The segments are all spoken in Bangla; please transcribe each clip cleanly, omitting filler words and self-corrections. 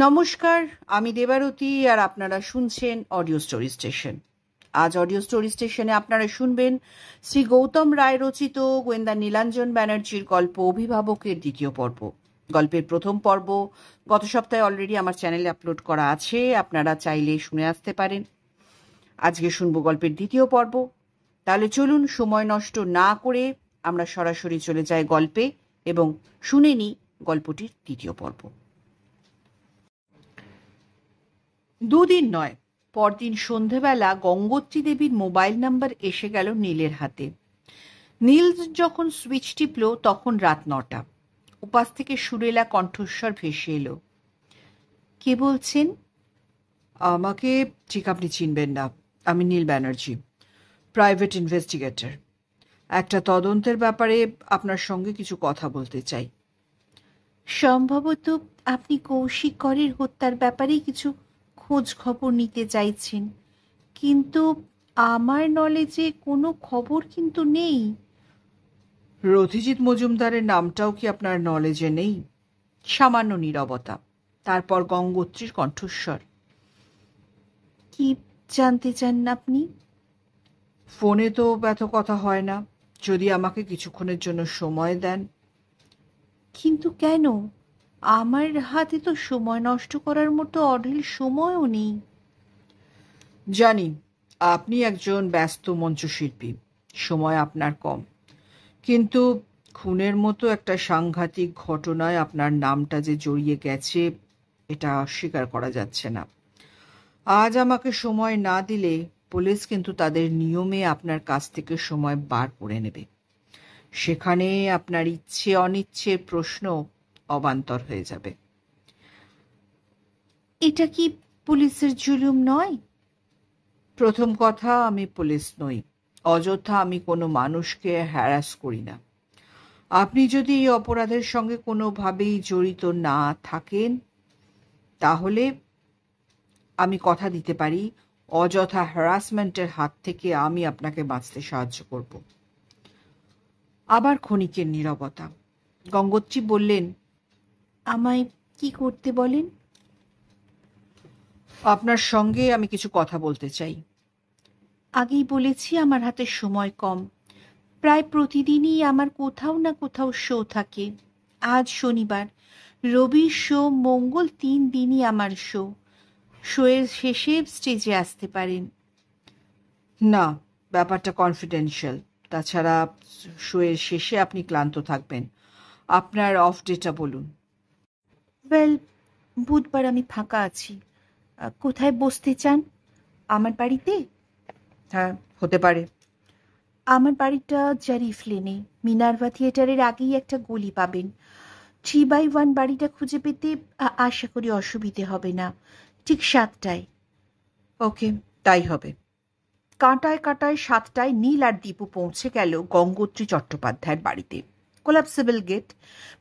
নমস্কার, আমি দেবারতী আর আপনারা শুনছেন অডিও স্টোরি স্টেশন। আজ অডিও স্টোরি স্টেশনে আপনারা শুনবেন শ্রী গৌতম রায় রচিত গোয়েন্দা নীলাঞ্জন ব্যানার্জির গল্প অভিভাবকের দ্বিতীয় পর্ব। গল্পের প্রথম পর্ব গত সপ্তাহে অলরেডি আমার চ্যানেলে আপলোড করা আছে, আপনারা চাইলে শুনে আসতে পারেন। আজকে শুনবো গল্পের দ্বিতীয় পর্ব। তাহলে চলুন সময় নষ্ট না করে আমরা সরাসরি চলে যাই গল্পে এবং শুনে নিই গল্পটির দ্বিতীয় পর্ব। দুদিন নয়, পরদিন সন্ধেবেলা গঙ্গোত্রী দেবীর মোবাইল নাম্বার এসে গেল নীলের হাতে। নীল যখন সুইচ টিপল তখন রাত 9টা। উপাস থেকে সুরেলা কণ্ঠস্বর ভেসে এলো। কে বলছেন? আমাকে ঠিক আপনি চিনবেন না, আমি নীল ব্যানার্জি, প্রাইভেট ইনভেস্টিগেটর। একটা তদন্তের ব্যাপারে আপনার সঙ্গে কিছু কথা বলতে চাই। সম্ভবত আপনি কৌশিক করের হত্যার ব্যাপারে কিছু খোঁজ খবর নিতে চাইছেন, কিন্তু আমার নলেজে কোনো খবর কিন্তু নেই। রথিজিৎ মজুমদারের নামটাও কি আপনার নলেজে নেই? সামান্য নীরবতা, তারপর গঙ্গোত্রীর কণ্ঠস্বর। কি জানতে চান আপনি? ফোনে তো এত কথা হয় না, যদি আমাকে কিছুক্ষণের জন্য সময় দেন। কিন্তু কেন? আমার হাতে তো সময় নষ্ট করার মতো অঢেল সময়ও নেই। জানি আপনি একজন ব্যস্ত মঞ্চশিল্পী, সময় আপনার কম, কিন্তু খুনের মতো একটা সাংঘাতিক ঘটনায় আপনার নামটা যে জড়িয়ে গেছে এটা অস্বীকার করা যাচ্ছে না। আজ আমাকে সময় না দিলে পুলিশ কিন্তু তাদের নিয়মে আপনার কাছ থেকে সময় বার করে নেবে। সেখানে আপনার ইচ্ছে অনিচ্ছের প্রশ্ন অবান্তর হয়ে যাবে। এটা কি পুলিশের জুলুম নয়? প্রথম কথা, আমি পুলিশ নই। অযথা আমি কোনো মানুষকে হ্যারাস করি না। আপনি যদি এই অপরাধের সঙ্গে কোনোভাবেই জড়িত না থাকেন তাহলে আমি কথা দিতে পারি অযথা হ্যারাসমেন্টের হাত থেকে আমি আপনাকে বাঁচতে সাহায্য করব। আবার ক্ষণিকের নীরবতা। গঙ্গোত্রী বললেন, আমায় কি করতে বলেন? আপনার সঙ্গে আমি কিছু কথা বলতে চাই। আগেই বলেছি আমার হাতে সময় কম। প্রায় প্রতিদিনই আমার কোথাও না কোথাও শো থাকে। আজ শনিবার, রবি শো, মঙ্গল 3 দিনই আমার শো। শোয়ের শেষে স্টেজে আসতে পারেন। না, ব্যাপারটা কনফিডেন্সিয়াল। তাছাড়া শোয়ের শেষে আপনি ক্লান্ত থাকবেন। আপনার অফ ডেটা বলুন। ওয়েল, বুধবার আমি ফাঁকা আছি। কোথায় বসতে চান? আমার বাড়িতে? হ্যাঁ, হতে পারে। আমার বাড়িটা জারিফ লেনে, মিনার্ভা থিয়েটারের আগেই একটা গলি পাবেন। 3/1 বাড়িটা খুঁজে পেতে আশা করি অসুবিধে হবে না। ঠিক 7টায়। ওকে, তাই হবে। কাঁটায় কাঁটায় 7টায় নীল আর দীপু পৌঁছে গেল গঙ্গোত্রী চট্টোপাধ্যায়ের বাড়িতে। কোলাপসিবল গেট,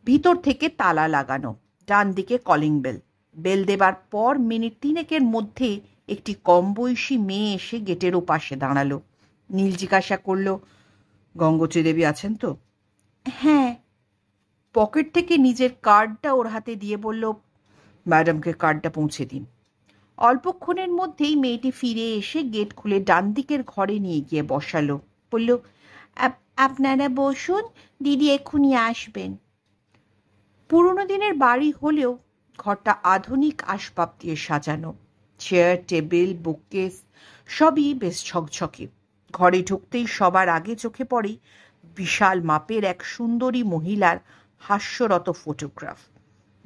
ভিতর থেকে তালা লাগানো, ডান দিকে কলিং বেল। বেল দেবার পর মিনিট 3 মধ্যে একটি কম বয়সী মেয়ে এসে গেটের ওপাশে দাঁড়ালো। নীল জিজ্ঞাসা করল, গঙ্গোত্রী দেবী আছেন তো? হ্যাঁ। পকেট থেকে নিজের কার্ডটা ওর হাতে দিয়ে বলল, ম্যাডামকে কার্ডটা পৌঁছে দিন। অল্পক্ষণের মধ্যেই মেয়েটি ফিরে এসে গেট খুলে ডান দিকের ঘরে নিয়ে গিয়ে বসালো। বলল, আপনারা বসুন, দিদি এক্ষুনি আসবেন। পুরনো দিনের বাড়ি হলেও ঘরটা আধুনিক আসবাব দিয়ে সাজানো। চেয়ার, টেবিল, বুককেস সবই বেশ ঝকঝকে। ঘরে ঢুকতেই সবার আগে চোখে পড়ে বিশাল মাপের এক সুন্দরী মহিলার হাস্যরত ফটোগ্রাফ।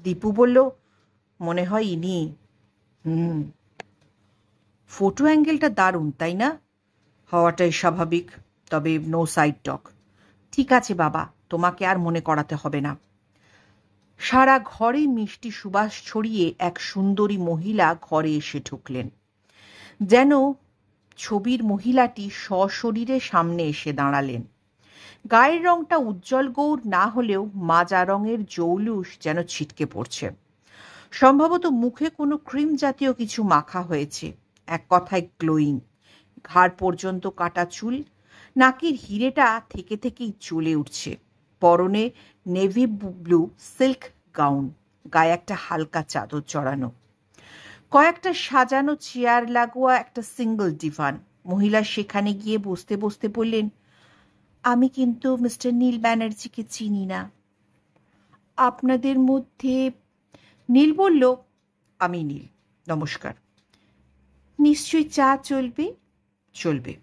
দীপু বলল, মনে হয় ইনি। ফটো অ্যাঙ্গেলটা দারুণ, তাই না? হওয়াটাই স্বাভাবিক, তবে নো সাইড টক। ঠিক আছে বাবা, তোমাকে আর মনে করাতে হবে না। সারা ঘরে মিষ্টি সুবাস ছড়িয়ে এক সুন্দরী মহিলা ঘরে এসে ঢুকলেন। যেন ছবির মহিলাটি সশরীরে সামনে এসে দাঁড়ালেন। গায়ের রংটা উজ্জ্বল গৌর না হলেও মাজা রঙের জৌলুস যেন ছিটকে পড়ছে। সম্ভবত মুখে কোনো ক্রিম জাতীয় কিছু মাখা হয়েছে। এক কথায় গ্লোয়িং। ঘাড় পর্যন্ত কাটা চুল, নাকের হিরেটা থেকে থেকেই জ্বলে উঠছে। পরনে নেভি ব্লু সিল্ক গাউন, গায়ে একটা হালকা চাদর চড়ানো, কয়েকটা সাজানো চেয়ার লাগোয়া একটা সিঙ্গল ডিভান। মহিলা সেখানে গিয়ে বসতে বসতে বললেন, আমি কিন্তু মিস্টার নীল ব্যানার্জিকে চিনি না। আপনাদের মধ্যে? নীল বলল, আমি নীল, নমস্কার। নিশ্চয়ই চা চলবে? চলবে।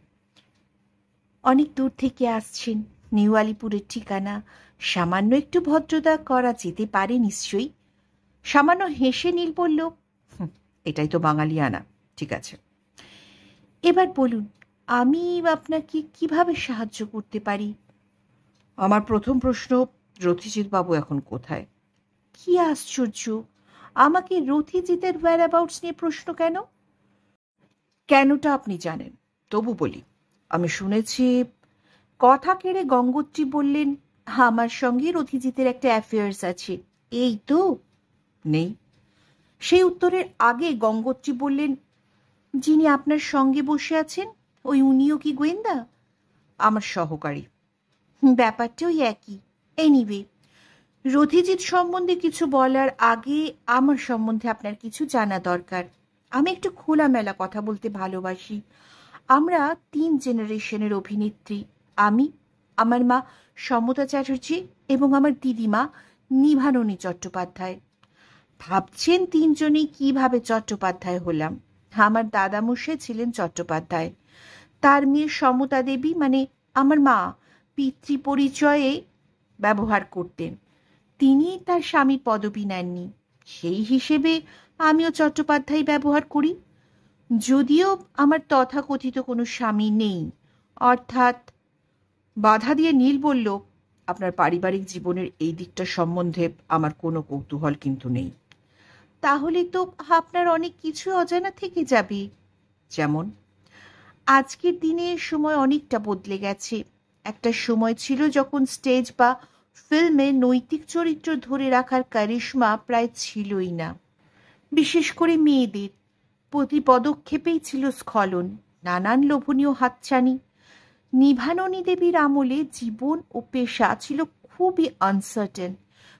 অনেক দূর থেকে আসছেন, নিউ আলিপুরের ঠিকানা, সামান্য একটু ভদ্রতা করা যেতে পারে নিশ্চয়ই। সামান্য হেসে নীল বলল, এটাই তো বাঙালিয়ানা। ঠিক আছে, এবার বলুন, আমি আপনাকে কিভাবে সাহায্য করতে পারি? আমার প্রথম প্রশ্ন, রথিজিৎ বাবু এখন কোথায়? কি আশ্চর্য, আমাকে রথিজিতের whereabouts নিয়ে প্রশ্ন কেন? কেনটা আপনি জানেন, তবু বলি। আমি শুনেছি, কথা কেড়ে গঙ্গোত্রী বললেন, আমার সঙ্গে রথিজিতের একটা অ্যাফেয়ার্স আছে। এই তো? নেই। সেই উত্তরের আগে গঙ্গোত্রী বললেন, যিনি আপনার সঙ্গে বসে আছেন ওই উনিও কি গোয়েন্দা? আমার সহকারী। ব্যাপারটাও একই। এনিওয়ে, রথিজিৎ সম্বন্ধে কিছু বলার আগে আমার সম্বন্ধে আপনার কিছু জানা দরকার। আমি একটু খোলামেলা কথা বলতে ভালোবাসি। আমরা 3 জেনারেশনের অভিনেত্রী। আমি, আমার মা সমতা চ্যাটার্জি এবং আমার দিদিমা নিভাননী চট্টোপাধ্যায়। ভাবছেন 3 জনেই কিভাবে চট্টোপাধ্যায় হলাম? আমার দাদামশাই ছিলেন চট্টোপাধ্যায়। তার মেয়ে সমতা দেবী মানে আমার মা পিতৃ পরিচয়ে ব্যবহার করতেন। তিনি তার স্বামীর পদবি নেননি। সেই হিসেবে আমিও চট্টোপাধ্যায় ব্যবহার করি, যদিও আমার তথাকথিত কোনো স্বামী নেই। অর্থাৎ, বাধা দিয়ে নীল বলল, আপনার পারিবারিক জীবনের এই দিকটা সম্বন্ধে আমার কোনো কৌতূহল কিন্তু নেই। তাহলে তো আপনার অনেক কিছু অজানা থেকে যাবে। যেমন? আজকের দিনে সময় অনেকটা বদলে গেছে। একটা সময় ছিল যখন স্টেজ বা ফিল্মে নৈতিক চরিত্র ধরে রাখার কারিশমা প্রায় ছিলই না। বিশেষ করে মেয়েদের প্রতি পদক্ষেপেই ছিল স্খলন, নানান লোভনীয় হাতছানি। নিভাননী দেবীর আমলে জীবন ও পেশা ছিল খুবই আনসার্টেন।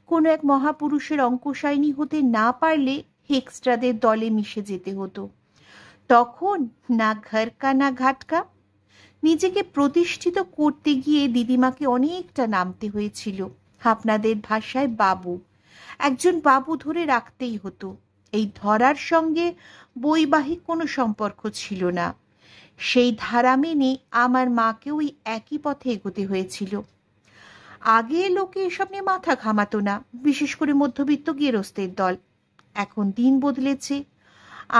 কোনো এক মহাপুরুষের অঙ্কশায়নী হতে না পারলে হেক্সট্রাদের দলে মিশে যেতে হতো। তখন না ঘরকা না ঘাটকা। নিজেকে প্রতিষ্ঠিত করতে গিয়ে দিদিমাকে অনেকটা নামতে হয়েছিল। আপনাদের ভাষায় বাবু, একজন বাবু ধরে রাখতেই হতো। এই ধরার সঙ্গে বৈবাহিক কোনো সম্পর্ক ছিল না। সেই ধারা মেনে আমার মাকেও ওই একই পথে এগোতে হয়েছিল। আগে লোকে এসব নিয়ে মাথা ঘামাতো না, বিশেষ করে মধ্যবিত্ত গেরস্তের দল। এখন দিন বদলেছে।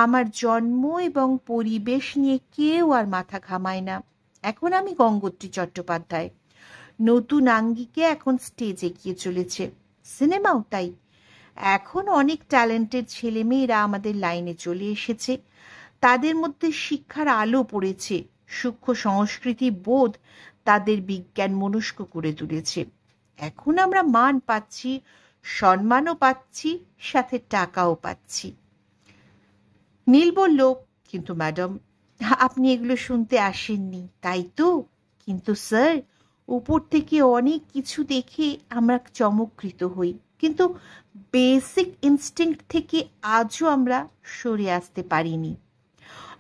আমার জন্ম এবং পরিবেশ নিয়ে কেউ আর মাথা ঘামায় না। এখন আমি গঙ্গোত্রী চট্টোপাধ্যায়। নতুন আঙ্গিকে এখন স্টেজে গিয়ে চলেছে, সিনেমাও তাই। এখন অনেক ট্যালেন্টেড ছেলেমেয়েরা আমাদের লাইনে চলে এসেছে। তাদের মধ্যে শিক্ষার আলো পড়েছে, সূক্ষ্ম সংস্কৃতি বোধ তাদের বিজ্ঞান মনস্ক করে তুলেছে। এখন আমরা মান পাচ্ছি, সম্মানও পাচ্ছি, সাথে টাকাও পাচ্ছি। নীল বলল, কিন্তু ম্যাডাম, আপনি এগুলো শুনতে আসেননি, তাই তো? কিন্তু স্যার, উপর থেকে অনেক কিছু দেখে আমরা চমৎকৃত হই, কিন্তু বেসিক ইনস্টিংক্ট থেকে আজও আমরা সরে আসতে পারিনি।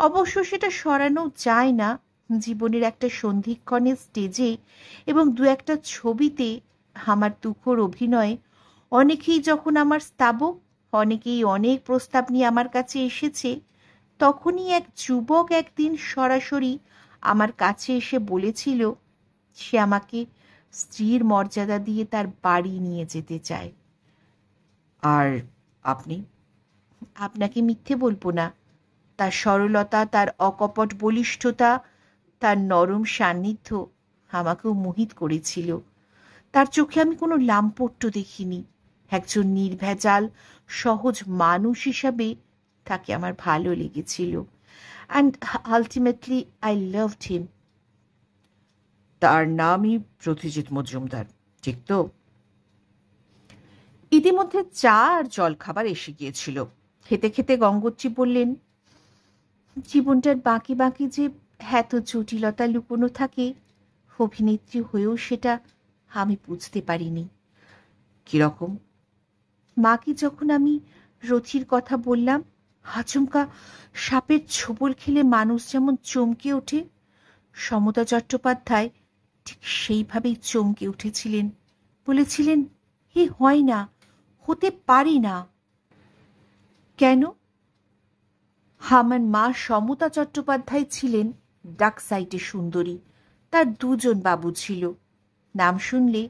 অবশ্য সেটা সরানো যায় না। জীবনের একটা সন্ধিক্ষণে স্টেজে এবং 2-একটা ছবিতে আমার তুখোর অভিনয়, অনেকেই যখন আমার স্তাবক, অনেকেই অনেক প্রস্তাব নিয়ে আমার কাছে এসেছে, তখনই এক যুবক একদিন সরাসরি আমার কাছে এসে বলেছিল সে আমাকে স্ত্রীর মর্যাদা দিয়ে তার বাড়ি নিয়ে যেতে চায়। আর আপনি? আপনাকে মিথ্যে বলবো না, তার সরলতা, তার অকপট বলিষ্ঠতা, তার নরম সান্নিধ্য আমাকেও মোহিত করেছিল। তার চোখে আমি কোনো লাম্পট্য দেখিনি। একজন নির্ভেজাল সহজ মানুষ হিসাবে তাকে আমার ভালো লেগেছিল। And ultimately I loved him. তার নামই প্রতিজিৎ মজুমদার, ঠিক তো? ইতিমধ্যে চা আর জলখাবার এসে গিয়েছিল। খেতে খেতে গঙ্গোত্রী বললেন, জীবনটার বাকি বাকি যে এত জটিলতা লুকোনো থাকে, অভিনেত্রী হয়েও সেটা আমি বুঝতে পারিনি। কিরকম? মাকে যখন আমি রথির কথা বললাম, আচমকা সাপের ছোবল খেলে মানুষ যেমন চমকে ওঠে, সমতা চট্টোপাধ্যায় ঠিক সেইভাবেই চমকে উঠেছিলেন। বলেছিলেন, এ হয় না, হতে পারে না। কেন? আমার মা সমতা চট্টোপাধ্যায় ছিলেন ডাক সাইটে সুন্দরী। তার দুজন বাবু ছিল। নাম শুনলে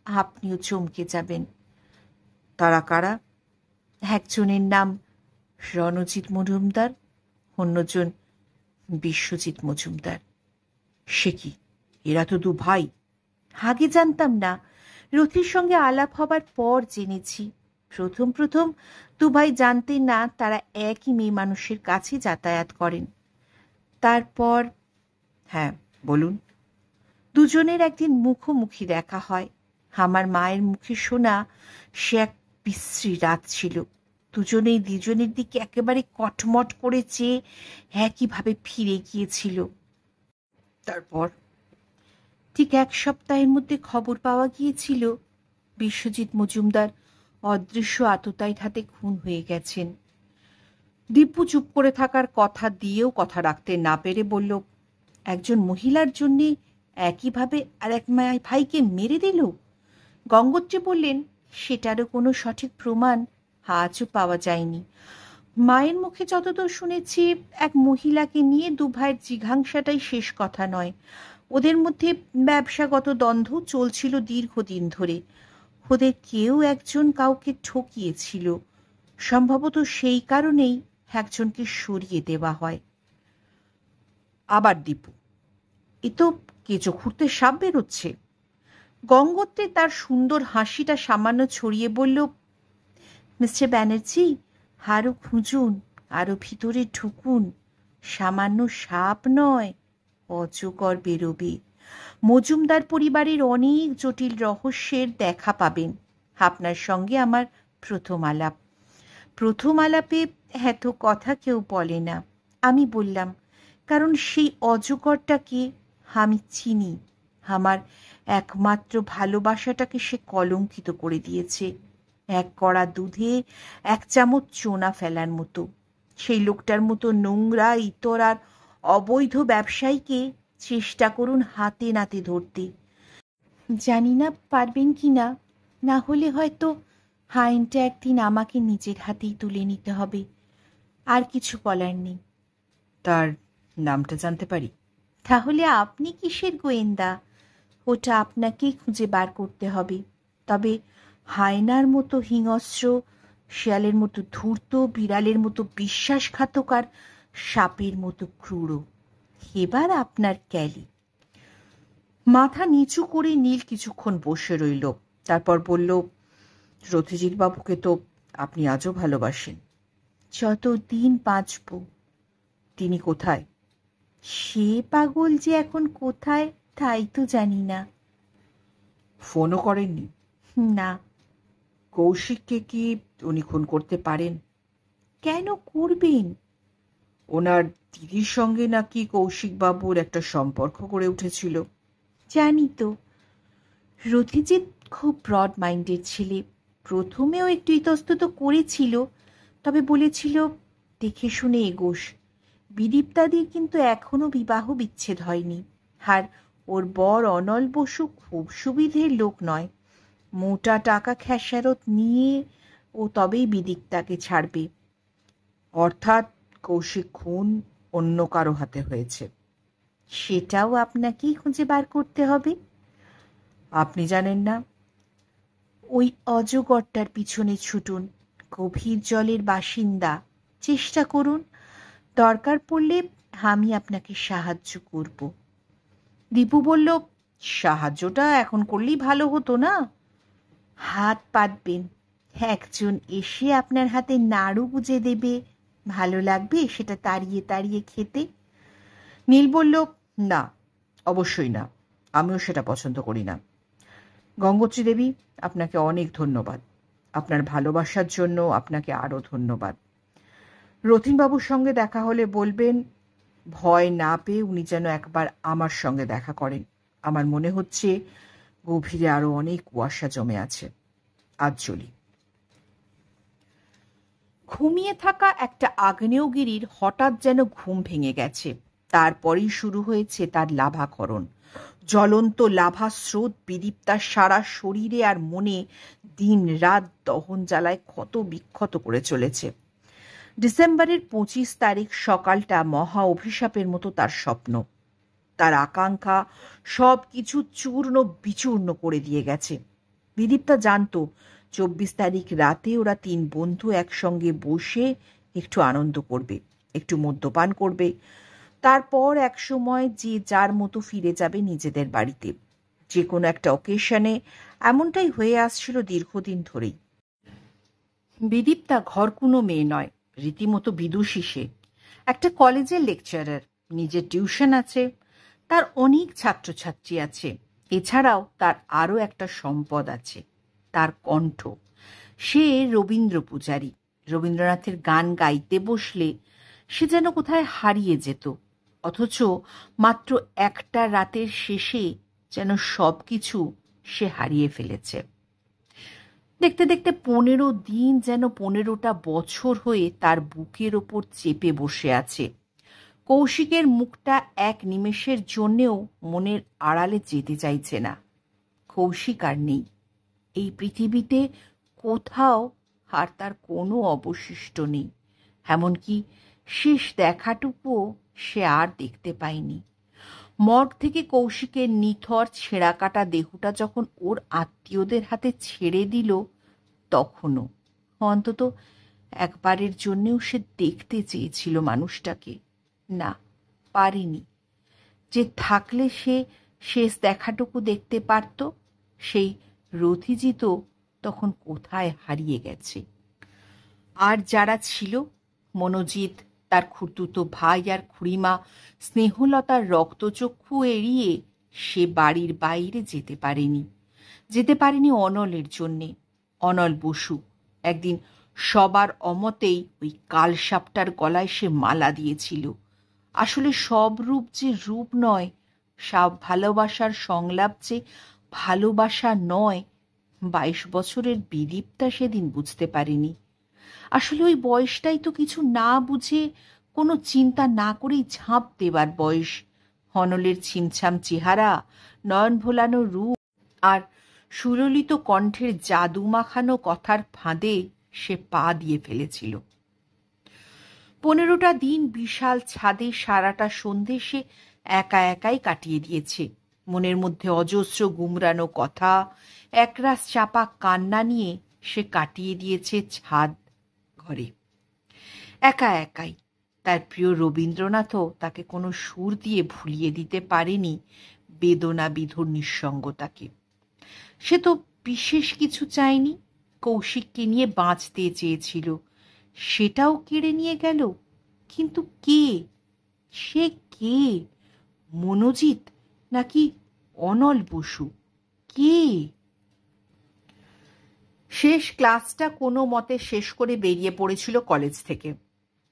আপনিও চমকে যাবেন। তারা কারা? একজনের নাম রণজিৎ মজুমদার, অন্যজন বিশ্বজিৎ মজুমদার। সে কি, এরা তো দু ভাই? আগে জানতাম না, রথির সঙ্গে আলাপ হবার পর জেনেছি। প্রথম প্রথম দু ভাই জানতেন না তারা একই মেয়ে মানুষের কাছে যাতায়াত করেন। তারপর? হ্যাঁ, বলুন। দুজনের একদিন মুখোমুখি দেখা হয়। আমার মায়ের মুখে শোনা সে এক বিশ্রী রাত ছিল। দুজনেই দুজনের দিকে একেবারে কটমট করে চেয়ে একইভাবে ফিরে গিয়েছিল। তারপর? ঠিক এক সপ্তাহের মধ্যে খবর পাওয়া গিয়েছিল বিশ্বজিৎ মজুমদার অদৃশ্য আততায়ীর হাতে খুন হয়ে গেছেন। দীপু চুপ করে থাকার কথা দিয়েও কথা রাখতে না পেরে বলল, একজন মহিলার জন্যে একইভাবে আর এক ভাইকে মেরে দিল? গঙ্গোত্রী বললেন, সেটারও কোনো সঠিক প্রমাণ আজও পাওয়া যায়নি। মায়ের মুখে যতদূর শুনেছি, এক মহিলাকে নিয়ে দু ভাইয়ের জিঘাংসাটাই শেষ কথা নয়। ওদের মধ্যে ব্যবসাগত দ্বন্দ্ব চলছিল দীর্ঘদিন ধরে। ওদের কেউ একজন কাউকে ঠকিয়েছিল। সম্ভবত সেই কারণেই একজনকে সরিয়ে দেওয়া হয়। আবার দীপু, এ তো কেঁচো খুঁড়তে সাপ বেরোচ্ছে। গঙ্গোত্রী তার সুন্দর হাসিটা সামান্য ছড়িয়ে বলল, মিস্টার ব্যানার্জি, আরো খুঁজুন, আরো ভিতরে ঢুকুন। সামান্য সাপ নয়, অজগর বেরোবে। মজুমদার পরিবারের অনেক জটিল রহস্যের দেখা পাবেন। আপনার সঙ্গে আমার প্রথম আলাপ। প্রথম আলাপে এত কথা কেউ বলে না। আমি বললাম, কারণ সেই অজগরটাকে আমি চিনি। আমার একমাত্র ভালোবাসাটাকে সে কলঙ্কিত করে দিয়েছে। এক কড়া দুধে এক চামচ চোনা ফেলার মতো। সেই লোকটার মতো নোংরা, ইতর আর অবৈধ ব্যবসায়ীকে চেষ্টা করুন হাতে নাতে ধরতে। জানি না পারবেন কি না, না হলে হয়তো আইনটা একদিন আমাকে নিজের হাতেই তুলে নিতে হবে। আর কিছু বলার নেই। তার নামটা জানতে পারি? তাহলে আপনি কিসের গোয়েন্দা? ওটা আপনাকেই খুঁজে বার করতে হবে। তবে হায়নার মতো হিংস্র, শিয়ালের মতো ধূর্ত, বিড়ালের মতো বিশ্বাসঘাতক আর সাপের মতো ক্রূর। এবার আপনার ক্যালি। মাথা নিচু করে নীল কিছুক্ষণ বসে রইল। তারপর বলল, রথিজিৎ বাবুকে তো আপনি আজও ভালোবাসেন। যতদিন বাঁচব। তিনি কোথায়? সে পাগল যে এখন কোথায় তাই তো জানি না। ফোনও করেননি? না। কৌশিককে কি উনি খুন করতে পারেন? কেন করবেন? ওনার দিদির সঙ্গে নাকি কৌশিকবাবুর একটা সম্পর্ক গড়ে উঠেছিল। জানি তো। রথিজিৎ খুব ব্রড মাইন্ডেড ছেলে। প্রথমেও একটু ইতস্তত করেছিল, তবে বলেছিল, দেখে শুনে এগোস। বিদীপ্তাদির কিন্তু এখনো বিবাহ বিচ্ছেদ হয়নি। আর ওর বর অনল বসু খুব সুবিধের লোক নয়। মোটা টাকা খেসারত নিয়ে ও তবেই বিদীপ্তাকে ছাড়বে। অর্থাৎ কৌশিক খুন অন্য কারো হাতে হয়েছে। সেটাও আপনাকেই খুঁজে বার করতে হবে। আপনি জানেন না? ওই অজগরটার পিছনে ছুটুন। গভীর জলের বাসিন্দা। চেষ্টা করুন। দরকার পড়লে আমি আপনাকে সাহায্য করব। দীপু বলল, সাহায্যটা এখন করলেই ভালো হতো না? হাত পাতবেন। একজন এসে আপনার হাতে নাড়ু গুজে দেবে, ভালো লাগবে সেটা তাড়িয়ে তাড়িয়ে খেতে? নীল বলল, না, অবশ্যই না, আমিও সেটা পছন্দ করি না। গঙ্গোত্রী দেবী, আপনাকে অনেক ধন্যবাদ। আপনার ভালোবাসার জন্য আপনাকে আরও ধন্যবাদ। রথিনবাবুর সঙ্গে দেখা হলে বলবেন, ভয় না পেয়ে উনি যেন একবার আমার সঙ্গে দেখা করেন। আমার মনে হচ্ছে গভীরে আরও অনেক কুয়াশা জমে আছে। আজ চলি। ঘুমিয়ে থাকা একটা আগ্নেয়গিরির হঠাৎ যেন ঘুম ভেঙে গেছে। তারপরেই শুরু হয়েছে তার লাভাখরণ। জ্বলন্ত লাভা স্রোত বিদীপ্তার সারা শরীরে আর মনে দিন রাত দহন জ্বালায় ক্ষত বিক্ষত করে চলেছে। ডিসেম্বরের 25 তারিখ সকালটা মহা অভিশাপের মতো তার স্বপ্ন। তার আকাঙ্ক্ষা সব কিছু চূর্ণ বিচূর্ণ করে দিয়ে গেছে। বিদীপ্তা জানত 24 তারিখ রাতে ওরা 3 বন্ধু একসঙ্গে বসে একটু আনন্দ করবে, একটু মদ্যপান করবে, তারপর একসময় যে যার মতো ফিরে যাবে নিজেদের বাড়িতে। যে কোনো একটা অকেশনে এমনটাই হয়ে আসছিল দীর্ঘদিন ধরেই। বিদীপ্তা ঘরকুনো মেয়ে নয়, রীতিমতো বিদুষী সে। একটা কলেজের লেকচারার, নিজের টিউশন আছে, তার অনেক ছাত্রছাত্রী আছে। এছাড়াও তার আরও একটা সম্পদ আছে, তার কণ্ঠ। সে রবীন্দ্র পূজারী। রবীন্দ্রনাথের গান গাইতে বসলে সে যেন কোথায় হারিয়ে যেত, অথচ মাত্র একটা রাতের শেষে যেন সব কিছু সে হারিয়ে ফেলেছে। দেখতে দেখতে 15 দিন যেন 15টা বছর হয়ে তার বুকের ওপর চেপে বসে আছে। কৌশিকের মুখটা এক নিমেষের জন্যেও মনের আড়ালে যেতে চাইছে না। কৌশিক আর নেই এই পৃথিবীতে কোথাও, আর তার কোনো অবশিষ্ট নেই। এমনকি শেষ দেখাটুকুও সে আর দেখতে পায়নি। মর্গ থেকে কৌশিকের নিথর ছেঁড়া কাটা দেহটা যখন ওর আত্মীয়দের হাতে ছেড়ে দিল, তখনও অন্তত একবারের জন্যেও সে দেখতে চেয়েছিল মানুষটাকে। না, পারেনি। যে থাকলে সে শেষ দেখাটুকু দেখতে পারত, সেই রথিজি তো তখন কোথায় হারিয়ে গেছে। আর যারা ছিল, মনোজিৎ, তার খুড়তুতো ভাই আর খুড়িমা স্নেহলতার রক্তচক্ষু এড়িয়ে সে বাড়ির বাইরে যেতে পারেনি। যেতে পারেনি অনলের জন্যে। অনল বসু একদিন সবার অমতেই ওই কালসাপটার গলায় সে মালা দিয়েছিল। আসলে সব রূপ যে রূপ নয়, সব ভালোবাসার সংলাপ যে ভালোবাসা নয়, 22 বছরের বিদীপ্তা সেদিন বুঝতে পারেনি। আসলে ওই বয়সটাই তো কিছু না বুঝে, কোনো চিন্তা না করেই ঝাঁপ দেবার বয়স। অনলের ছিমছাম চেহারা, নয়ন ভোলানো রূপ আর সুললিত কণ্ঠের জাদু মাখানো কথার ফাঁদে সে পা দিয়ে ফেলেছিল। 15টা দিন বিশাল ছাদে সারাটা সন্ধে সে একা একাই কাটিয়ে দিয়েছে। মনের মধ্যে অজস্র গুমরানো কথা, একরাশ চাপা কান্না নিয়ে সে কাটিয়ে দিয়েছে ছাদ ঘরে একা একাই। তার প্রিয় রবীন্দ্রনাথও তাকে কোনো সুর দিয়ে ভুলিয়ে দিতে পারেনি বেদনা বিধুর নিঃসঙ্গতাকে। সে তো বিশেষ কিছু চায়নি, কৌশিককে নিয়ে বাঁচতে চেয়েছিল, সেটাও কেড়ে নিয়ে গেল। কিন্তু কে? সে কে? মনোজিৎ নাকি অনল বসু? কে? শেষ ক্লাসটা কোনো মতে শেষ করে বেরিয়ে পড়েছিল কলেজ থেকে।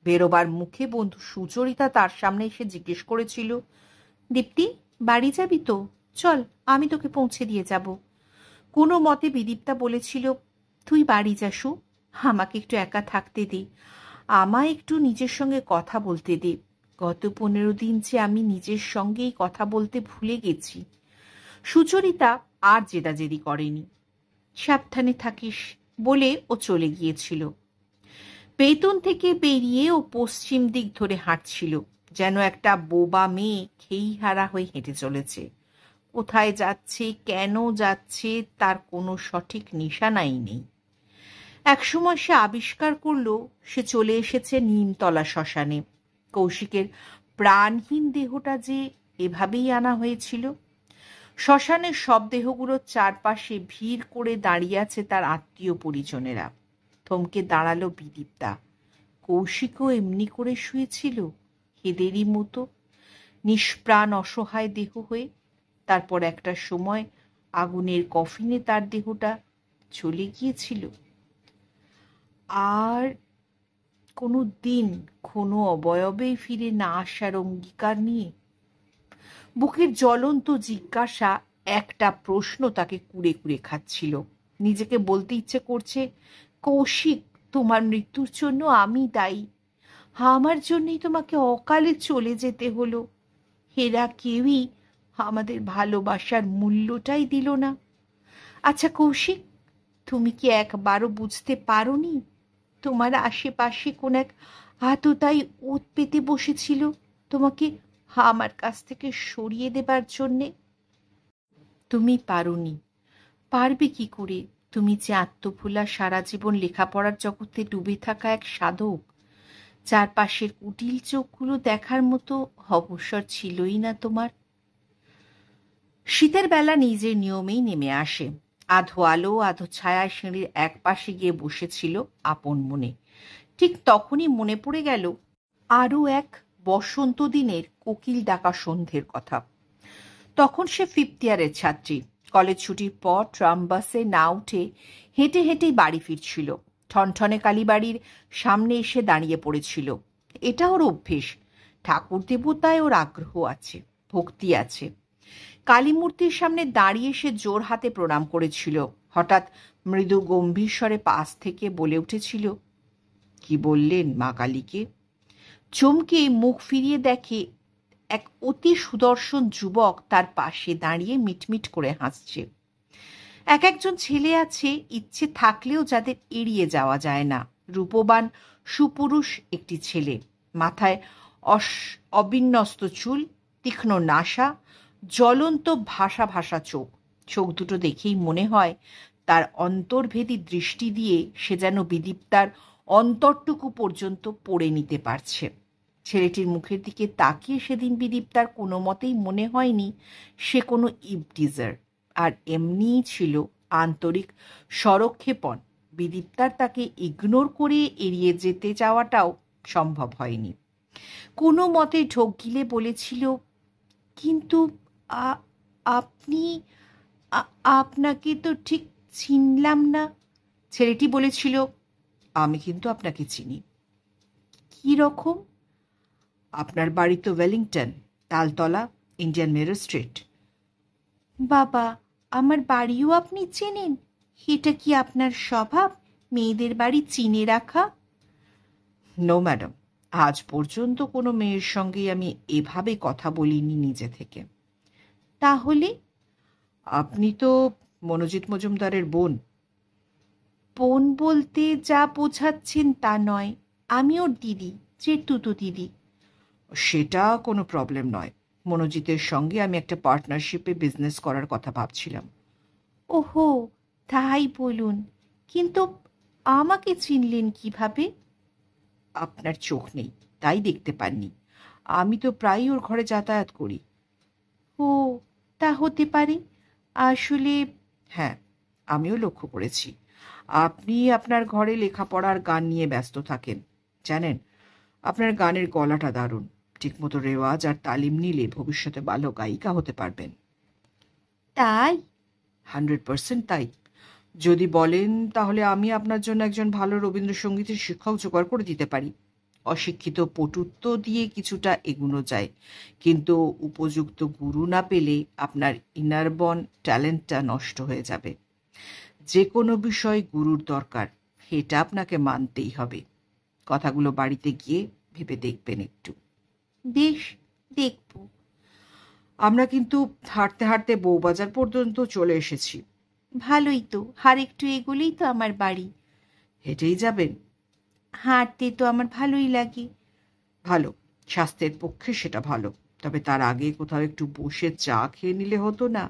বেরোবার মুখে বন্ধু সুচরিতা তার সামনে এসে জিজ্ঞেস করেছিল, দীপ্তি, বাড়ি যাবি তো? চল, আমি তোকে পৌঁছে দিয়ে যাব। কোনো মতে বিদীপ্তা বলেছিল, তুই বাড়ি যাসু, আমাকে একটু একা থাকতে দে, আমায় একটু নিজের সঙ্গে কথা বলতে দে। গত 15 দিন যে আমি নিজের সঙ্গেই কথা বলতে ভুলে গেছি। সুচরিতা আর জেদাজেদি করেনি। সাবধানে থাকিস বলে ও চলে গিয়েছিল। বেতন থেকে বেরিয়ে ও পশ্চিম দিক ধরে হাঁটছিল, যেন একটা বোবা মেয়ে খেইহারা হয়ে হেঁটে চলেছে। কোথায় যাচ্ছে, কেন যাচ্ছে, তার কোনো সঠিক নিশানাই নেই। একসময় সে আবিষ্কার করল সে চলে এসেছে নিমতলা শ্মশানে। কৌশিকের প্রাণহীন দেহটা যে এভাবেই আনা হয়েছিল। শ্মশানের সব দেহগুলোর চারপাশে ভিড় করে দাঁড়িয়ে আছে তার আত্মীয় পরিজনেরা। থমকে দাঁড়ালো বিদীপ্তা। কৌশিকও এমনি করে শুয়েছিল এদেরই মতো, নিষ্প্রাণ অসহায় দেহ হয়ে। তারপর একটা সময় আগুনের কফিনে তার দেহটা চলে গিয়েছিল। আর কোনো দিন কোনো অবয়বেই ফিরে না আসার অঙ্গীকার নিয়ে। বুকের জ্বলন্ত জিজ্ঞাসা একটা প্রশ্ন তাকে কুড়ে কুড়ে খাচ্ছিল। নিজেকে বলতে ইচ্ছে করছে, কৌশিক তোমার মৃত্যুর জন্য আমি দায়ী। আমার জন্যই তোমাকে অকালে চলে যেতে হলো। এরা কেউই আমাদের ভালোবাসার মূল্যটাই দিল না। আচ্ছা কৌশিক, তুমি কি একবারও বুঝতে পারোনি তোমার আশেপাশে কোন এক আততায়ী ওত পেতে বসেছিল তোমাকে আমার কাছ থেকে সরিয়ে দেবার জন্যে? তুমি পারোনি। পারবে কি করে? তুমি যে আত্মভোলা, সারা জীবন লেখাপড়ার জগতে ডুবে থাকা এক সাধক, চারপাশের কুটিল চোখগুলো দেখার মতো অবসর ছিলই না তোমার। শীতের বেলা নিজের নিয়মেই নেমে আসে। আধো আলো আধো ছায়া সিঁড়ির এক পাশে গিয়ে বসেছিল আপন মনে। ঠিক তখনই মনে পড়ে গেল আরও এক বসন্ত দিনের কোকিল ডাকা সন্ধ্যের কথা। তখন সে 5th ইয়ারের ছাত্রী। কলেজ ছুটির পর ট্রাম বাসে না উঠে হেঁটে হেঁটেই বাড়ি ফিরছিল। ঠনঠনে কালীবাড়ির সামনে এসে দাঁড়িয়ে পড়েছিল। এটা ওর অভ্যেস। ঠাকুর দেবতায় ওর আগ্রহ আছে, ভক্তি আছে। কালী মূর্তির সামনে দাঁড়িয়ে সে জোর হাতে প্রণাম করেছিল। হঠাৎ মৃদু গম্ভীর স্বরে পাশ থেকে বলে উঠেছিল, কি বললেন মা কালীকে? চমকে মুখ ফিরিয়ে দেখে এক অতি সুদর্শন যুবক তার পাশে দাঁড়িয়ে মিটমিট করে হাসছে। একজন ছেলে আছে ইচ্ছে থাকলেও যাদের এড়িয়ে যাওয়া যায় না। রূপবান সুপুরুষ একটি ছেলে, মাথায় অবিন্যস্ত চুল, তীক্ষ্ণ নাসা, জ্বলন্ত ভাসা ভাসা চোখ। চোখ দুটো দেখেই মনে হয় তার অন্তর্ভেদী দৃষ্টি দিয়ে সে যেন বিদীপ্তার অন্তরটুকু পর্যন্ত পড়ে নিতে পারছে। ছেলেটির মুখের দিকে তাকিয়ে সেদিন বিদীপ্তার কোনো মতেই মনে হয়নি সে কোনো ইভটিজার। আর এমনিই ছিল আন্তরিক স্বরক্ষেপণ। বিদীপ্তার তাকে ইগনোর করে এড়িয়ে যেতে যাওয়াটাও সম্ভব হয়নি। কোনো মতে ঢোক গিলে বলেছিল, কিন্তু আপনি, আপনাকে তো ঠিক চিনলাম না। ছেলেটি বলেছিল, আমি কিন্তু আপনাকে চিনি। কি রকম? আপনার বাড়ি তো ওয়েলিংটন, তালতলা, ইন্ডিয়ান মেরর স্ট্রিট। বাবা, আমার বাড়িও আপনি চেনেন? এটা কি আপনার স্বভাব, মেয়েদের বাড়ি চিনে রাখা? নো ম্যাডাম, আজ পর্যন্ত কোনো মেয়ের সঙ্গেই আমি এভাবে কথা বলিনি নিজে থেকে। তাহলে? আপনি তো মনোজিৎ মজুমদারের বোন। বোন বলতে যা বোঝাচ্ছেন তা নয়। আমি ওর দিদি, চেতুতো দিদি। সেটা কোনো প্রবলেম নয়। মনোজিতের সঙ্গে আমি একটা পার্টনারশিপে বিজনেস করার কথা ভাবছিলাম। ওহো, তাই বলুন। কিন্তু আমাকে চিনলেন কিভাবে? আপনার চোখ নেই, তাই দেখতে পাননি। আমি তো প্রায়ই ওর ঘরে যাতায়াত করি। ও, তা হতে পারে। আসলে হ্যাঁ, আমিও লক্ষ্য করেছি আপনি আপনার ঘরে লেখাপড়ার গান নিয়ে ব্যস্ত থাকেন। জানেন, আপনার গানের গলাটা দারুণ। ঠিকমতো রেওয়াজ আর তালিম নিলে ভবিষ্যতে ভালো গায়িকা হতে পারবেন। তাই? 100% তাই। যদি বলেন তাহলে আমি আপনার জন্য একজন ভালো রবীন্দ্রসঙ্গীতের শিক্ষক জোগাড় করে দিতে পারি। অশিক্ষিত পটুত্ব দিয়ে কিছুটা এগুনো যায়, কিন্তু উপযুক্ত গুরু না পেলে আপনার ইনারবর্ন ট্যালেন্টটা নষ্ট হয়ে যাবে। যে কোনো বিষয় গুরুর দরকার, এটা আপনাকে মানতেই হবে। কথাগুলো বাড়িতে গিয়ে ভেবে দেখবেন একটু। বেশ, দেখব। আমরা কিন্তু হাঁটতে হাঁটতে বউবাজার পর্যন্ত চলে এসেছি। ভালোই তো, আর একটু এগোলেই তো আমার বাড়ি। হেঁটেই যাবেন? হাঁটতে তো আমার ভালোই লাগে। ভালো, স্বাস্থ্যের পক্ষে সেটা ভালো। তবে তার আগে কোথাও একটু বসে চা খেয়ে নিলে হতো না?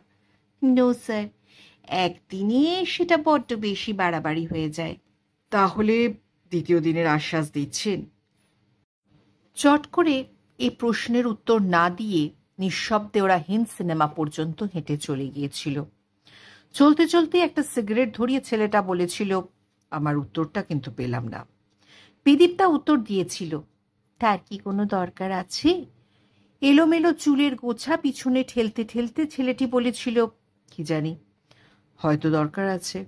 নো স্যার, একদিনে সেটা বড্ড বেশি বাড়াবাড়ি হয়ে যায়। তাহলে দ্বিতীয় দিনের আশ্বাস দিচ্ছেন? চট করে এই প্রশ্নের উত্তর না দিয়ে নিঃশব্দে ওরা হিন্দ সিনেমা পর্যন্ত হেঁটে চলে গিয়েছিল। চলতে চলতে একটা সিগারেট ধরিয়ে ছেলেটা বলেছিল, আমার উত্তরটা কিন্তু পেলাম না। বিদীপ্তা উত্তর দিয়েছিল, তার কি কোনো দরকার আছে? এলোমেলো চুলের গোছা পিছনে ঠেলতে ঠেলতে ছেলেটি বলেছিল, কি জানি, হয়তো দরকার আছে।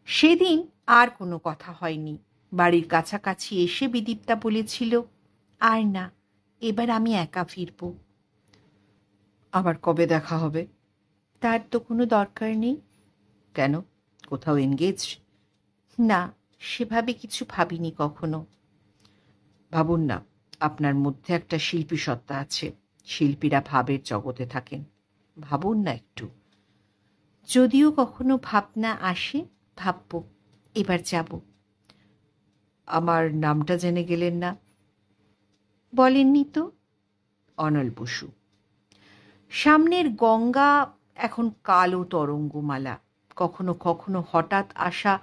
সেদিন আর কোনো কথা হয়নি। বাড়ির কাছাকাছি এসে বিদীপ্তা বলেছিল, আর না, এবার আমি একা ফিরব। আবার কবে দেখা হবে? তার তো কোনো দরকার নেই। কেন, কোথাও এনগেজড? না, সেভাবে কিছু ভাবিনি কখনো। ভাবুন না, আপনার মধ্যে একটা শিল্পী সত্তা আছে। শিল্পীরা ভাবের জগতে থাকেন। ভাবুন না একটু। যদিও কখনো ভাবনা আসে, ভাবব। এবার যাব। আমার নামটা জেনে গেলেন না? বলেননি তো। অনল বসু। সামনের গঙ্গা এখন কালো তরঙ্গমালা। কখনো কখনো হঠাৎ আসা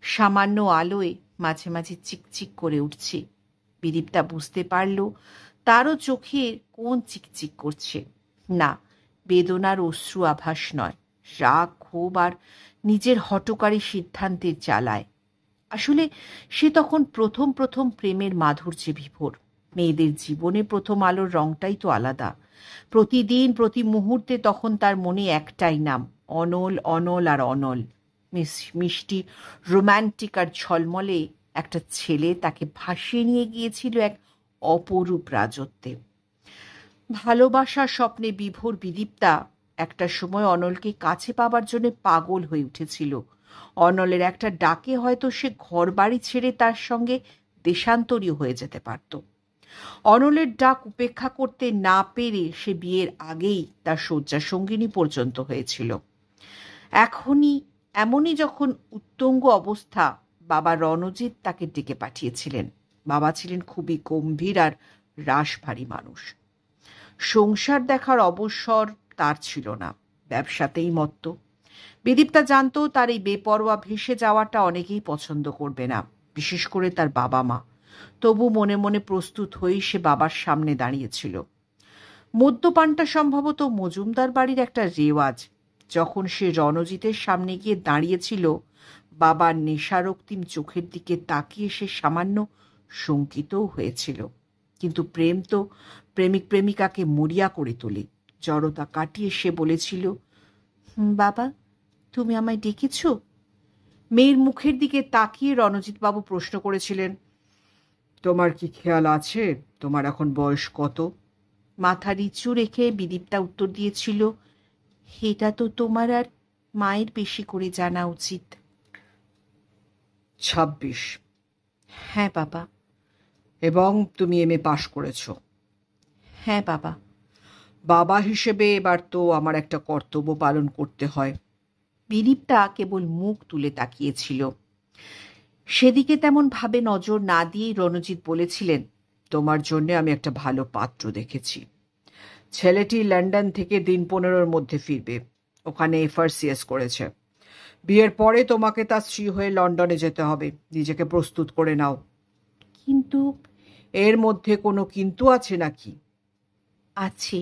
সামান্য আলোয় মাঝে মাঝে চিকচিক করে উঠছে। বিদীপ্তা বুঝতে পারল তারও চোখে কোন চিকচিক করছে। না, বেদনার অশ্রু আভাস নয়, রাগ, ক্ষোভ আর নিজের হঠকারী সিদ্ধান্তের জ্বালায়। আসলে সে তখন প্রথম প্রথম প্রেমের মাধুর্যে বিভোর। মেয়েদের জীবনে প্রথম আলোর রংটাই তো আলাদা। প্রতিদিন প্রতি মুহূর্তে তখন তার মনে একটাই নাম, অনল, অনল আর অনল। মিষ্টি, রোম্যান্টিক আর ঝলমলে একটা ছেলে তাকে ভাসিয়ে নিয়ে গিয়েছিল এক অপরূপ রাজত্বে। ভালোবাসার স্বপ্নে বিভোর বিদীপ্তা একটা সময় অনলকে কাছে পাবার জন্য পাগল হয়ে উঠেছিল। অনলের একটা ডাকে হয়তো সে ঘর বাড়ি ছেড়ে তার সঙ্গে দেশান্তরী হয়ে যেতে পারত। অনলের ডাক উপেক্ষা করতে না পেরে সে বিয়ের আগেই তার শয্যাসঙ্গিনী পর্যন্ত হয়েছিল। এমনই যখন উত্তুঙ্গ অবস্থা, বাবা রণজিৎ তাকে ডেকে পাঠিয়েছিলেন। বাবা ছিলেন খুবই গম্ভীর আর রাশভারী মানুষ। সংসার দেখার অবসর তার ছিল না, ব্যবসাতেই মত্ত। বিদীপ্তা জানত তার এই বেপরোয়া ভেসে যাওয়াটা অনেকেই পছন্দ করবে না, বিশেষ করে তার বাবা মা। তবু মনে মনে প্রস্তুত হয়েই সে বাবার সামনে দাঁড়িয়েছিল। মদ্যপানটা সম্ভবত মজুমদার বাড়ির একটা রেওয়াজ। যখন সে রণজিতের সামনে গিয়ে দাঁড়িয়েছিল, বাবার নেশারক্তিম চোখের দিকে তাকিয়ে সে সামান্য শঙ্কিতও হয়েছিল। কিন্তু প্রেম তো প্রেমিক প্রেমিকাকে মরিয়া করে তোলে। জড়তা কাটিয়ে সে বলেছিল, বাবা, তুমি আমায় ডেকেছ? মেয়ের মুখের দিকে তাকিয়ে রণজিৎবাবু প্রশ্ন করেছিলেন, তোমার কি খেয়াল আছে তোমার এখন বয়স কত? মাথা নিচু রেখে বিদীপ্তা উত্তর দিয়েছিল, এটা তো তোমার আর মায়ের বেশি করে জানা উচিত। 26। হ্যাঁ বাবা। এবং তুমি এমএ পাশ করেছ? হ্যাঁ বাবা। বাবা হিসেবে এবার তো আমার একটা কর্তব্য পালন করতে হয়। বিদীপ্তা কেবল মুখ তুলে তাকিয়েছিল। সেদিকে তেমন ভাবে নজর না দিয়েই রণজিৎ বলেছিলেন, তোমার জন্য আমি একটা ভালো পাত্র দেখেছি। ছেলেটি লন্ডন থেকে দিন 15-র মধ্যে ফিরবে। ওখানে FRCS করেছে। বিয়ের পরে তোমাকে তার স্ত্রী হয়ে লন্ডনে যেতে হবে। নিজেকে প্রস্তুত করে নাও। কিন্তু এর মধ্যে কোনো কিন্তু আছে নাকি? আছে।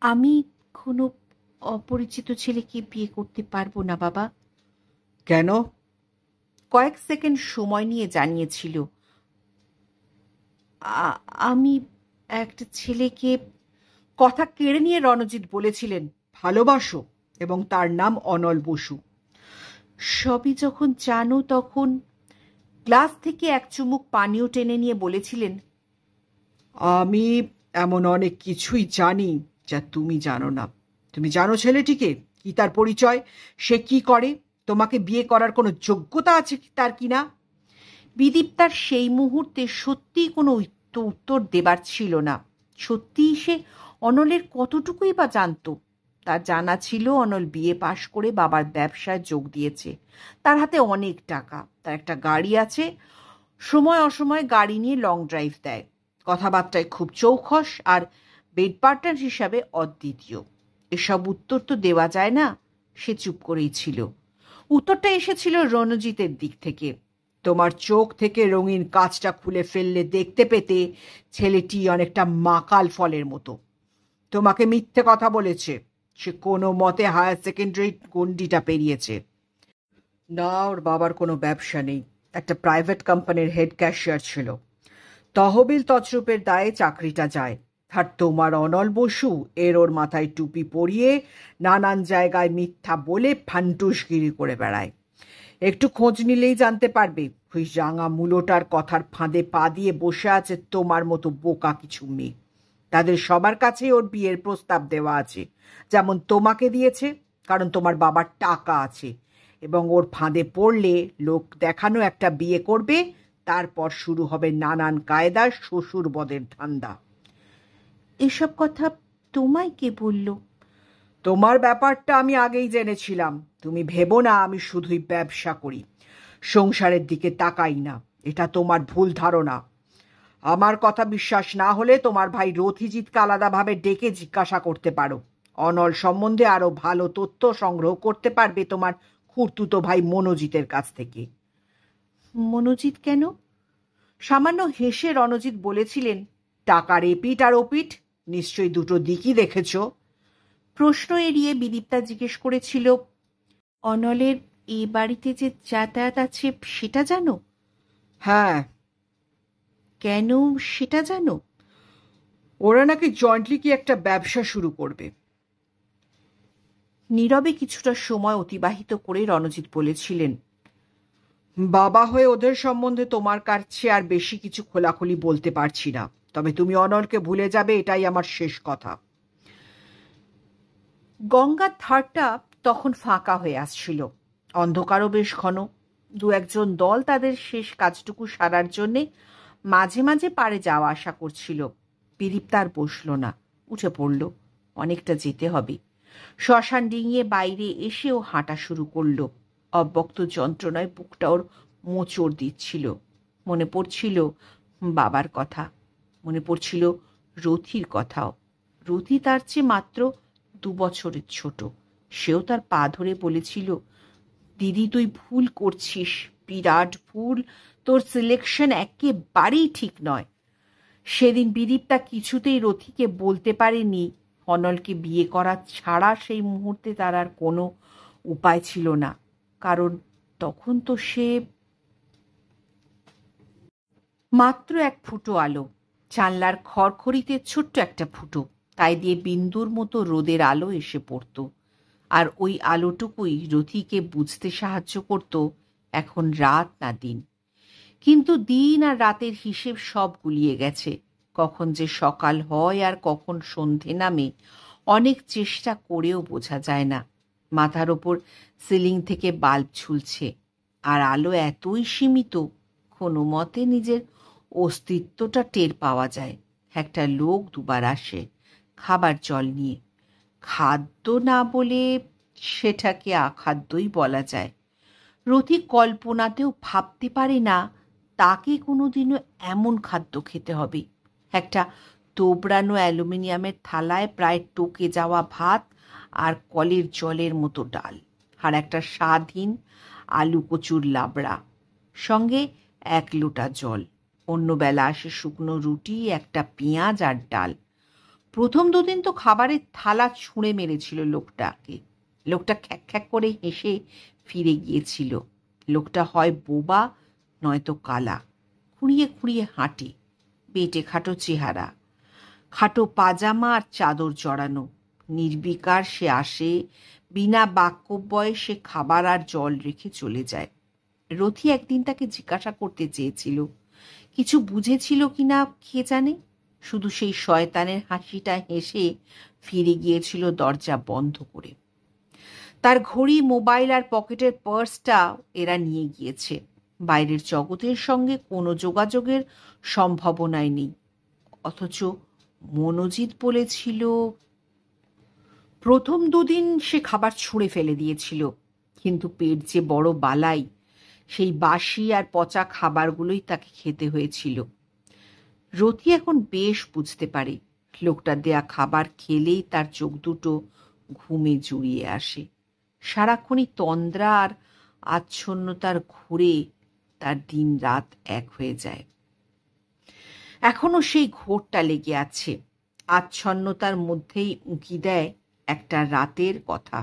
আমি কোনো অপরিচিত ছেলেকে বিয়ে করতে পারবো না বাবা। কেন? কয়েক সেকেন্ড সময় নিয়ে জানিয়েছিল, আমি একটা ছেলেকে। কথা কেড়ে নিয়ে রণজিৎ বলেছিলেন, ভালোবাসো, এবং তার নাম অনল বসু। সবই যখন জানো তখন। গ্লাস থেকে এক চুমুক পানীয় টেনে নিয়ে বলেছিলেন, আমি এমন অনেক কিছুই জানি যা তুমি জানো না। তুমি জানো ছেলেটিকে, কি তার পরিচয়, সে কি করে, তোমাকে বিয়ে করার কোনো যোগ্যতা আছে তার কিনা? বিদীপ্তার সেই মুহূর্তে সত্যিই কোনো উত্তর দেবার ছিল না। সত্যিই সে অনলের কতটুকুই বা জানত। তার জানা ছিল অনল বিয়ে পাশ করে বাবার ব্যবসায় যোগ দিয়েছে। তার হাতে অনেক টাকা, তার একটা গাড়ি আছে, সময় অসময় গাড়ি নিয়ে লং ড্রাইভ দেয়, কথাবার্তায় খুব চৌখস, আর বেড পার্টনার হিসাবে অদ্বিতীয়। এসব উত্তর তো দেওয়া যায় না। সে চুপ করেই ছিল। উত্তরটা এসেছিল রণজিতের দিক থেকে। তোমার চোখ থেকে রঙিন কাঁচটা খুলে ফেললে দেখতে পেতে ছেলেটি অনেকটা মাকাল ফলের মতো। তোমাকে মিথ্যে কথা বলেছে। সে কোনো মতে হায়ার সেকেন্ডারি গণ্ডিটা পেরিয়েছে। না, ওর বাবার কোনো ব্যবসা নেই। একটা প্রাইভেট কোম্পানির হেড ক্যাশিয়ার ছিল। তহবিল তছরূপের দায়ে চাকরিটা যায়। আর তোমার অনল বসু ওর মাথায় টুপি পরিয়ে নানান জায়গায় মিথ্যা বলে ফান্টুসগিরি করে বেড়ায়। একটু খোঁজ নিলেই জানতে পারবে ওই রাঙা মূলোটার কথার ফাঁদে পা দিয়ে বসে আছে তোমার মতো বোকা কিছু মেয়ে। তাদের সবার কাছেই ওর বিয়ের প্রস্তাব দেওয়া আছে, যেমন তোমাকে দিয়েছে, কারণ তোমার বাবার টাকা আছে। এবং ওর ফাঁদে পড়লে লোক দেখানো একটা বিয়ে করবে, তারপর শুরু হবে নানান কায়দার শ্বশুরবদের ধান্দা। এসব কথা তোমায় কে বলল? তোমার ব্যাপারটা আমি আগেই জেনেছিলাম। তুমি ভেবো না আমি শুধুই ব্যবসা করি, সংসারের দিকে তাকাই না। এটা তোমার ভুল ধারণা। আমার কথা বিশ্বাস না হলে তোমার ভাই রথিজিৎকে আলাদাভাবে ডেকে জিজ্ঞাসা করতে পারো। অনল সম্বন্ধে আরো ভালো তথ্য সংগ্রহ করতে পারবে তোমার খুড়তুতো ভাই মনোজিতের কাছ থেকে। মনোজিৎ কেন? সামান্য হেসে রণজিৎ বলেছিলেন, টাকার এপিঠ আর ওপিঠ নিশ্চয়ই দুটো দিকই দেখেছ। প্রশ্ন এড়িয়ে বিদীপ্তা জিজ্ঞেস করেছিল, অনলের এ বাড়িতে যে যাতায়াত আছে সেটা জানো? হ্যাঁ। কেন সেটা জানো? ওরা নাকি জয়েন্টলি কি একটা ব্যবসা শুরু করবে। নীরবে কিছুটা সময় অতিবাহিত করে রণজিৎ বলেছিলেন, বাবা হয়ে ওদের সম্বন্ধে তোমার কাছে আর বেশি কিছু খোলাখুলি বলতে পারছি না, তবে তুমি অনলকে ভুলে যাবে, এটাই আমার শেষ কথা। গঙ্গার ধারটা তখন ফাঁকা হয়ে আসছিল, অন্ধকারও বেশ ঘন। দু একজন দল তাদের শেষ কাজটুকু সারার জন্যে মাঝে মাঝে পাড়ে যাওয়া আসা করছিল। বিদীপ্তা আর বসল না, উঠে পড়ল। অনেকটা যেতে হবে। শ্মশান ডিঙিয়ে বাইরে এসেও হাঁটা শুরু করলো। অব্যক্ত যন্ত্রণায় বুকটা ওর মোচড় দিচ্ছিল। মনে পড়ছিল বাবার কথা, মনে পড়ছিল রথির কথাও। রথি তার চেয়ে মাত্র 2 বছরের ছোট। সেও তার পা ধরে বলেছিল, দিদি তুই ভুল করছিস, বিরাট ভুল, তোর সিলেকশন একেবারেই ঠিক নয়। সেদিন বিদীপ্তা কিছুতেই রথিকে বলতে পারেনি অনলকে বিয়ে করা ছাড়া সেই মুহূর্তে তার আর কোনো উপায় ছিল না, কারণ তখন তো সে মাত্র 1 ফুটো আলো, জানলার খড়খড়িতে ছোট্ট একটা ফুটো, তাই দিয়ে বিন্দুর মতো রোদের আলো এসে পড়ত। আর ওই আলোটুকুই রথিকে বুঝতে সাহায্য করত এখন রাত না দিন। কিন্তু দিন আর রাতের হিসেব সব গুলিয়ে গেছে। কখন যে সকাল হয় আর কখন সন্ধে নামে অনেক চেষ্টা করেও বোঝা যায় না। মাথার ওপর সিলিং থেকে বাল্ব ঝুলছে, আর আলো এতই সীমিত, কোনো মতে নিজের অস্তিত্বটা টের পাওয়া যায়। একটা লোক দুবার আসে খাবার জল নিয়ে। খাদ্য না বলে সেটাকে আখাদ্যই বলা যায়। রথি কল্পনাতেও ভাবতে পারে না তাকে কোনোদিনও এমন খাদ্য খেতে হবে। একটা তোবড়ানো অ্যালুমিনিয়ামের থালায় প্রায় টকে যাওয়া ভাত আর কলের জলের মতো ডাল, আর একটা স্বাদহীন আলু কচুর লাবড়া, সঙ্গে 1 লোটা জল। অন্য বেলা আসে শুকনো রুটি, একটা পেঁয়াজ আর ডাল। প্রথম 2 দিন তো খাবারের থালা ছুঁড়ে মেরেছিল লোকটাকে। লোকটা খ্যাক খ্যাক করে হেসে ফিরে গিয়েছিল। লোকটা হয় বোবা নয়তো কালা, খুঁড়িয়ে খুঁড়িয়ে হাঁটে, বেটে খাটো চেহারা, খাটো পাজামা আর চাদর জড়ানো। নির্বিকার সে আসে, বিনা বাক্যব্যয়ে সে খাবার আর জল রেখে চলে যায়। রথি একদিন তাকে জিজ্ঞাসা করতে চেয়েছিল, কিছু বুঝেছিল কিনা কে জানে। শুধু সেই শয়তানের হাসিটা হেসে ফিরে গিয়েছিল দরজা বন্ধ করে। তার ঘড়ি, মোবাইল আর পকেটের পার্সটা এরা নিয়ে গিয়েছে। বাইরের জগতের সঙ্গে কোনো যোগাযোগের সম্ভাবনাই নেই। অথচ মনোজিৎ বলেছিল, প্রথম 2 দিন সে খাবার ছুঁড়ে ফেলে দিয়েছিল, কিন্তু পেট যে বড় বালাই, সেই বাসি আর পচা খাবারগুলোই তাকে খেতে হয়েছিল। রথি এখন বেশ বুঝতে পারে লোকটার দেয়া খাবার খেলেই তার চোখ দুটো ঘুমে জুড়িয়ে আসে। সারাক্ষণই তন্দ্রা আর আচ্ছন্নতার ঘোরে তার দিন রাত এক হয়ে যায়। এখনো সেই ঘোরটা লেগে আছে। আচ্ছন্নতার মধ্যেই উঁকি দেয় একটা রাতের কথা।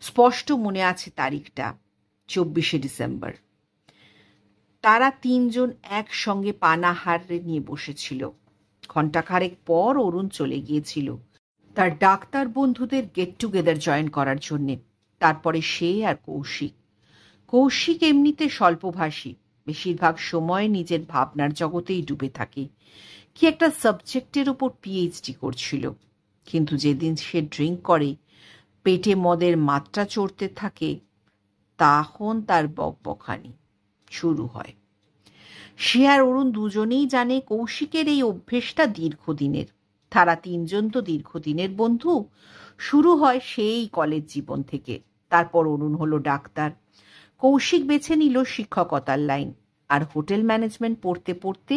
স্পষ্ট মনে আছে তারিখটা, 24শে ডিসেম্বর। তারা 3 জন একসঙ্গে পানাহারে নিয়ে বসেছিল। ঘণ্টাখানেক পর অরুণ চলে গিয়েছিল তার ডাক্তার বন্ধুদের গেট টুগেদার জয়েন করার জন্যে। তারপরে সে আর কৌশিক। কৌশিক এমনিতে স্বল্পভাষী, বেশিরভাগ সময় নিজের ভাবনার জগতেই ডুবে থাকে। কি একটা সাবজেক্টের উপর পিএইচডি করছিল। কিন্তু যেদিন সে ড্রিঙ্ক করে, পেটে মদের মাত্রা চড়তে থাকে, তখন তার বকবকানি শুরু হয়। সে আর অরুণ দুজনেই জানে কৌশিকের এই অভ্যেসটা দীর্ঘদিনের। তারা তিনজন তো দীর্ঘদিনের বন্ধু। শুরু হয় সেই কলেজ জীবন থেকে। তারপর অরুণ হলো ডাক্তার, কৌশিক বেছে নিল শিক্ষকতার লাইন, আর হোটেল ম্যানেজমেন্ট পড়তে পড়তে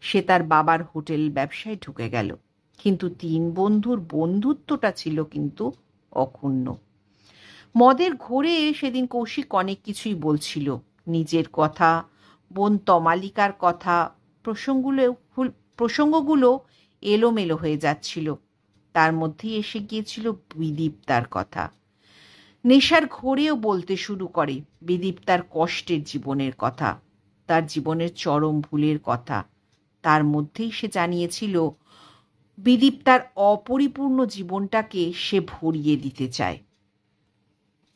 সে তার বাবার হোটেল ব্যবসায় ঢুকে গেল। কিন্তু তিন বন্ধুর বন্ধুত্বটা ছিল কিন্তু অক্ষুণ্ণ। মদের ঘোরে সেদিন কৌশিক অনেক কিছুই বলছিল, নিজের কথা, বোন তমালিকার কথা। প্রসঙ্গগুলো এলোমেলো হয়ে যাচ্ছিল। তার মধ্যেই এসে গিয়েছিল বিদীপ্তার কথা। নেশার ঘোরেও বলতে শুরু করে বিদীপ্তার কষ্টের জীবনের কথা, তার জীবনের চরম ভুলের কথা। তার মধ্যেই সে জানিয়েছিল বিদীপ্তার অপরিপূর্ণ জীবনটাকে সে ভরিয়ে দিতে চায়,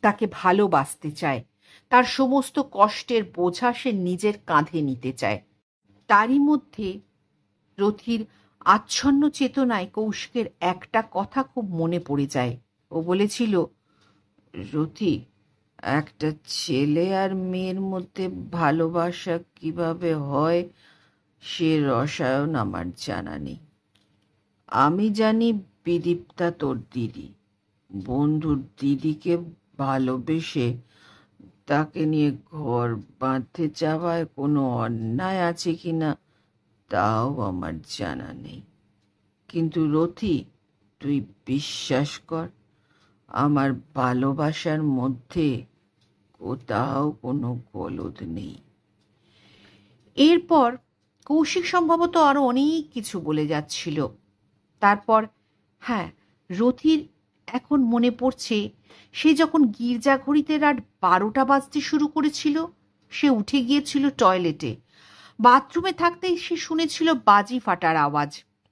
তাকে ভালোবাসতে চায়, তার সমস্ত কষ্টের বোঝা সে নিজের কাঁধে নিতে চায়। তারই মধ্যে রথির আচ্ছন্ন চেতনায় কৌশিকের একটা কথা খুব মনে পড়ে যায়। ও বলেছিল, রথি, একটা ছেলে আর মেয়ের মধ্যে ভালোবাসা কিভাবে হয় সে রসায়ন আমার জানা নেই। আমি জানি বিদীপ্তা তোর দিদি, বন্ধুর দিদিকে ভালোবেসে তাকে নিয়ে ঘর বাঁধতে চাওয়ায় কোনো অন্যায় আছে কিনা তাও আমার জানা নেই। কিন্তু রথি, তুই বিশ্বাস কর, আমার ভালোবাসার মধ্যে কোথাও কোনো গলদ নেই। এরপর কৌশিক সম্ভবত আরো অনেক কিছু বলে যাচ্ছিল। তারপর হ্যাঁ, রথির এখন মনে পড়ছে সে যখন গির্জা ঘড়িতে রাত 12টা বাজতে শুরু করেছিল, সে উঠে গিয়েছিল টয়লেটে। বাথরুমে থাকতেই সে শুনেছিল বাজি ফাটার আওয়াজ।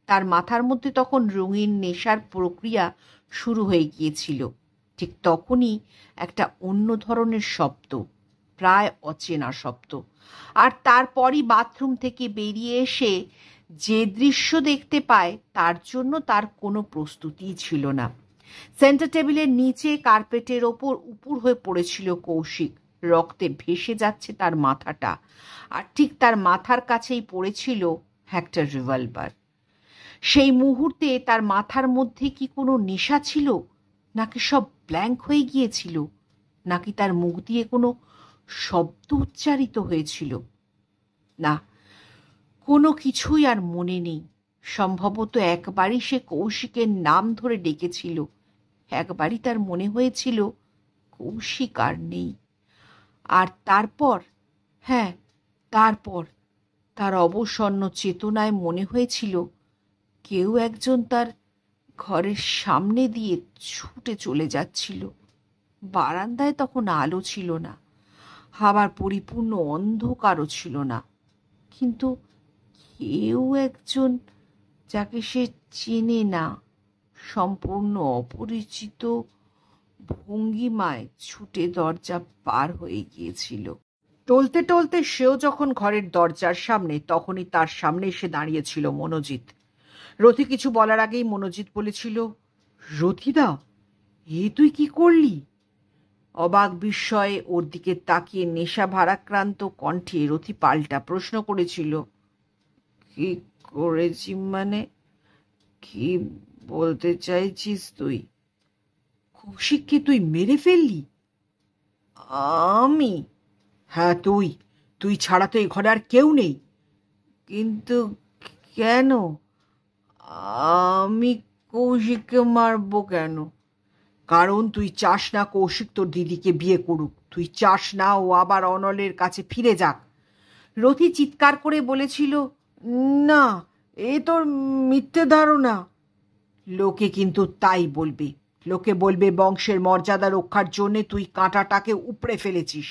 তার মাথার মধ্যে তখন রঙিন নেশার প্রক্রিয়া শুরু হয়ে গিয়েছিল। ঠিক তখনই একটা অন্য ধরনের শব্দ, প্রায় অচেনা শব্দ। আর তারপরই বাথরুম থেকে বেরিয়ে এসে যে দৃশ্য দেখতে পায় তার জন্য তার কোনো প্রস্তুতিই ছিল না। সেন্টার টেবিলের নিচে কার্পেটের ওপর উপুর হয়ে পড়েছিল কৌশিক। রক্তে ভেসে যাচ্ছে তার মাথাটা, আর ঠিক তার মাথার কাছেই পড়েছিল একটা রিভলভার। সেই মুহূর্তে তার মাথার মধ্যে কি কোনো নেশা ছিল, নাকি সব ব্ল্যাঙ্ক হয়ে গিয়েছিল, নাকি তার মুখ দিয়ে কোনো শব্দ উচ্চারিত হয়েছিল? না, কোনো কিছুই আর মনে নেই। সম্ভবত একবারই সে কৌশিকের নাম ধরে ডেকেছিল, একবারই তার মনে হয়েছিল কৌশিক আর নেই। আর তারপর, হ্যাঁ তারপর তার অবসন্ন চেতনায় মনে হয়েছিল কেউ একজন তার ঘরের সামনে দিয়ে ছুটে চলে যাচ্ছিল। বারান্দায় তখন আলো ছিল না, আবার পরিপূর্ণ অন্ধকারও ছিল না, কিন্তু কেউ একজন যাকে সে চেনে না, সম্পূর্ণ অপরিচিত ভঙ্গিমায় ছুটে দরজা পার হয়ে গিয়েছিল। টলতে টলতে সেও যখন ঘরের দরজার সামনে, তখনই তার সামনে এসে দাঁড়িয়েছিল মনোজিৎ। রথি কিছু বলার আগেই মনোজিৎ বলেছিল, রথিদা, এ তুই কি করলি? অবাক বিস্ময়ে ওর দিকে তাকিয়ে নেশা ভারাক্রান্ত কণ্ঠে রথি পাল্টা প্রশ্ন করেছিল, কি করেছি মানে? কি বলতে চাইছিস তুই? কৌশিককে তুই মেরে ফেললি? আমি? হ্যাঁ তুই, তুই ছাড়া তো এই ঘরে আর কেউ নেই। কিন্তু কেন? আমি কৌশিককে মারবো কেন? কারণ তুই চাস না কৌশিক তোর দিদিকে বিয়ে করুক, তুই চাস না ও আবার অনলের কাছে ফিরে যাক। রথি চিৎকার করে বলেছিল, না, এ তোর মিথ্যে ধারণা। লোকে কিন্তু তাই বলবে, লোকে বলবে বংশের মর্যাদা রক্ষার জন্যে তুই কাঁটাটাকে উপড়ে ফেলেছিস।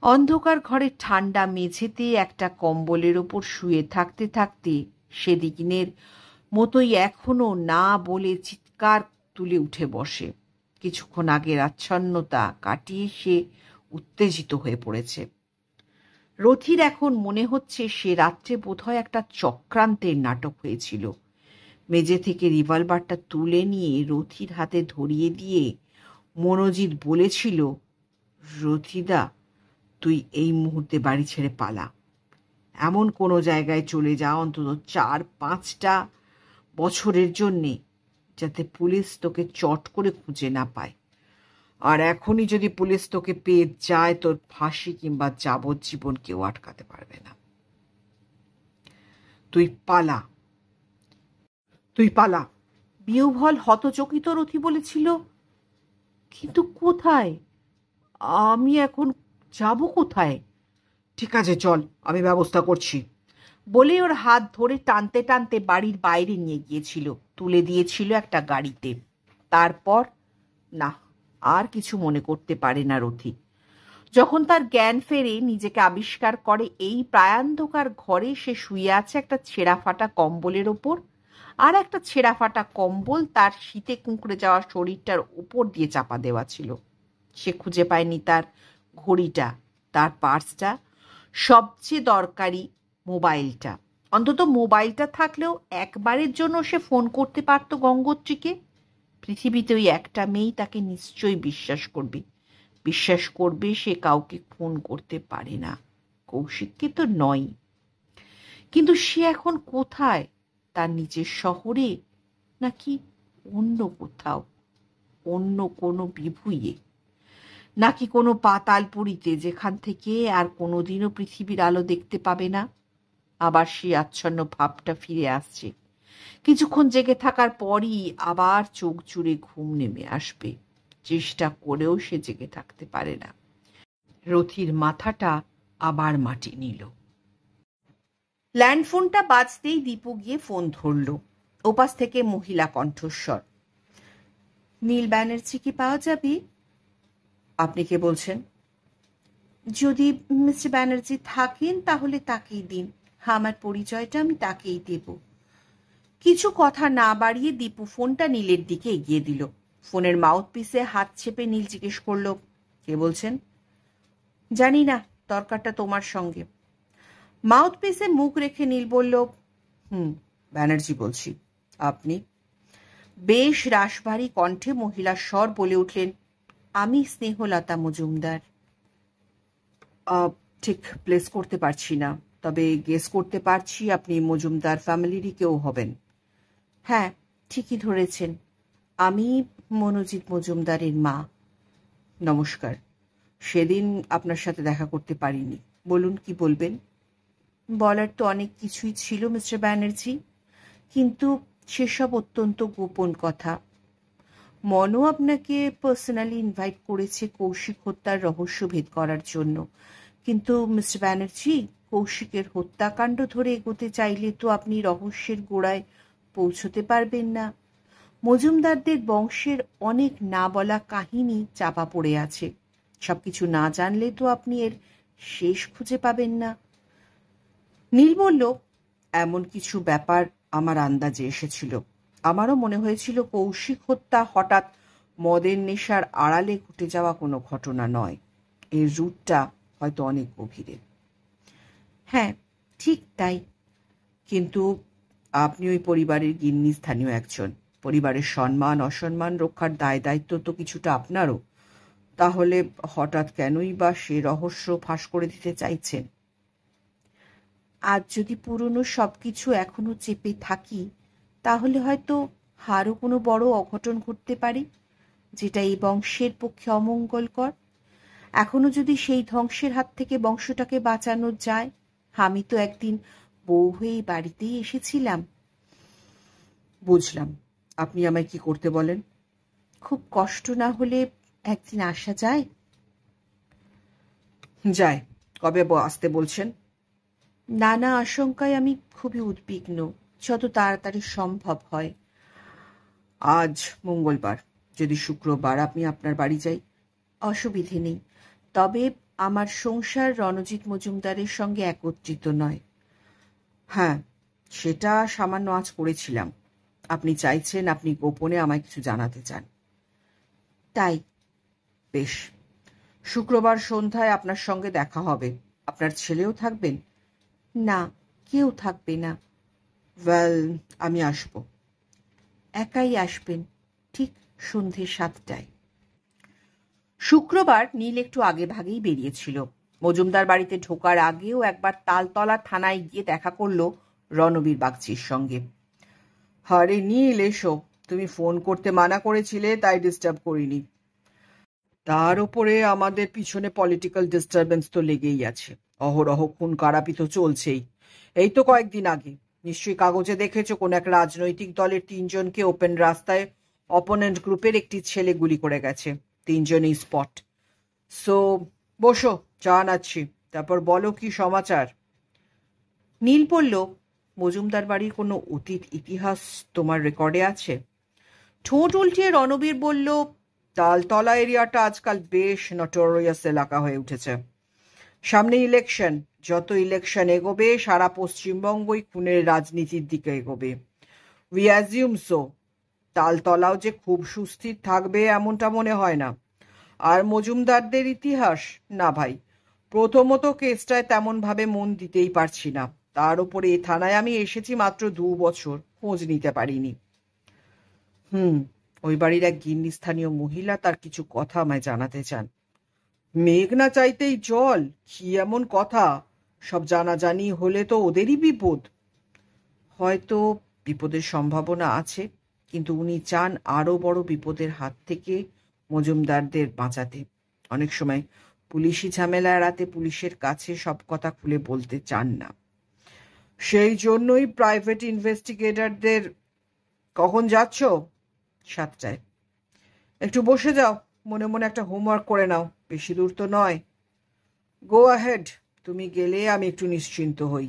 অন্ধকার ঘরে ঠান্ডা মেঝেতে একটা কম্বলের ওপর শুয়ে থাকতে থাকতে সেদিনের মতোই এখনো না বলে চিৎকার তুলে উঠে বসে। কিছুক্ষণ আগের আচ্ছন্নতা কাটিয়ে সে উত্তেজিত হয়ে পড়েছে। রথির এখন মনে হচ্ছে সে রাত্রে বোধহয় একটা চক্রান্তের নাটক হয়েছিল। মেঝে থেকে রিভলভারটা তুলে নিয়ে রথির হাতে ধরিয়ে দিয়ে মনোজিৎ বলেছিল, রথিদা, তুই এই মুহূর্তে বাড়ি ছেড়ে পালা। এমন কোনো জায়গায় চলে যা অন্তত 4-5টা বছরের জন্যে, যাতে পুলিশ তোকে চট করে খুঁজে না পায়। আর এখনই যদি পুলিশ তোকে পেয়ে যায়, তোর ফাঁসি কিংবা যাবজ্জীবন কেউ আটকাতে পারবে না। তুই পালা, তুই পালা। বিহ্বল হতচকিত রথি বলেছিল, কিন্তু কোথায়? আমি এখন যাব কোথায়? ঠিক আছে, চল, আমি ব্যবস্থা করছি। বলে ওর হাত ধরে টানতে টানতে বাড়ির বাইরে নিয়ে গিয়েছিল, তুলে দিয়েছিল একটা গাড়িতে। তারপর না, আর কিছু মনে করতে পারে না রথি। যখন তার জ্ঞান ফেরে, নিজেকে আবিষ্কার করে এই প্রায়ান্ধকার ঘরে সে শুয়ে আছে একটা ছেঁড়া ফাটা কম্বলের ওপর, আর একটা ছেঁড়া ফাটা কম্বল তার শীতে কুঁকড়ে যাওয়া শরীরটার উপর দিয়ে চাপা দেওয়া ছিল। সে খুঁজে পায়নি তার ঘড়িটা, তার পার্সটা, সবচেয়ে দরকারি মোবাইলটা। অন্তত মোবাইলটা থাকলেও একবারের জন্য সে ফোন করতে পারত গঙ্গোত্রীকে। পৃথিবীতে ওই একটা মেয়েই তাকে নিশ্চয়ই বিশ্বাস করবে সে কাউকে খুন করতে পারে না, কৌশিককে তো নয়। কিন্তু সে এখন কোথায়? তার নিজের শহরে, নাকি অন্য কোথাও, অন্য কোনো বিভুঁইয়ে, নাকি কোনো পাতালপুরীতে, যেখান থেকে আর কোনোদিনও পৃথিবীর আলো দেখতে পাবে না? আবার সেই আচ্ছন্ন ভাবটা ফিরে আসছে। কিছুক্ষণ জেগে থাকার পরই আবার চোখ জুড়ে ঘুম নেমে আসবে। চেষ্টা করেও সে জেগে থাকতে পারে না। রথির মাথাটা আবার মাটি নিল। ল্যান্ডফোনটা বাজতেই দীপু গিয়ে ফোন ধরল। ওপাশ থেকে মহিলা কণ্ঠস্বর, নীল ব্যানার্জি কি পাওয়া যাবে? আপনি কে বলছেন? যদি মিস্টার ব্যানার্জি থাকেন তাহলে তাকেই দিন, আমার পরিচয়টা আমি তাকেই দেব। কিছু কথা না বাড়িয়ে দীপু ফোনটা নীলের দিকে এগিয়ে দিল। ফোনের মাউথপিসে হাত চেপে নীল জিজ্ঞেস করল, কে বলছেন? জানি না, দরকারটা তোমার সঙ্গে। মাউথপিসে মুখ রেখে নীল বলল, ব্যানার্জি বলছি। আপনি? বেশ রাশভারী কণ্ঠে মহিলার স্বর বলে উঠলেন, আমি স্নেহলতা মজুমদার। ঠিক প্লেস করতে পারছি না, তবে গেস করতে পারছি আপনি মজুমদার ফ্যামিলিরই কেউ হবেন। হ্যাঁ, ঠিকই ধরেছেন, আমি মনোজিৎ মজুমদারের মা। নমস্কার, সেদিন আপনার সাথে দেখা করতে পারিনি। বলুন, কি বলবেন? বলার তো অনেক কিছুই ছিল মিস্টার ব্যানার্জি, কিন্তু সেসব অত্যন্ত গোপন কথা। মনও আপনাকে পার্সোনালি ইনভাইট করেছে কৌশিক হত্যার রহস্য ভেদ করার জন্য, কিন্তু মিস্টার ব্যানার্জি, কৌশিকের হত্যাকাণ্ড ধরে এগোতে চাইলে তো আপনি রহস্যের গোড়ায় পৌঁছতে পারবেন না। মজুমদারদের বংশের অনেক না বলা কাহিনী চাপা পড়ে আছে। সবকিছু না জানলে তো আপনি এর শেষ খুঁজে পাবেন না। নীল বলল, এমন কিছু ব্যাপার আমার আন্দাজে এসেছিল। আমারও মনে হয়েছিল কৌশিক হত্যা হঠাৎ মদের নেশার আড়ালে ঘটে যাওয়া কোনো ঘটনা নয়, এর রুটটা হয়তো অনেক গভীরে। হ্যাঁ, ঠিক তাই। কিন্তু আপনি ওই পরিবারের গিন্নি স্থানীয় একজন, পরিবারের সম্মান অসম্মান রক্ষার দায় দায়িত্ব তো কিছুটা আপনারও। তাহলে হঠাৎ কেনই বা সে রহস্য ফাঁস করে দিতে চাইছেন? আজ যদি পুরনো সবকিছু এখনো চেপে থাকি, তাহলে হয়তো আরও কোনো বড় অঘটন ঘটতে পারে, যেটা এই বংশের পক্ষে অমঙ্গলকর। এখনো যদি সেই ধ্বংসের হাত থেকে বংশটাকে বাঁচানো যায়। আমি তো একদিন বউ হয়ে বাড়িতেই এসেছিলাম। বুঝলাম। আপনি আমায় কি করতে বলেন? খুব কষ্ট না হলে একদিন আসা যায়? যায়। কবে আসতে বলছেন? নানা আশঙ্কায় আমি খুবই উদ্বিগ্ন, যত তাড়াতাড়ি সম্ভব হয়। আজ মঙ্গলবার, যদি শুক্রবার আপনি আপনার বাড়ি যাই? অসুবিধে নেই, তবে আমার সংসার রণজিৎ মজুমদারের সঙ্গে একত্রিত নয়। হ্যাঁ, সেটা সামান্য আজ করেছিলাম। আপনি চাইছেন আপনি গোপনে আমায় কিছু জানাতে চান? তাই। বেশ, শুক্রবার সন্ধ্যায় আপনার সঙ্গে দেখা হবে। আপনার ছেলেও থাকবেন? না, কেউ থাকবে না। ওয়েল, আমি আসব। একাই আসবেন? ঠিক সন্ধে 7টায়। শুক্রবার নীল একটু আগে ভাগেই বেরিয়েছিল। মজুমদার বাড়িতে ঢোকার আগেও একবার তালতলা থানায় গিয়ে দেখা করলো রণবীর বাগচির সঙ্গে। আরে নীল, এসো। তুমি ফোন করতে মানা করেছিলে, তাই ডিস্টার্ব করিনি। তার উপরে আমাদের পিছনে পলিটিক্যাল ডিস্টারবেন্স তো লেগেই আছে। অহরহ খুন কারাপি তো চলছেই। এই তো কয়েকদিন আগে নিশ্চয়ই কাগজে দেখেছো, কোন এক রাজনৈতিক দলের 3জনকে ওপেন রাস্তায় অপোনেন্ট গ্রুপের একটি ছেলে গুলি করে গেছে। 3জনই স্পট। সো বসো, চা আনাচ্ছি। তারপর বলো কি সমাচার। নীল বলল, মজুমদার বাড়ির কোনো অতীত ইতিহাস তোমার রেকর্ডে আছে? ঠোঁট উল্টিয়ে রণবীর বলল, তালতলা এরিয়াটা আজকাল বেশ নটোরিয়াস এলাকা হয়ে উঠেছে। সামনে ইলেকশন, যত ইলেকশন এগোবে সারা পশ্চিমবঙ্গই খুনের রাজনীতির দিকে এগোবে। We assume so. তালতলাও যে খুব সুস্থির থাকবে এমনটা মনে হয় না। আর মজুমদারদের ইতিহাস, না ভাই, প্রথমত কেসটায় তেমন ভাবে মন দিতেই পারছি না। তার উপরে এ থানায় আমি এসেছি মাত্র 2 বছর, খোঁজ নিতে পারিনি। ওই বাড়ির এক গিন্নি স্থানীয় মহিলা তার কিছু কথা আমায় জানাতে চান। মেঘ না চাইতেই জল, কি এমন কথা? সব জানাজানি হলে তো ওদেরই বিপদ। হয়তো বিপদের সম্ভাবনা আছে, কিন্তু উনি চান আরো বড় বিপদের হাত থেকে মজুমদারদের বাঁচাতে। অনেক সময় পুলিশি ঝামেলা এড়াতে পুলিশের কাছে সব কথা খুলে বলতে চান না। সেই জন্যই প্রাইভেট ইনভেস্টিগেটরদের। কখন যাচ্ছ? 7টায়। একটু বসে যাও, মনে মনে একটা হোমওয়ার্ক করে নাও, বেশি দূর তো নয়। গো অ্যাহেড, তুমি গেলে আমি একটু নিশ্চিন্ত হই।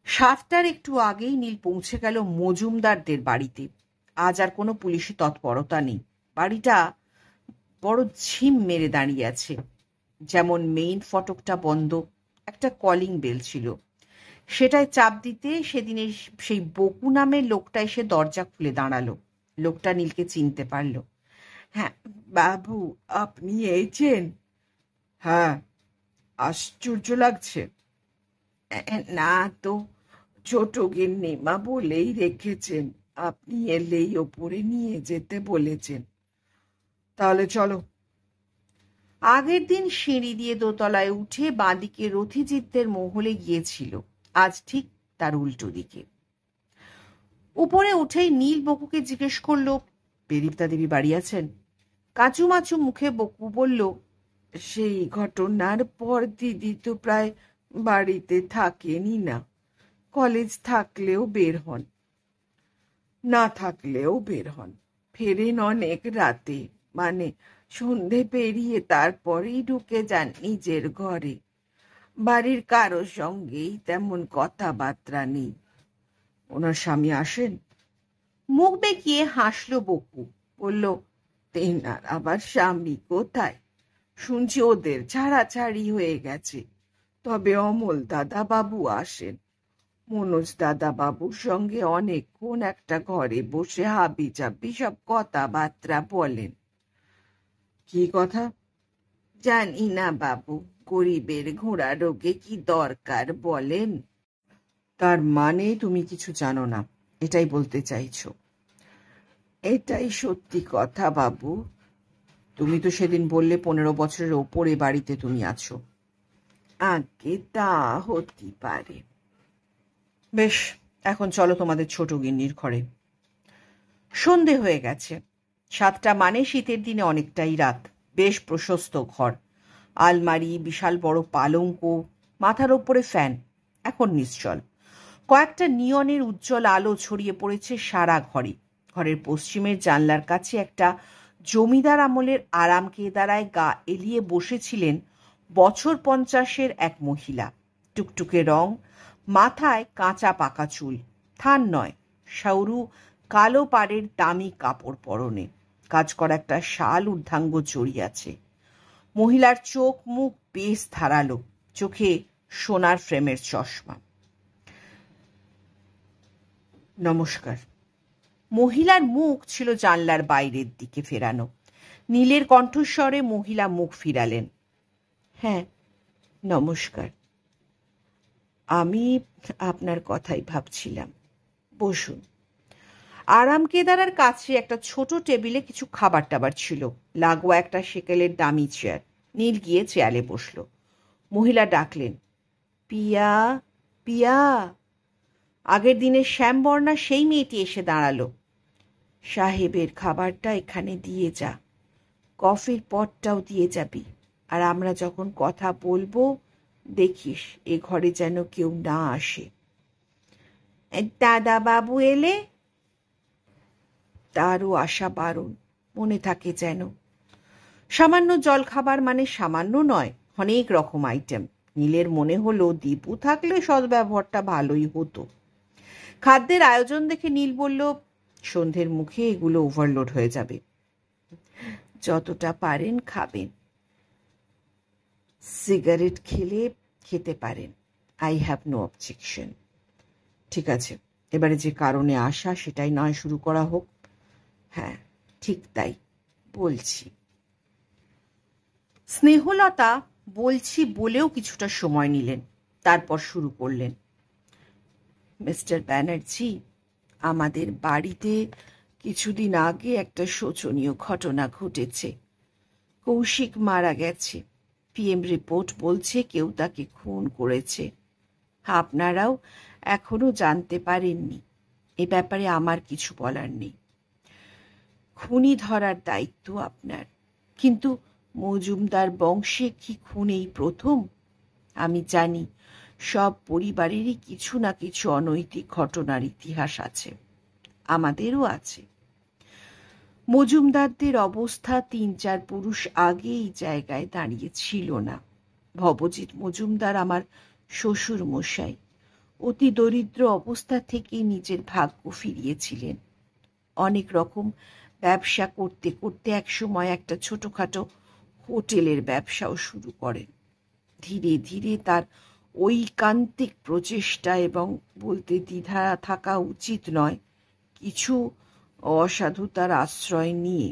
7টার একটু আগেই নীল পৌঁছে গেল মজুমদারদের বাড়িতে। আজ আর কোনো পুলিশি তৎপরতা নেই। বাড়িটা বড় ঝিম মেরে দাঁড়িয়ে আছে। যেমন মেইন ফটকটা বন্ধ, একটা কলিং বেল ছিল, সেটায় চাপ দিতে সেদিনের সেই বকু নামের লোকটা এসে দরজা খুলে দাঁড়ালো। লোকটা নীলকে চিনতে পারল। হ্যাঁ বাবু, আপনি এসেছেন? হ্যাঁ। আশ্চর্য লাগছে। না তো, ছোট গিন্নিমা বলেই রেখেছেন, আপনি এলেই ওপরে নিয়ে যেতে বলেছেন। তাহলে চলো। আগের দিন সিঁড়ি দিয়ে দোতলায় উঠে বাঁদিকে রথিজিতদের মহলে গিয়েছিল, আজ ঠিক তার উল্টো দিকে। উপরে উঠেই নীল বকুকে জিজ্ঞেস করলো, পেরিপ্তা দেবী বাড়ি আছেন? কাঁচু মাচু মুখে বকু বলল, সেই ঘটনার পর দিদি তো প্রায় বাড়িতে থাকেনি না। কলেজ থাকলেও বের হন, না থাকলেও বের হন। ফেরেন অনেক রাতে, মানে সন্ধে পেরিয়ে তারপরেই ঢুকে যান নিজের ঘরে। বাড়ির কারো সঙ্গেই তেমন কথাবার্তা নেই। ওনার স্বামী আসেন? মুখ বেঁকিয়ে হাসলো বকু, বলল, তেনার আবার স্বামী কোথায়? শুনছি ওদের ছাড়াছাড়ি হয়ে গেছে। তবে অমল দাদা বাবু আসেন। মনোজ দাদা বাবুর সঙ্গে অনেকক্ষণ একটা ঘরে বসে হাবি জাবি সব কথাবার্তা বলেন। কি কথা? জানি না বাবু, গরিবের ঘোড়া রোগে কি দরকার বলেন। তার মানে তুমি কিছু জানো না, এটাই বলতে চাইছো? এটাই সত্যি কথা বাবু। তুমি তো সেদিন বললে 15 বছরের ওপরে বাড়িতে তুমি আছো। আগে তা হতে পারে। বেশ, এখন চলো তোমাদের ছোট গিন্নির ঘরে। সন্ধে হয়ে গেছে। 7টা মানে শীতের দিনে অনেকটাই রাত। বেশ প্রশস্ত ঘর, আলমারি, বিশাল বড় পালঙ্ক, মাথার ওপরে ফ্যান। এখন নিশ্চল। কয়েকটা নিয়নের উজ্জ্বল আলো ছড়িয়ে পড়েছে সারা ঘরে। ঘরের পশ্চিমের জানলার কাছে একটা জমিদার আমলের আরাম কেদারায় গা এলিয়ে বসেছিলেন বছর 50-এর এক মহিলা। টুকটুকে রং, মাথায় কাঁচা পাকা চুল, থান নয়, সরু কালো পাড়ের দামি কাপড় পরনে, কাজ করা একটা শাল ঊর্ধ্বাঙ্গ জড়িয়ে আছে। মহিলার চোখ মুখ বেশ ধারালো, চোখে সোনার ফ্রেমের চশমা। নমস্কার। মহিলার মুখ ছিল জানলার বাইরের দিকে ফেরানো। নীলের কণ্ঠস্বরে মহিলা মুখ ফিরালেন। হ্যাঁ, নমস্কার। আমি আপনার কথাই ভাবছিলাম। বসুন। আরাম কেদারার কাছে একটা ছোট টেবিলে কিছু খাবার টাবার ছিল, লাগোয়া একটা সেকেলের দামি চেয়ার। নীল গিয়ে চেয়ারে বসল। মহিলা ডাকলেন, পিয়া, পিয়া। আগের দিনের শ্যামবর্ণা সেই মেয়েটি এসে দাঁড়ালো। সাহেবের খাবারটা এখানে দিয়ে যা, কফির পটটাও দিয়ে যাবি, আর আমরা যখন কথা বলবো দেখিস এ ঘরে যেন কেউ না আসে। দাদা বাবু এলে? তারও আশা বারণ, মনে থাকে যেন। সামান্য জলখাবার মানে সামান্য নয়, অনেক রকম আইটেম। নীলের মনে হলো দীপু থাকলে সদ্ব্যবহারটা ভালোই হতো। খাদ্যের আয়োজন দেখে নীল বলল, সন্ধ্যের মুখে এগুলো ওভারলোড হয়ে যাবে। যতটা পারেন খাবেন, সিগারেট খেলে খেতে পারেন, আই হ্যাভ নো অবজেকশন। ঠিক আছে, এবারে যে কারণে আসা সেটাই নয় শুরু করা হোক। হ্যাঁ ঠিক তাই বলছি। স্নেহলতা বলছি বলেও কিছুটা সময় নিলেন, তারপর শুরু করলেন। মিস্টার ব্যানার্জি, আমাদের বাড়িতে কিছুদিন আগে একটা শোচনীয় ঘটনা ঘটেছে। কৌশিক মারা গেছে। পিএম রিপোর্ট বলছে কেউ তাকে খুন করেছে। আপনারাও এখনো জানতে পারেননি। এ ব্যাপারে আমার কিছু বলার নেই। খুনি ধরার দায়িত্ব আপনার। কিন্তু মজুমদার বংশে কি খুন এই প্রথম? আমি জানি সব পরিবারেরই কিছু না কিছু অনৈতিক ঘটনার ইতিহাস আছে, আমাদেরও আছে। মজুমদারদের অবস্থা ৩-৪ পুরুষ আগে এই জায়গায় দাঁড়িয়ে ছিল না। ভবজিৎ মজুমদার আমার শ্বশুর মশাই অতি দরিদ্র অবস্থা থেকে নিজের ভাগ্য ফিরিয়েছিলেন। অনেক রকম ব্যবসা করতে করতে একসময় একটা ছোটখাটো হোটেলের ব্যবসাও শুরু করেন। ধীরে ধীরে তার ঐকান্তিক প্রচেষ্টা এবং বলতে দ্বিধা থাকা উচিত নয় কিছু অসাধুতার আশ্রয় নিয়ে।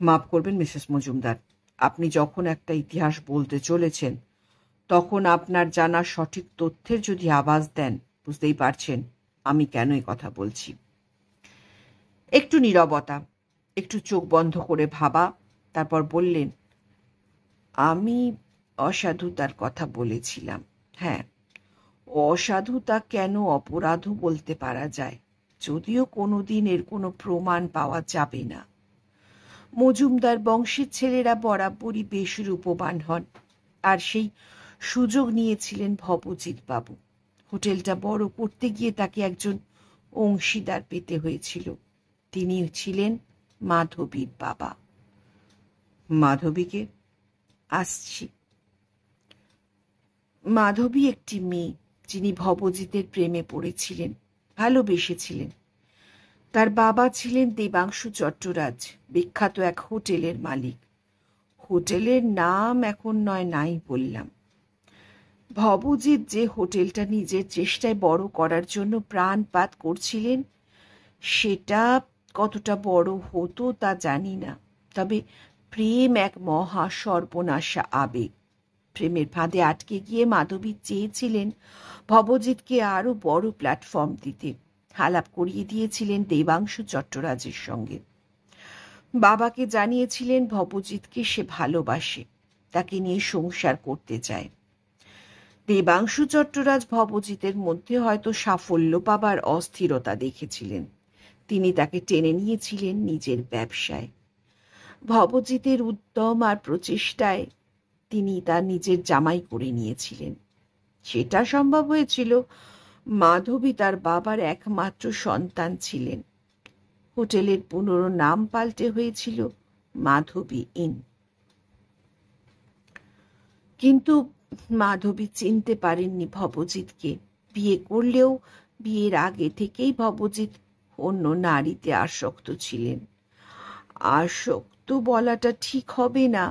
মাফ করবেন মিসেস মজুমদার, আপনি যখন একটা ইতিহাস বলতে চলেছেন তখন আপনার জানা সঠিক তথ্যের যদি আভাস দেন, বুঝতেই পারছেন আমি কেন এই কথা বলছি। একটু নীরবতা, একটু চোখ বন্ধ করে ভাবা, তারপর বললেন, আমি অসাধুতার কথা বলেছিলাম। হ্যাঁ, অসাধুতা কেন অপরাধও বলতে পারা যায়, যদিও কোনোদিন এর কোনো প্রমাণ পাওয়া যাবে না। মজুমদার বংশের ছেলেরা বরাবরই বেশ রূপবান হন, আর সেই সুযোগ নিয়েছিলেন ভবজিৎ বাবু। হোটেলটা বড় করতে গিয়ে তাকে একজন অংশীদার পেতে হয়েছিল। তিনি ছিলেন মাধবীর বাবা। মাধবীকে? আসছি। মাধবী একটি মেয়ে যিনি ভবজিতের প্রেমে পড়েছিলেন, ভালোবেসেছিলেন। তার বাবা ছিলেন দেবাংশু চট্টরাজ, বিখ্যাত এক হোটেলের মালিক। হোটেলের নাম এখন নয় নাই বললাম। ভবজিৎ যে হোটেলটা নিজের চেষ্টায় বড় করার জন্য প্রাণপাত করছিলেন, সেটা কতটা বড় হতো তা জানি না। তবে প্রেম এক মহা সর্বনাশা আবেগ। প্রেমের ফাঁদে আটকে গিয়ে মাধবী চেয়েছিলেন ভবজিৎকে আরো বড় প্ল্যাটফর্ম দিতে। আলাপ করিয়ে দিয়েছিলেন দেবাংশু চট্টরাজের সঙ্গে। বাবাকে জানিয়েছিলেন ভবজিৎকে সে ভালোবাসে, তাকে নিয়ে সংসার করতে চায়। দেবাংশু চট্টরাজ ভবজিতের মধ্যে হয়তো সাফল্য পাবার অস্থিরতা দেখেছিলেন। তিনি তাকে টেনে নিয়েছিলেন নিজের ব্যবসায়। ভবজিতের উদ্যম আর প্রচেষ্টায় তিনি তার নিজের জামাই করে নিয়েছিলেন। সেটা সম্ভব হয়েছিল। মাধবী তার বাবার একমাত্র সন্তান ছিলেন। হোটেলের পুনর নাম পাল্টে হয়েছিল মাধবী ইন। কিন্তু মাধবী চিনতে পারেননি ভবজিৎকে। বিয়ে করলেও বিয়ের আগে থেকেই ভবজিৎ অন্য নারীতে আসক্ত ছিলেন। আসক্ত বলাটা ঠিক হবে না,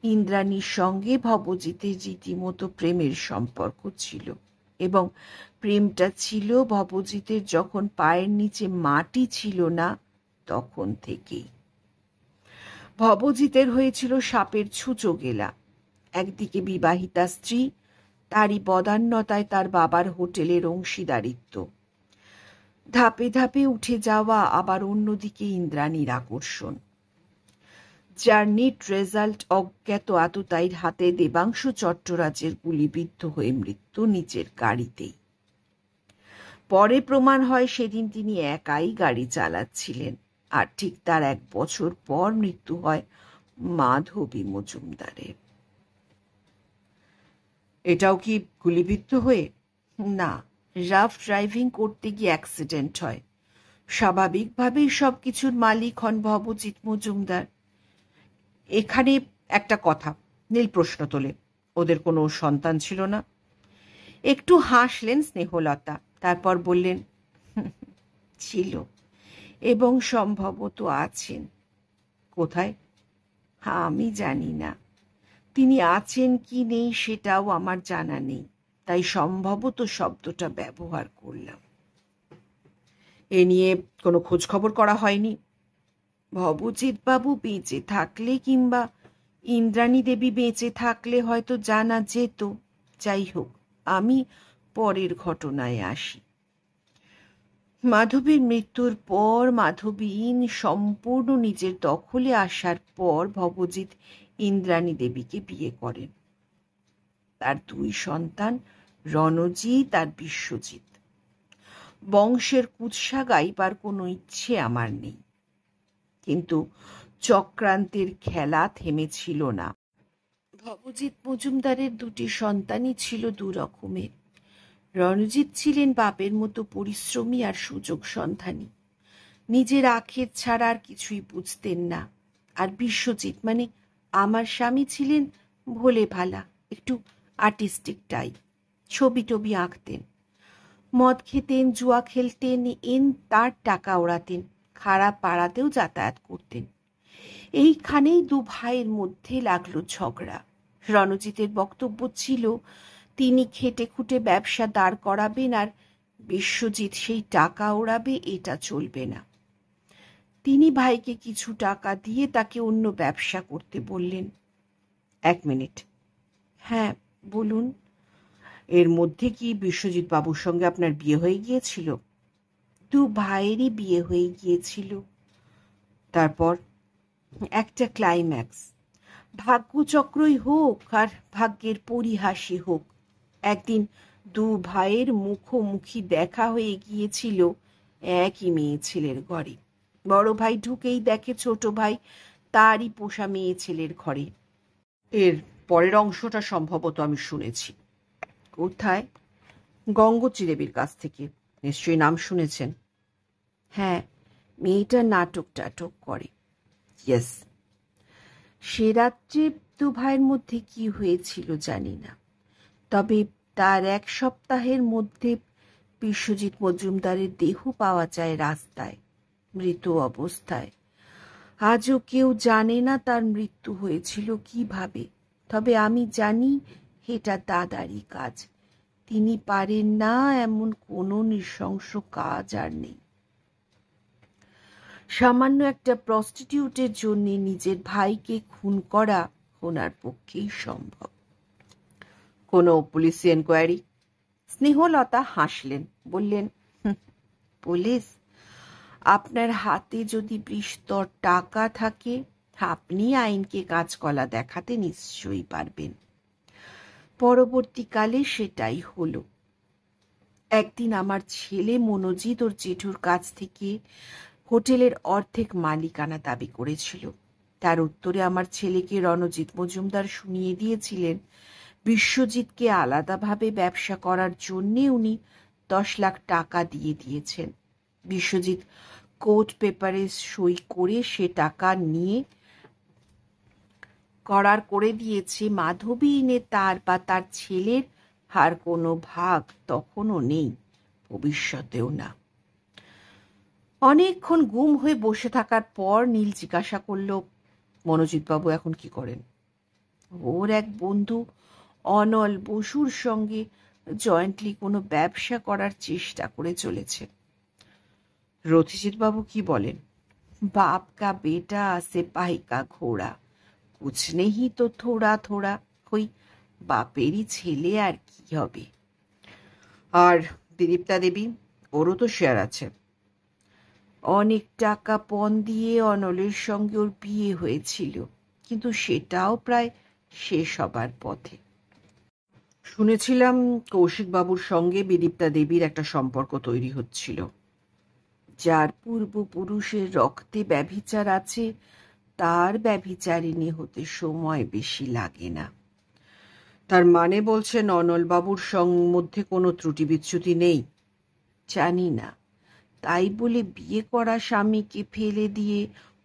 ইন্দ্রাণীর সঙ্গে ভবজিতের রীতিমতো প্রেমের সম্পর্ক ছিল, এবং প্রেমটা ছিল ভবজিতের যখন পায়ের নিচে মাটি ছিল না তখন থেকেই। ভবজিতের হয়েছিল সাপের ছুঁচো গেলা। একদিকে বিবাহিতা স্ত্রী, তারই বদান্যতায় তার বাবার হোটেলের অংশীদারিত্ব। ধাপে ধাপে উঠে যাওয়া, আবার অন্যদিকে ইন্দ্রাণীর আকর্ষণ। জার্নির রেজাল্ট অজ্ঞাত আততায়ীর হাতে দেবাংশু চট্টরাজের গুলিবিদ্ধ হয়ে মৃত্যু নিজের গাড়িতেই। পরে প্রমাণ হয় সেদিন তিনি একাই গাড়ি চালাচ্ছিলেন, আর ঠিক তার 1 বছর পর মৃত্যু হয় মাধবী মজুমদারের। এটাও কি গুলিবিদ্ধ হয়ে? না, রাফ ড্রাইভিং করতে গিয়ে অ্যাক্সিডেন্ট হয়। স্বাভাবিকভাবেই সবকিছুর মালিক হন ভবজিৎ মজুমদার। এখানে একটা কথা নীল প্রশ্ন তোলে, ওদের কোনো সন্তান ছিল না? একটু হাসলেন স্নেহলতা, তারপর বললেন, ছিল, এবং সম্ভবত আছেন। কোথায়? আমি জানি না। তিনি আছেন কি নেই সেটাও আমার জানা নেই, তাই সম্ভবত শব্দটা ব্যবহার করলাম। এ নিয়ে কোনো খোঁজ খবর করা হয়নি? ভবজিৎবাবু বেঁচে থাকলে কিংবা ইন্দ্রাণী দেবী বেঁচে থাকলে হয়তো জানা যেত। যাই হোক, আমি পরের ঘটনায় আসি। মাধবীর মৃত্যুর পর, মাধবীন সম্পূর্ণ নিজের দখলে আসার পর ভবজিৎ ইন্দ্রাণী দেবীকে বিয়ে করেন। তার 2 সন্তান, রণজিৎ আর বিশ্বজিৎ। বংশের কুৎসা গাইবার কোনো ইচ্ছে আমার নেই, কিন্তু চক্রান্তের খেলা থেমেছিল না। ভবজিৎ মজুমদারের 2টি সন্তানই ছিল 2 রকমের। রণজিৎ ছিলেন বাপের মতো পরিশ্রমী আর সুযোগ সন্ধানী, নিজের আখের ছাড়া আর কিছুই বুঝতেন না। আর বিশ্বজিৎ মানে আমার স্বামী ছিলেন ভোলে ভালা, একটু আর্টিস্টিক টাইপ, ছবি টবি আঁকতেন, মদ খেতেন, জুয়া খেলতেন, তার টাকা ওড়াতেন, খারাপ পাড়াতেও যাতায়াত করতেন। এইখানেই 2 ভাইয়ের মধ্যে লাগলো ঝগড়া। রণজিতের বক্তব্য ছিল তিনি খেটে খুঁটে ব্যবসা দাঁড় করাবেন, আর বিশ্বজিৎ সেই টাকা ওড়াবে, এটা চলবে না। তিনি ভাইকে কিছু টাকা দিয়ে তাকে অন্য ব্যবসা করতে বললেন। 1 মিনিট। হ্যাঁ, বলুন। এর মধ্যে কি বিশ্বজিৎ বাবুর সঙ্গে আপনার বিয়ে হয়ে গিয়েছিল? 2 ভাইয়েরই বিয়ে হয়ে গিয়েছিল। তারপর? একটা ক্লাইম্যাক্স। ভাগ্যচক্রই হোক আর ভাগ্যের পরিহাসই হোক, একদিন 2 ভাইয়ের মুখোমুখি দেখা হয়ে গিয়েছিল একই মেয়ে ছেলের ঘরে। বড় ভাই ঢুকেই দেখে ছোট ভাই তারই পোষা মেয়ে ছেলের ঘরে। এর পরের অংশটা সম্ভবত আমি শুনেছি। কোথায়? গঙ্গোত্রী দেবীর কাছ থেকে। নিশ্চয়ই নাম শুনেছেন। হ্যাঁ, মেয়েটা নাটক টাটক করে। ইয়েস। সে রাত্রে 2 ভাইয়ের মধ্যে কি হয়েছিল জানি না, তবে তার 1 সপ্তাহের মধ্যে বিশ্বজিৎ মজুমদারের দেহ পাওয়া যায় রাস্তায়, মৃত অবস্থায়। আজও কেউ জানে না তার মৃত্যু হয়েছিল কিভাবে, তবে আমি জানি এটা দাদারই কাজ। তিনি পারেন না এমন কোনো নৃশংস কাজ আর নেই। সামান্য একটা প্রস্টিটিউটের জন্য নিজের ভাইকে খুন করা ওনার পক্ষেই সম্ভব। কোনো পুলিশি এনকোয়ারি? স্নেহলতা হাসলেন, বললেন, পুলিশ? আপনার হাতে যদি বিস্তর টাকা থাকে, আপনি আইনকে কাঁচকলা দেখাতে নিশ্চয়ই পারবেন। পরবর্তীকালে সেটাই হলো। একদিন আমার ছেলে মনোজিৎ ওর জেঠুর কাছ থেকে হোটেলের অর্ধেক মালিকানা দাবি করেছিল। তার উত্তরে আমার ছেলেকে রণজিৎ মজুমদার শুনিয়ে দিয়েছিলেন বিশ্বজিৎকে আলাদাভাবে ব্যবসা করার জন্যে উনি 10 লাখ টাকা দিয়ে দিয়েছেন। বিশ্বজিৎ কোর্ট পেপারে সই করে সে টাকা নিয়ে করার করে দিয়েছে। মাধবী এনে তার বা তার ছেলের আর কোনো ভাগ তখনও নেই, ভবিষ্যতেও না। অনেকক্ষণ গুম হয়ে বসে থাকার পর নীল জিজ্ঞাসা করল, মনোজিৎবাবু এখন কি করেন? ওর এক বন্ধু অনল বসুর সঙ্গে জয়েন্টলি কোনো ব্যবসা করার চেষ্টা করে চলেছে। রথিজিৎবাবু কি বলেন? बाप का बेटा सिपाही का घोड़ा, कुछ नहीं तो थोड़ा थोड़ा, ওই বাপেরই ছেলে আর কি হবে। আর দিলীপ্তা দেবী, ওরও তো শেয়ার আছে। অনেক টাকা পণ দিয়ে অনলের সঙ্গে ওর বিয়ে হয়েছিল, কিন্তু সেটাও প্রায় শেষ হবার পথে। শুনেছিলাম কৌশিকবাবুর সঙ্গে বিদীপ্তা দেবীর একটা সম্পর্ক তৈরি হচ্ছিল। যার পূর্বপুরুষের রক্তে ব্যভিচার আছে তার ব্যভিচারিণী হতে সময় বেশি লাগে না। তার মানে বলছেন অনলবাবুর মধ্যে কোনো ত্রুটি বিচ্যুতি নেই? জানি না, তাই বলে বিয়ে করা স্বামীকে ফেলে দিয়ে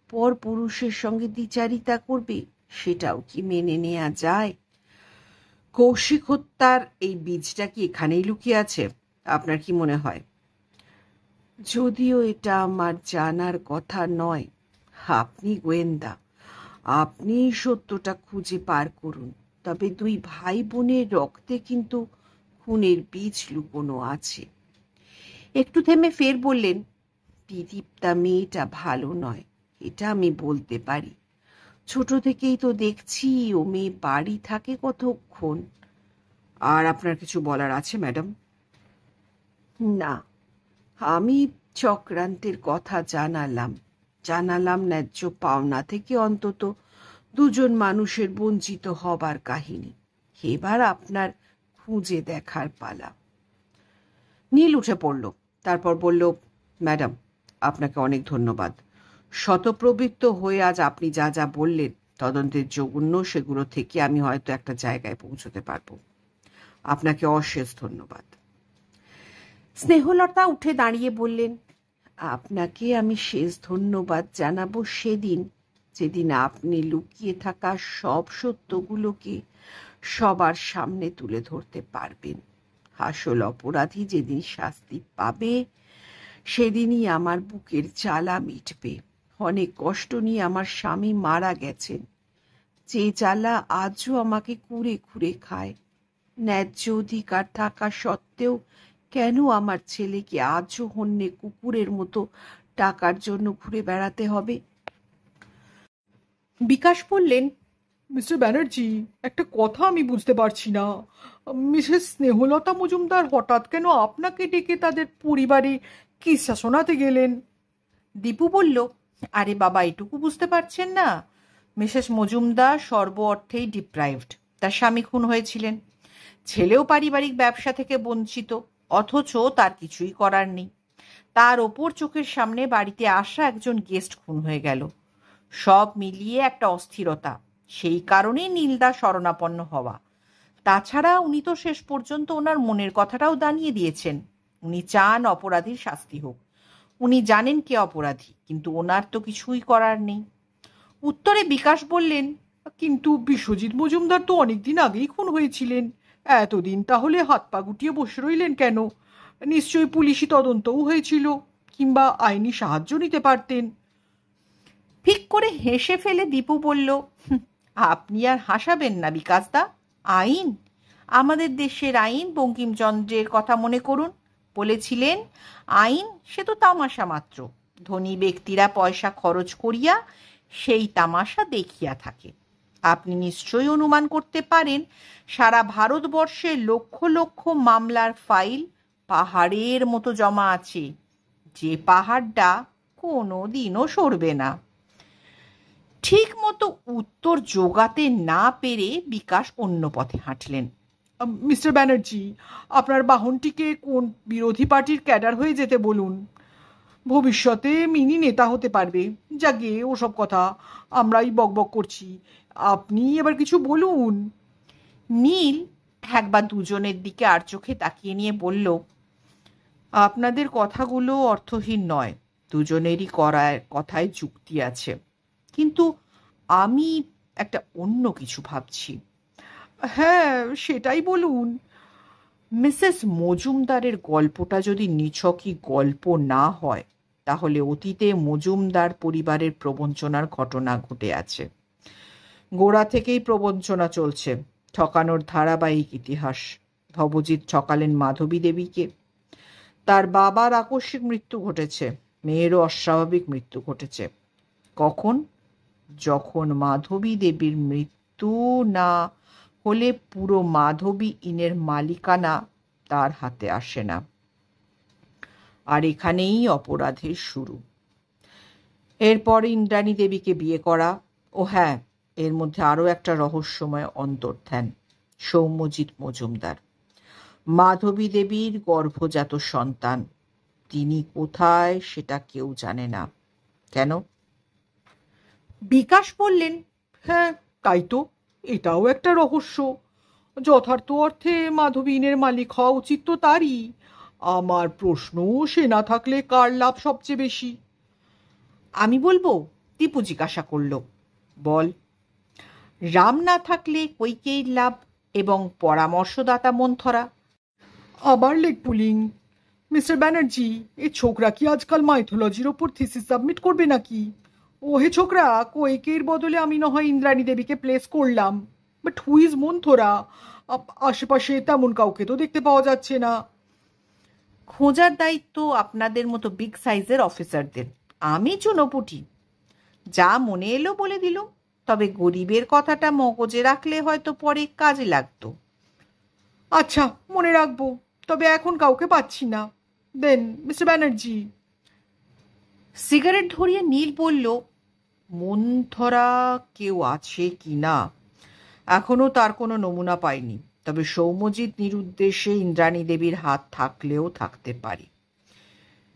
পর পুরুষের সঙ্গে দ্বিচারিতা করবে, সেটাও কি মেনে নেওয়া যায়? কৌশিক হত্যার এই বীজটা কি এখানেই লুকিয়ে আছে? আপনার কি মনে হয়? যদিও এটা আমার জানার কথা নয়, আপনি গোয়েন্দা, আপনি সত্যটা খুঁজে পার করুন। তবে দুই ভাই বোনের রক্তে কিন্তু খুনের বীজ লুকোনো আছে। একটু থেমে ফের বললেন, বিদীপ্তা মেয়েটা ভালো নয়, এটা আমি বলতে পারি। ছোট থেকেই তো দেখছি ও মেয়ে বাড়ি থাকে কতক্ষণ। আর আপনার কিছু বলার আছে ম্যাডাম? না, আমি চক্রান্তের কথা জানালাম ন্যায্য পাওনা থেকে অন্তত দুজন মানুষের বঞ্চিত হবার কাহিনী। এবার আপনার খুঁজে দেখার পালা। নীল উঠে পড়ল, তারপর বলল, ম্যাডাম, আপনাকে অনেক ধন্যবাদ। শতপ্রবৃত্ত হয়ে আজ আপনি যা যা বললেন তদন্তের জঘন্য, সেগুলো থেকে আমি হয়তো একটা জায়গায় পৌঁছতে পারবো। আপনাকে অশেষ ধন্যবাদ। স্নেহলতা উঠে দাঁড়িয়ে বললেন, আপনাকে আমি শেষ ধন্যবাদ জানাবো যেদিন আপনি লুকিয়ে থাকা সব সত্যগুলোকে সবার সামনে তুলে ধরতে পারবেন। আসল অপরাধী যেদিন শাস্তি পাবে, সেদিনই আমার বুকের জ্বালা মিটবে। অনেক কষ্ট নিয়ে আমার স্বামী মারা গেছেন, যে জ্বালা আজও আমাকে কুরে কুরে খায়। ন্যায্য অধিকার থাকা সত্ত্বেও কেন আমার ছেলেকে আজও হন্যে কুকুরের মতো টাকার জন্য ঘুরে বেড়াতে হবে? বিকাশ বললেন, মিস্টার ব্যানার্জি, একটা কথা আমি বুঝতে পারছি না। মিসেস স্নেহলতা মজুমদার হঠাৎ কেন আপনাকে ডেকে তাদের পরিবারে কিসা শোনাতে গেলেন? দীপু বলল, আরে বাবা, এটুকু বুঝতে পারছেন না? মিসেস মজুমদার সর্ব অর্থেই ডিপ্রাইভড। তার স্বামী খুন হয়েছিলেন, ছেলেও পারিবারিক ব্যবসা থেকে বঞ্চিত, অথচ তার কিছুই করার নেই। তার ওপর চোখের সামনে বাড়িতে আসা একজন গেস্ট খুন হয়ে গেল। সব মিলিয়ে একটা অস্থিরতা, সেই কারণেই নীলদা শরণাপন্ন হওয়া। তাছাড়া উনি তো শেষ পর্যন্ত ওনার মনের কথাটাও জানিয়ে দিয়েছেন। উনি চান অপরাধীর শাস্তি হোক। উনি জানেন কে অপরাধী, কিন্তু ওনার তো কিছুই করার নেই। উত্তরে বিকাশ বললেন, কিন্তু বিশ্বজিৎ মজুমদার তো অনেকদিন আগেই খুন হয়েছিলেন। এতদিন তাহলে হাত পা গুটিয়ে বসে রইলেন কেন? নিশ্চয়ই পুলিশি তদন্তও হয়েছিল, কিংবা আইনি সাহায্য নিতে পারতেন। ফিক করে হেসে ফেলে দীপু বলল, আপনি আর হাসাবেন না বিকাশদা। আইন, আমাদের দেশের আইন, বঙ্কিমচন্দ্রের কথা মনে করুন। বলেছিলেন, আইন সে তো তামাশা মাত্র, ধনী ব্যক্তিরা পয়সা খরচ করিয়া সেই তামাশা দেখিয়া থাকে। আপনি নিশ্চয়ই অনুমান করতে পারেন, সারা ভারতবর্ষে লক্ষ লক্ষ মামলার ফাইল পাহাড়ের মতো জমা আছে, যে পাহাড়টা কোনো দিনও সরবে না। ঠিক মতো উত্তর জোগাতে না পেরে বিকাশ অন্য পথে হাঁটলেন। মিস্টার ব্যানার্জি, আপনার বাহনটিকে কোন বিরোধী পার্টির ক্যাডার হয়ে যেতে বলুন। ভবিষ্যতে মিনি নেতা হতে পারবে। যাকে ওসব কথা, আমরাই বকবক করছি। আপনি এবার কিছু বলুন। নীল একবার দুজনের দিকে আর চোখে তাকিয়ে নিয়ে বলল, আপনাদের কথাগুলো অর্থহীন নয়, দুজনেরই করার কথায় যুক্তি আছে, কিন্তু আমি একটা অন্য কিছু ভাবছি। হ্যাঁ, সেটাই বলুন। মিসেস মজুমদারের গল্পটা যদি নিছকই গল্প না হয়, তাহলে অতীতে মজুমদার পরিবারের প্রবঞ্চনার ঘটনা ঘটে আছে। গোড়া থেকেই প্রবঞ্চনা চলছে, ঠকানোর ধারাবাহিক ইতিহাস। ভবজিৎ ঠকালেন মাধবী দেবীকে, তার বাবার আকস্মিক মৃত্যু ঘটেছে, মেয়েরও অস্বাভাবিক মৃত্যু ঘটেছে। কখন? যখন মাধবী দেবীর মৃত্যু না হলে পুরো মাধবী ইনের মালিকানা তার হাতে আসে না। আর এখানেই অপরাধের শুরু। এরপর ইন্দ্রাণী দেবীকে বিয়ে করা, ও হ্যাঁ, এর মধ্যে আরও একটা রহস্যময় অন্তর্ধান। সৌম্যজিৎ মজুমদার, মাধবী দেবীর গর্ভজাত সন্তান। তিনি কোথায় সেটা কেউ জানে না। কেন? বিকাশ বললেন, হ্যাঁ তাই তো, এটাও একটা রহস্য। যথার্থ অর্থে মাধবীনের মালিক হওয়া উচিত তো তারই। আমার প্রশ্ন, সে না থাকলে কার লাভ সবচেয়ে বেশি? আমি বলবো? দীপু জিজ্ঞাসা করল। বল। রাম না থাকলে কৈকেয়ীর লাভ এবং পরামর্শদাতা মন্থরা। আবার লেগ পুলিং। মিস্টার ব্যানার্জি, এ ছোকরা কি আজকাল মাইথোলজির ওপর থিসিস সাবমিট করবে নাকি? ও হে ছোকরা, কৈকেয়ীর বদলে আমি না হয় ইন্দ্রাণী দেবীকে প্লেস করলাম, বাট হু ইজ মন্থরা? আশেপাশে তেমন কাউকে তো দেখতে পাওয়া যাচ্ছে না। খোঁজার দায়িত্ব আপনাদের মতো বিগ সাইজের অফিসারদের। আমি চুনোপুটি, যা মনে এলো বলে দিল। তবে গরিবের কথাটা মগজে রাখলে হয়তো পরে কাজে লাগতো। আচ্ছা, মনে রাখবো। তবে এখন কাউকে পাচ্ছি না। দেন মিস্টার ব্যানার্জি। সিগারেট ধরিয়ে নীল বলল, মন্থরা কেউ আছে কি না এখনো তার কোনো নমুনা পাইনি। তবে সৌম্যজিৎ নিরুদ্দেশে ইন্দ্রাণী দেবীর হাত থাকলেও থাকতে পারে।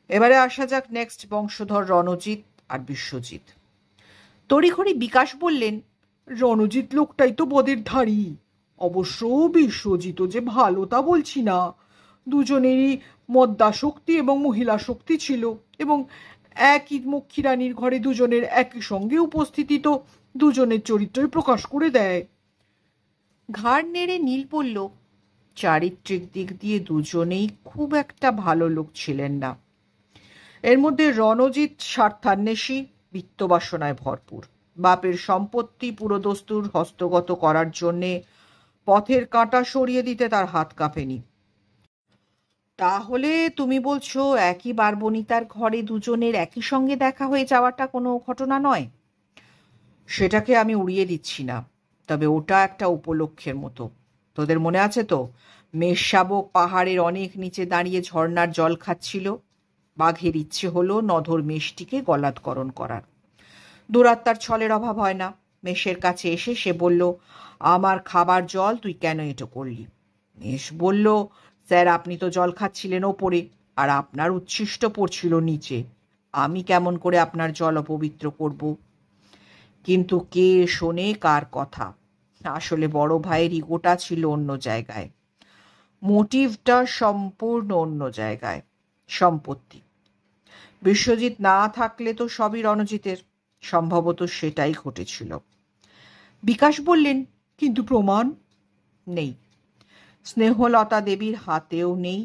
এবারে আসা যাক নেক্সট বংশধর রণজিৎ আর বিশ্বজিৎ। তড়িঘড়ি বিকাশ বললেন, রণজিৎ লোকটাই তো বদের ধারী। অবশ্য বিশ্বজিৎ যে ভালো তা বলছি না। দুজনেরই মদ্যাশক্তি এবং মহিলা শক্তি ছিল, এবং একই মক্ষী রানীর ঘরে দুজনের একই সঙ্গে উপস্থিতি তো দুজনের চরিত্রই প্রকাশ করে দেয়। ঘাড় নেড়ে নীল বলল, চারিত্রিক দিক দিয়ে দুজনেই খুব একটা ভালো লোক ছিলেন না। এর মধ্যে রণজিৎ স্বার্থান্বেষী, বিত্তবাসনায় ভরপুর। বাপের সম্পত্তি পুরোদস্তুর হস্তগত করার জন্যে পথের কাঁটা সরিয়ে দিতে তার হাত কাঁপেনি। তাহলে তুমি বলছো একই বারবনিতার ঘরে দুজনের একই সঙ্গে দেখা হয়ে যাওয়াটা কোনো ঘটনা নয়? সেটাকে আমি উড়িয়ে দিচ্ছি না, তবে ওটা একটা উপলক্ষের মতো। তোদের মনে আছে তো, মেষ শাবক পাহাড়ের অনেক নিচে দাঁড়িয়ে ঝর্ণার জল খাচ্ছিল। বাঘের ইচ্ছে হলো নধর মেষটিকে গলাধকরণ করার। দুরাত্মার ছলের অভাব হয় না। মেষের কাছে এসে সে বলল, আমার খাবার জল তুই কেন এঁটো করলি? মেষ বলল, স্যার আপনি তো জল খাচ্ছিলেন ওপরে, আর আপনার উচ্ছিষ্ট পড়ছিল নিচে। আমি কেমন করে আপনার জল অপবিত্র করব? কিন্তু কে শোনে কার কথা? আসলে বড় ভাইয়ের ইগোটা ছিল অন্য জায়গায়, মোটিভটা সম্পূর্ণ অন্য জায়গায়। সম্পত্তি। বিশ্বজিৎ না থাকলে তো সবই রণজিতের। সম্ভবত সেটাই ঘটেছিল। বিকাশ বললেন, কিন্তু প্রমাণ? নেই। স্নেহলতা দেবীর হাতেও নেই।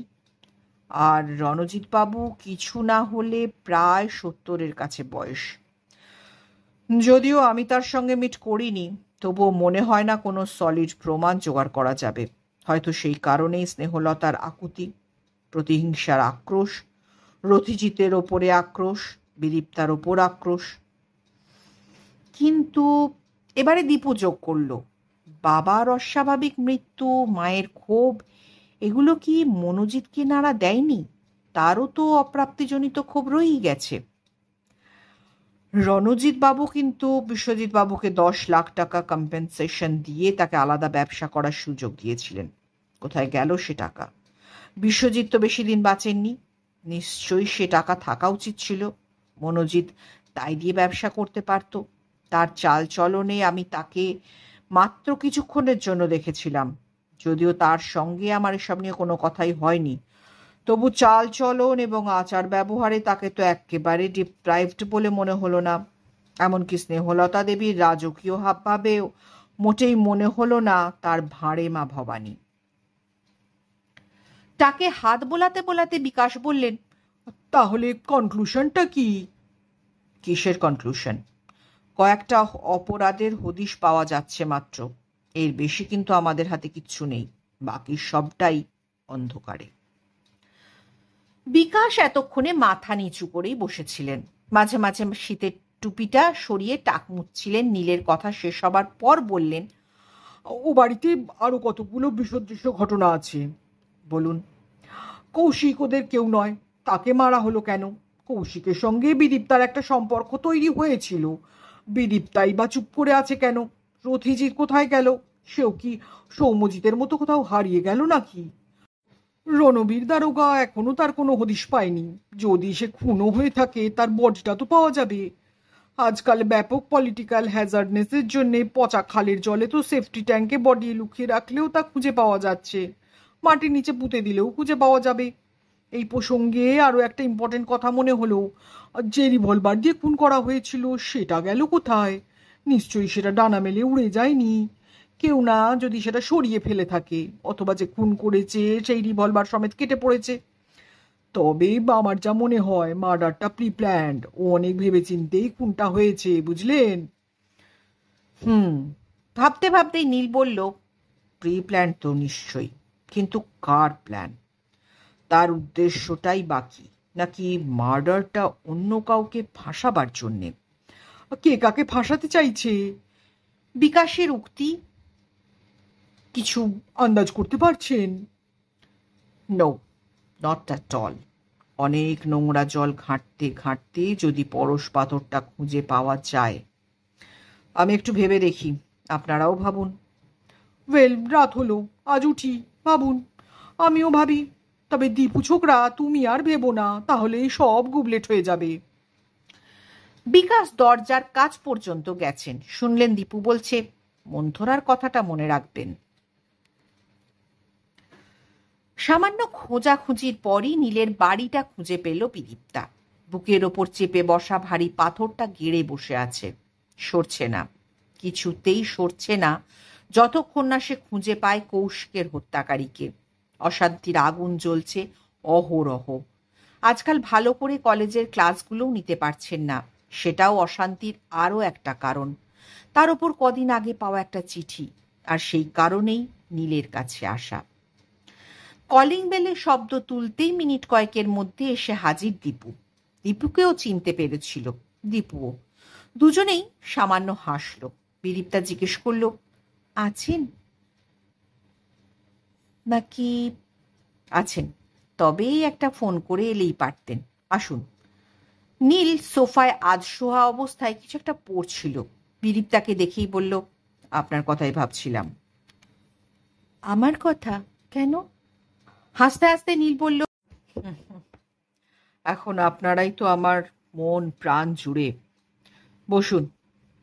আর রণজিৎবাবু কিছু না হলে প্রায় 70-এর কাছে বয়স। যদিও আমি তার সঙ্গে মিট করিনি, তবুও মনে হয় না কোনো সলিড প্রমাণ জোগাড় করা যাবে। হয়তো সেই কারণেই স্নেহলতার আকুতি, প্রতিহিংসার আক্রোশ, রথিজিতের ওপরে আক্রোশ, বিদীপ্তার ওপর আক্রোশ। কিন্তু এবারে দীপু যোগ করল, বাবার অস্বাভাবিক মৃত্যু, মায়ের ক্ষোভ, এগুলো কি মনোজিৎকে নাড়া দেয়নি? তারও তো অপ্রাপ্তিজনিত ক্ষোভ রয়েই গেছে। রণজিৎ বাবু কিন্তু বিশ্বজিৎ বাবুকে 10 লাখ টাকা কম্পেনসেশন দিয়ে তাকে আলাদা ব্যবসা করার সুযোগ দিয়েছিলেন। কোথায় গেল সে টাকা? বিশ্বজিৎ তো বেশি দিন বাঁচেননি। নিশ্চয়ই সে টাকা থাকা উচিত ছিল। মনোজিৎ তাই দিয়ে ব্যবসা করতে পারত। তার চাল চলনে আমি তাকে মাত্র কিছুক্ষণের জন্য দেখেছিলাম। যদিও তার সঙ্গে আমার এসব নিয়ে কোনো কথাই হয়নি, তবু চাল চলন এবং আচার ব্যবহারে তাকে তো একেবারে ডিপ্রাইভড বলে মনে হলো না। এমনকি স্নেহলতা দেবীর রাজকীয় হাবভাবেও মোটেই মনে হলো না তার ভাঁড়ে মা ভবানী। তাকে হাত বোলাতে বোলাতে বিকাশ বললেন, তাহলে কনক্লুশনটা কি? কিসের কনক্লুশন? কয়েকটা অপরাধের হদিশ পাওয়া যাচ্ছে মাত্র। এর বেশি কিন্তু আমাদের হাতে কিচ্ছু নেই। বাকি সবটাই অন্ধকারে। বিকাশ এতক্ষণে মাথা নিচু করেই বসেছিলেন। মাঝে মাঝে শীতের টুপিটা সরিয়ে টাক মুছছিলেন। নীলের কথা শেষ হবার পর বললেন, ও বাড়িতে আরো কতগুলো বিসদৃশ্য ঘটনা আছে। বলুন। কৌশিক ওদের কেউ নয়, তাকে মারা হলো কেন? কৌশিকের সঙ্গে বিদীপ্তার একটা সম্পর্ক তৈরি হয়েছিল, বিদীপ্তাই বা চুপ করে আছে কেন? রথিজিৎ কোথায় গেল? সেও কি সৌম্যজিতের মতো কোথাও হারিয়ে গেল নাকি? রণবীর দারোগা এখনো তার কোনো হদিশ পায়নি। যদি সে খুনও হয়ে থাকে, তার বডিটা তো পাওয়া যাবে। আজকাল ব্যাপক পলিটিক্যাল হ্যাজার্ডনেসের জন্য পচা খালের জলে তো সেফটি ট্যাঙ্কে বডি লুকিয়ে রাখলেও তা খুঁজে পাওয়া যাচ্ছে, মাটির নিচে পুঁতে দিলেও খুঁজে পাওয়া যাবে। এই প্রসঙ্গে আরও একটা ইম্পর্টেন্ট কথা মনে হলো, যে রিভলভার দিয়ে খুন করা হয়েছিল সেটা গেল কোথায়? নিশ্চয়ই সেটা ডানা মেলে উড়ে যায়নি। কেউ না যদি সেটা সরিয়ে ফেলে থাকে, অথবা যে খুন করেছে সেই রিভলভার সমেত কেটে পড়েছে। তবে আমার যা মনে হয় মার্ডারটা প্রি প্ল্যান্ড, ও অনেক ভেবেচিন্তেই খুনটা হয়েছে, বুঝলেন? ভাবতে ভাবতেই নীল বলল, প্রি প্ল্যান তো নিশ্চয়ই, কিন্তু কার প্ল্যান? তার উদ্দেশ্যটাই বাকি, নাকি মার্ডারটা অন্য কাউকে ফাঁসাবার জন্যে? কে কাকে ফাঁসাতে চাইছে? বিকাশের উক্তি। কিছু আন্দাজ করতে পারছেন? No, not at all. অনেক নোংরা জল ঘাঁটতে ঘাঁটতে যদি পরশ পাথরটা খুঁজে পাওয়া যায়। আমি একটু ভেবে দেখি, আপনারাও ভাবুন। ওয়েল, রাত হলো, আজ উঠি, ভাবুন। আমিও ভাবি। তবে দীপু ছোকরা, তুমি আর ভেবো না, তাহলে সব গুবলেট হয়ে যাবে। বিকাশ দরজার কাছ পর্যন্ত গেছেন, শুনলেন দীপু বলছে, মন্থরার কথাটা মনে রাখবেন। সামান্য খোঁজাখুঁজির পরই নীলের বাড়িটা খুঁজে পেল বিদীপ্তা। বুকের ওপর চেপে বসা ভারী পাথরটা গেড়ে বসে আছে, সরছে না, কিছুতেই সরছে না, যতক্ষণ না সে খুঁজে পায় কৌশিকের হত্যাকারীকে। অশান্তির আগুন জ্বলছে অহরহ। আজকাল ভালো করে কলেজের ক্লাসগুলোও নিতে পারছেন না, সেটাও অশান্তির আরও একটা কারণ। তার ওপর কদিন আগে পাওয়া একটা চিঠি, আর সেই কারণেই নীলের কাছে আসা। কলিং বেলের শব্দ তুলতেই মিনিট কয়েকের মধ্যে এসে হাজির দীপু। দীপুকেও চিনতে পেরেছিল দীপুও। দুজনেই সামান্য হাসল। বিদীপ্তা জিজ্ঞেস করল, আছেন নাকি? আছেন, তবেই একটা ফোন করে এলেই পারতেন। আসুন। নীল সোফায় আধশোয়া অবস্থায় কিছু একটা পড়ছিল। বিদীপ্তাকে দেখেই বলল, আপনার কথাই ভাবছিলাম। আমার কথা? কেন? হাসতে হাসতে নীল বলল, এখন আপনারাই তো আমার মন প্রাণ জুড়ে। বসুন।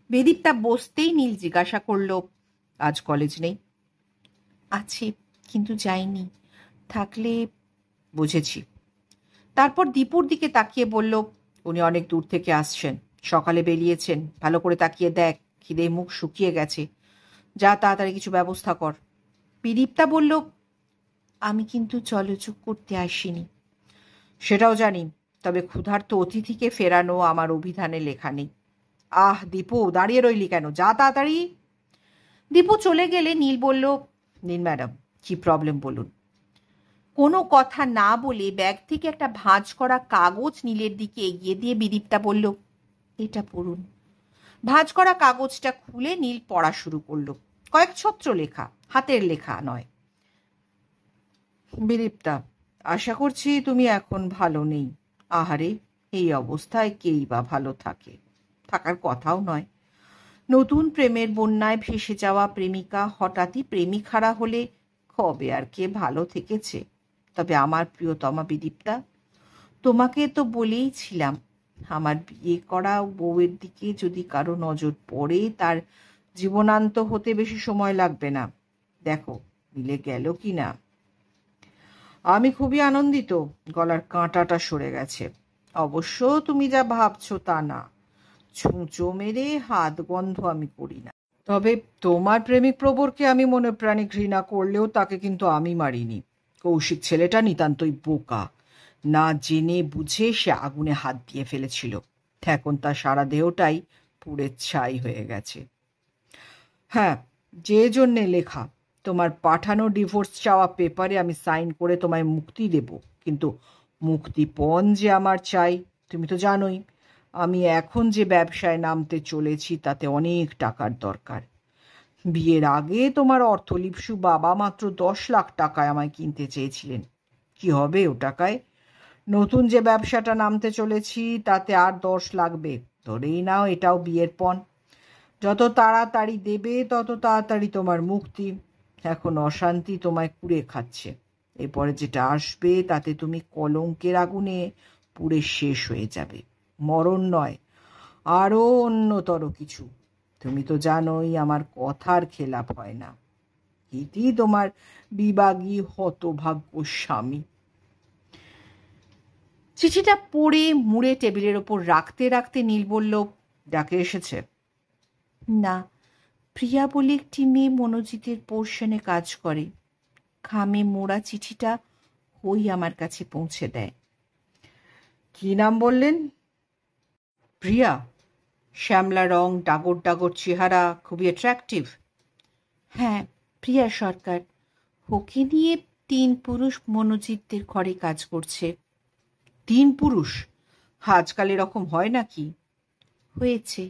বিদীপ্তা বসতেই নীল জিজ্ঞাসা করল, আজ কলেজ নেই? আছে, কিন্তু যাইনি। থাকলে। বুঝেছি। তারপর দীপুর দিকে তাকিয়ে বলল, উনি অনেক দূর থেকে আসছেন, সকালে বেরিয়েছেন, ভালো করে তাকিয়ে দেখ, খিদে মুখ শুকিয়ে গেছে, যা তাড়াতাড়ি কিছু ব্যবস্থা কর। বিদীপ্তা বলল, আমি কিন্তু জলযোগ করতে আসিনি। সেটাও জানি, তবে ক্ষুধার্ত অতিথিকে ফেরানো আমার অভিধানে লেখা নেই। আহ দীপু, দাঁড়িয়ে রইলি কেন? যা তাড়াতাড়ি। দীপু চলে গেলে নীল বলল, নিন ম্যাডাম, কি প্রবলেম বলুন। কোনো কথা না বলে ব্যাগ থেকে একটা ভাঁজ করা কাগজ নীলের দিকে এগিয়ে দিয়ে বিদীপ্তা বলল, এটা পড়ুন। ভাঁজ করা কাগজটা খুলে নীল পড়া শুরু করলো। কয়েক ছত্র লেখা, হাতের লেখা নয়। বিদীপ্তা, আশা করছি তুমি এখন ভালো নেই। আহারে, এই অবস্থায় কেই বা ভালো থাকে? থাকার কথাও নয়। নতুন প্রেমের বন্যায় ভেসে যাওয়া প্রেমিকা হঠাৎই প্রেমিক হারা হলে কবে আর কে ভালো থেকেছে? তবে আমার প্রিয়তমা বিদীপ্তা, তোমাকে তো বলেইছিলাম, আমার বিয়ে করা বউয়ের দিকে যদি কারো নজর পড়ে, তার জীবনান্ত হতে বেশি সময় লাগবে না। দেখো মিলে গেল কি না। আমি খুবই আনন্দিত, গলার কাঁটাটা সরে গেছে। অবশ্য তুমি যা ভাবছো তা না, ছুঁচো মেরে হাত গন্ধ আমি করি না। তবে তোমার প্রেমিক প্রবরকে আমি মনে প্রাণে ঘৃণা করলেও তাকে কিন্তু আমি মারিনি। কৌশিক ছেলেটা নিতান্তই বোকা, না জেনে বুঝে সে আগুনে হাত দিয়ে ফেলেছিল। এখন তার সারা দেহটাই পুড়ে ছাই হয়ে গেছে। হ্যাঁ, যে জন্যে লেখা, তোমার পাঠানো ডিভোর্স চাওয়া পেপারে আমি সাইন করে তোমায় মুক্তি দেব, কিন্তু মুক্তিপণ যে আমার চাই। তুমি তো জানোই আমি এখন যে ব্যবসায় নামতে চলেছি তাতে অনেক টাকার দরকার। বিয়ের আগে তোমার অর্থলিপ্সু বাবা মাত্র 10 লাখ টাকায় আমায় কিনতে চেয়েছিলেন। কি হবে ও টাকায়? নতুন যে ব্যবসাটা নামতে চলেছি তাতে আর 10 লাগবে, ধরেই নাও এটাও বিয়ের পণ। যত তাড়াতাড়ি দেবে তত তাড়াতাড়ি তোমার মুক্তি। এখন অশান্তি তোমায় কুড়ে খাচ্ছে, এরপরে যেটা আসবে তাতে তুমি কলঙ্কের আগুনে পুড়ে শেষ হয়ে যাবে। মরণ নয়, আরো অন্যতর কিছু। তুমি তো জানোই আমার কথার খেলাপ হয় না। ইতি তোমার বিবাগী হতভাগ্য স্বামী। চিঠিটা পড়ে মুড়ে টেবিলের ওপর রাখতে রাখতে নীল বলল, ডাকে এসেছে? না, প্রিয়া বলে একটি মেয়ে মনোজিতের পোর্শনে কাজ করে। খামে মোড়া চিঠিটা ওই আমার কাছে পৌঁছে দেয়। কি নাম বললেন? প্রিয়া। শ্যামলা রং, ডাগর ডাগর চেহারা, খুবই অ্যাট্রাকটিভ। হ্যাঁ, প্রিয়া সরকার। ওকে নিয়ে 3 পুরুষ মনোজিতদের ঘরে কাজ করছে। 3 পুরুষ? আজকাল এরকম হয় নাকি? হয়েছে।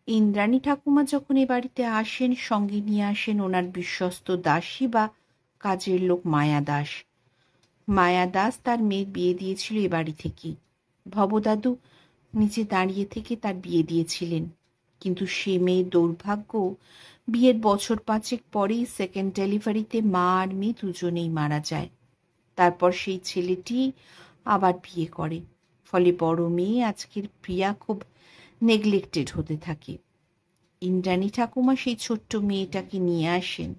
ইন্দ্রাণী ঠাকুমা যখন এ বাড়িতে আসেন, সঙ্গে নিয়ে আসেন ওনার বিশ্বস্ত দাসী বা কাজের লোক মায়া দাস। মায়া দাস তার মেয়ের বিয়ে দিয়েছিল এ বাড়ি থেকেই। ভবদাদু নিচে দাঁড়িয়ে থেকে তার বিয়ে দিয়েছিলেন, কিন্তু সে মেয়ের দুর্ভাগ্য, বিয়ের বছর 5 পরেই সেকেন্ড ডেলিভারিতে মা আর মেয়ে দুজনেই মারা যায়। তারপর সেই ছেলেটি আবার বিয়ে করে, ফলে বড় মেয়ে আজকের প্রিয়া খুব নেগলেক্টেড হতে থাকে। ইন্দ্রাণী ঠাকুমা সেই ছোট্ট মেয়েটাকে নিয়ে আসেন,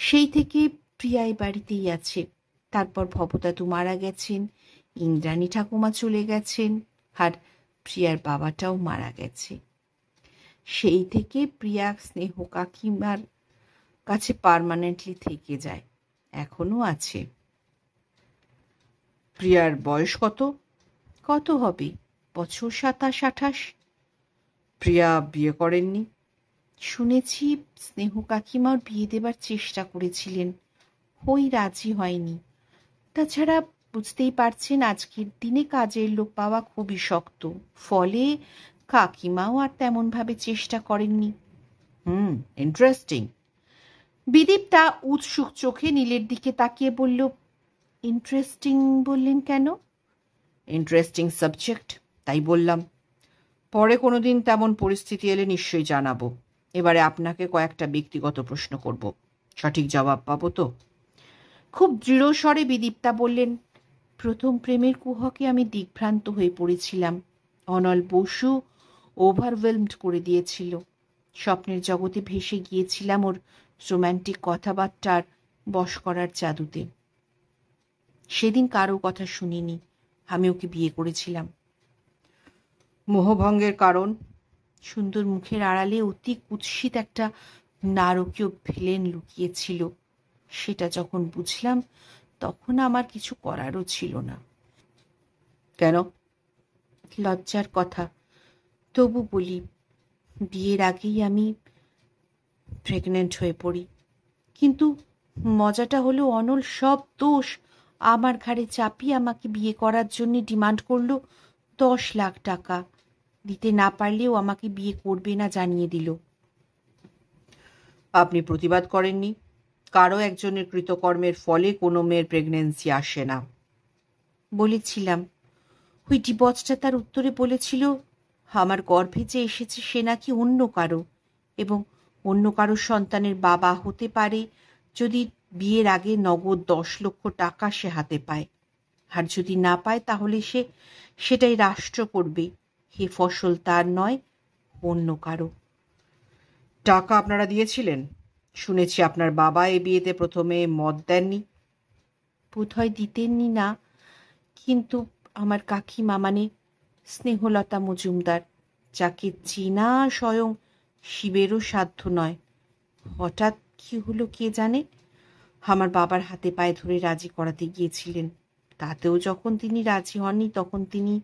সেই থেকে প্রিয়া এই বাড়িতেই আছে। তারপর ভবদাদু মারা গেছেন, ইন্দ্রাণী ঠাকুমা চলে গেছেন, আর প্রিয়ার বাবাটাও মারা গেছে। সেই থেকে প্রিয়া স্নেহ কাকিমার কাছে পার্মানেন্টলি থেকে যায়, এখনো আছে। প্রিয়ার বয়স কত? কত হবে, বছর 27-28। প্রিয়া বিয়ে করেননি? শুনেছি স্নেহ কাকিমার বিয়ে দেবার চেষ্টা করেছিলেন, ওই রাজি হয়নি। তাছাড়া বুঝতেই পারছেন আজকের দিনে কাজের লোক পাওয়া খুবই শক্ত, ফলে কাকিমাও আর তেমনভাবে চেষ্টা করেননি। ইন্টারেস্টিং। বিদীপ্তা উৎসুক চোখে নীলের দিকে তাকিয়ে বলল, ইন্টারেস্টিং বললেন কেন? ইন্টারেস্টিং সাবজেক্ট, তাই বললাম। পরে কোনোদিন তেমন পরিস্থিতি এলে নিশ্চয়ই জানাবো। এবারে আপনাকে কয়েকটা ব্যক্তিগত প্রশ্ন করব, সঠিক জবাব পাবো তো? খুব দৃঢ় স্বরে বিদীপ্তা বললেন, প্রথম প্রেমের কুহকে আমি দিগ্ভ্রান্ত হয়ে পড়েছিলাম। অনল বসু ওভারওয়েলমড করে দিয়েছিল। স্বপ্নের জগতে ভেসে গিয়েছিলাম ওর রোম্যান্টিক কথাবার্তার বশ করার জাদুতে। সেদিন কারো কথা শুনিনি, আমি ওকে বিয়ে করেছিলাম। মোহভঙ্গের কারণ? সুন্দর মুখের আড়ালে অতি কুৎসিত একটা নারকীয় ভিলেন লুকিয়েছিল। সেটা যখন বুঝলাম তখন আমার কিছু করারও ছিল না। কেন? লজ্জার কথা, তবু বলি, বিয়ের আগেই আমি প্রেগনেন্ট হয়ে পড়ি। কিন্তু মজাটা হলো অনল সব দোষ আমার ঘাড়ে চাপিয়ে আমাকে বিয়ে করার জন্য ডিমান্ড করলো 10 লাখ টাকা। দিতে না পারলেও আমাকে বিয়ে করবে না জানিয়ে দিল। আপনি প্রতিবাদ করেননি? কারো একজনের কৃতকর্মের ফলে কোনো মেয়ের প্রেগনেন্সি আসে না। বলেছিলাম। ওই ডিবচটা তার উত্তরে বলেছিল, আমার গর্ভে যে এসেছে সে নাকি অন্য কারো, এবং অন্য কারো সন্তানের বাবা হতে পারে যদি বিয়ের আগে নগদ 10 লক্ষ টাকা সে হাতে পায়, আর যদি না পায় তাহলে সে সেটাই রাষ্ট্র করবে। হে ফসল তার নয়, অন্য কারো। টাকা আপনারা দিয়েছিলেন? শুনেছি আপনার বাবা এই বিয়েতে প্রথমে মত দেননি। বোধহয় দিতেননি না, কিন্তু আমার কাকিমা মানে স্নেহলতা মজুমদার, যাকে চেনা স্বয়ং শিবেরও সাধ্য নয়, হঠাৎ কি হলো কে জানে, আমার বাবার হাতে পায়ে ধরে রাজি করাতে গিয়েছিলেন। তাতেও যখন তিনি রাজি হননি তখন তিনি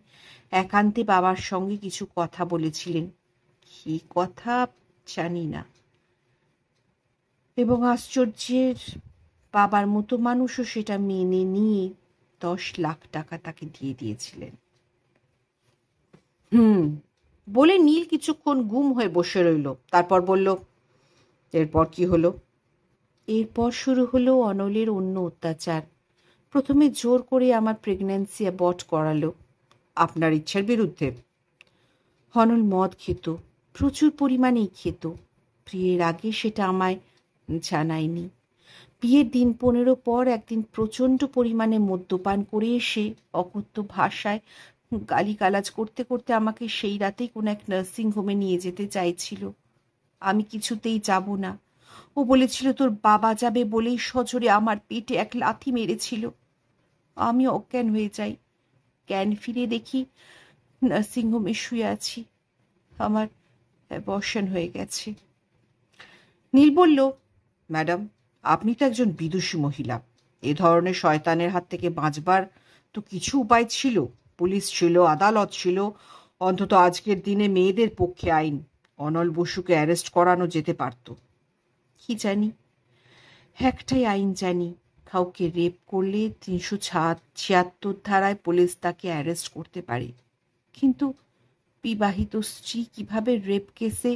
একান্তে বাবার সঙ্গে কিছু কথা বলেছিলেন, কি কথা জানি না, এবং আশ্চর্যের বাবার মতো মানুষও সেটা মেনে নিয়ে 10 লাখ টাকা তাকে দিয়ে দিয়েছিলেন। বলে নীল কিছুক্ষণ গুম হয়ে বসে রইল, তারপর বলল, এরপর কি হলো? এরপর শুরু হলো অনলের অন্য অত্যাচার। প্রথমে জোর করে আমার প্রেগন্যান্সি অ্যাবর্ট করালো। আপনার ইচ্ছের বিরুদ্ধে? অনল মদ খেত, প্রচুর পরিমাণেই খেত। বিয়ের আগে সেটা আমায় জানায়নি। বিয়ের দিন 15 পর একদিন প্রচণ্ড পরিমাণে মদ্যপান করে এসে অকথ্য ভাষায় গালিগালাজ করতে করতে আমাকে সেই রাতেই কোনো এক নার্সিং হোমে নিয়ে যেতে চাইছিল। আমি কিছুতেই যাব না। ও বলেছিল তোর বাবা যাবে বলেই সজোরে আমার পেটে এক লাথি মেরেছিল। আমি অজ্ঞান হয়ে যাই। জ্ঞান ফিরে দেখি নার্সিং হোমে শুয়ে আছি। আমার অ্যাবর্শন হয়ে গেছে। নীল বলল, ম্যাডাম, আপনি তো একজন বিদুষী মহিলা। এ ধরনের শয়তানের হাত থেকে বাঁচবার তো কিছু উপায় ছিল। পুলিশ ছিল, আদালত ছিল, অন্তত আজকের দিনে মেয়েদের পক্ষে আইন। অনল বসুকে অ্যারেস্ট করানো যেতে পারত। কি জানি, একটাই আইন জানি, কাউকে রেপ করলে 376 ধারায় পুলিশ তাকে অ্যারেস্ট করতে পারে। কিন্তু বিবাহিত স্ত্রী কিভাবে রেপ কেসে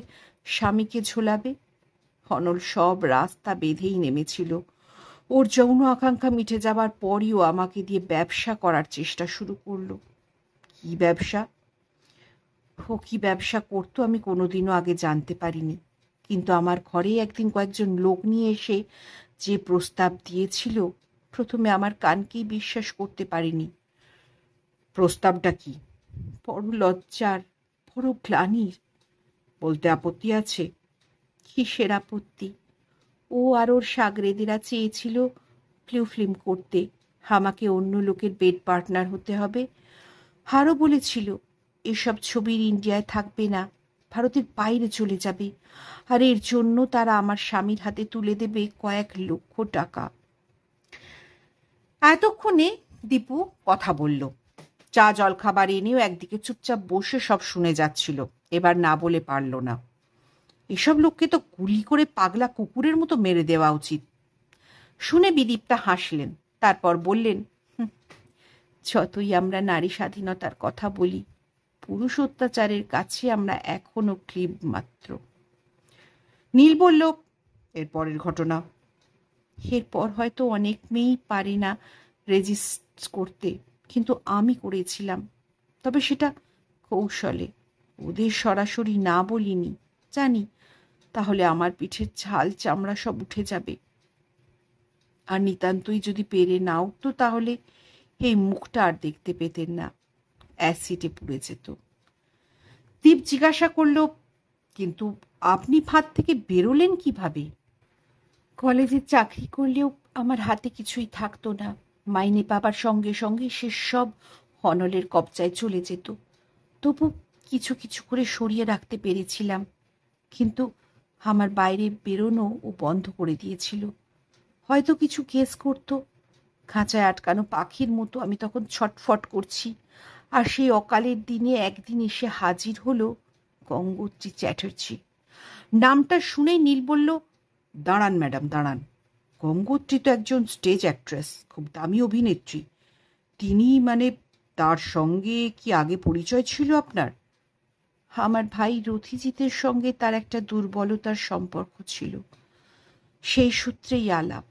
স্বামীকে ঝোলাবে? অনল সব রাস্তা বেঁধেই নেমেছিল। ওর যৌন আকাঙ্ক্ষা মিটে যাবার পরইও আমাকে দিয়ে ব্যবসা করার চেষ্টা শুরু করলো। কি ব্যবসা? ও কি ব্যবসা করতো আমি কোনোদিনও আগে জানতে পারিনি। কিন্তু আমার ঘরে একদিন কয়েকজন লোক নিয়ে এসে যে প্রস্তাব দিয়েছিল, প্রথমে আমার কানকেই বিশ্বাস করতে পারিনি। প্রস্তাবটা কি? বড় লজ্জার, বড় গ্লানির। বলতে আপত্তি আছে? কিসের আপত্তি? ও আর ওর সাগরেদেরা চেয়েছিল ব্লু ফিল্ম করতে, আমাকে অন্য লোকের বেড পার্টনার হতে হবে। আরও বলেছিল এসব ছবির ইন্ডিয়ায় থাকবে না, ভারতের বাইরে চলে যাবে, আর এর জন্য তারা আমার স্বামীর হাতে তুলে দেবে কয়েক লক্ষ টাকা। এতক্ষণে দীপু কথা বলল। চা জলখাবার এনেও একদিকে চুপচাপ বসে সব শুনে যাচ্ছিল। এবার না বলে পারল না। এসব লোককে তো গুলি করে পাগলা কুকুরের মতো মেরে দেওয়া উচিত। শুনে বিদীপ্তা হাসলেন, তারপর বললেন, যতই আমরা নারী স্বাধীনতার কথা বলি, পুরুষ অত্যাচারের কাছে আমরা এখনো ক্লিব মাত্র। নীল বলল, এরপরের ঘটনা? এরপর হয়তো অনেক মেয়েই পারে না রেজিস্ট করতে, কিন্তু আমি করেছিলাম। তবে সেটা কৌশলে, ওদের সরাসরি না বলিনি। জানি তাহলে আমার পিঠের ছাল চামড়া সব উঠে যাবে, আর নিতান্তই যদি পেরে না উঠতো তাহলে এই মুখটা আর দেখতে পেতেন না, অ্যাসিডে পুড়ে যেত। দীপ জিজ্ঞাসা করল, কিন্তু আপনি ফাঁদ থেকে বেরোলেন কিভাবে? কলেজে চাকরি করলেও আমার হাতে কিছুই থাকতো না। মাইনে পাবার সঙ্গে সঙ্গে সে সব অনলের কবজায় চলে যেত। তবু কিছু কিছু করে সরিয়ে রাখতে পেরেছিলাম। কিন্তু আমার বাইরে বেরোনো ও বন্ধ করে দিয়েছিল। হয়তো কিছু কেস করত। খাঁচায় আটকানো পাখির মতো আমি তখন ছটফট করছি, আর সেই অকালের দিনে একদিন এসে হাজির হলো গঙ্গোত্রী চ্যাটার্জি। নামটা শুনেই নীল বলল, দাঁড়ান ম্যাডাম, দাঁড়ান। গঙ্গোত্রী তো একজন স্টেজ অ্যাক্ট্রেস, খুব দামি অভিনেত্রী। তিনি মানে তার সঙ্গে কি আগে পরিচয় ছিল আপনার? আমার ভাই রথিজিতের সঙ্গে তার একটা দুর্বলতার সম্পর্ক ছিল, সেই সূত্রেই আলাপ।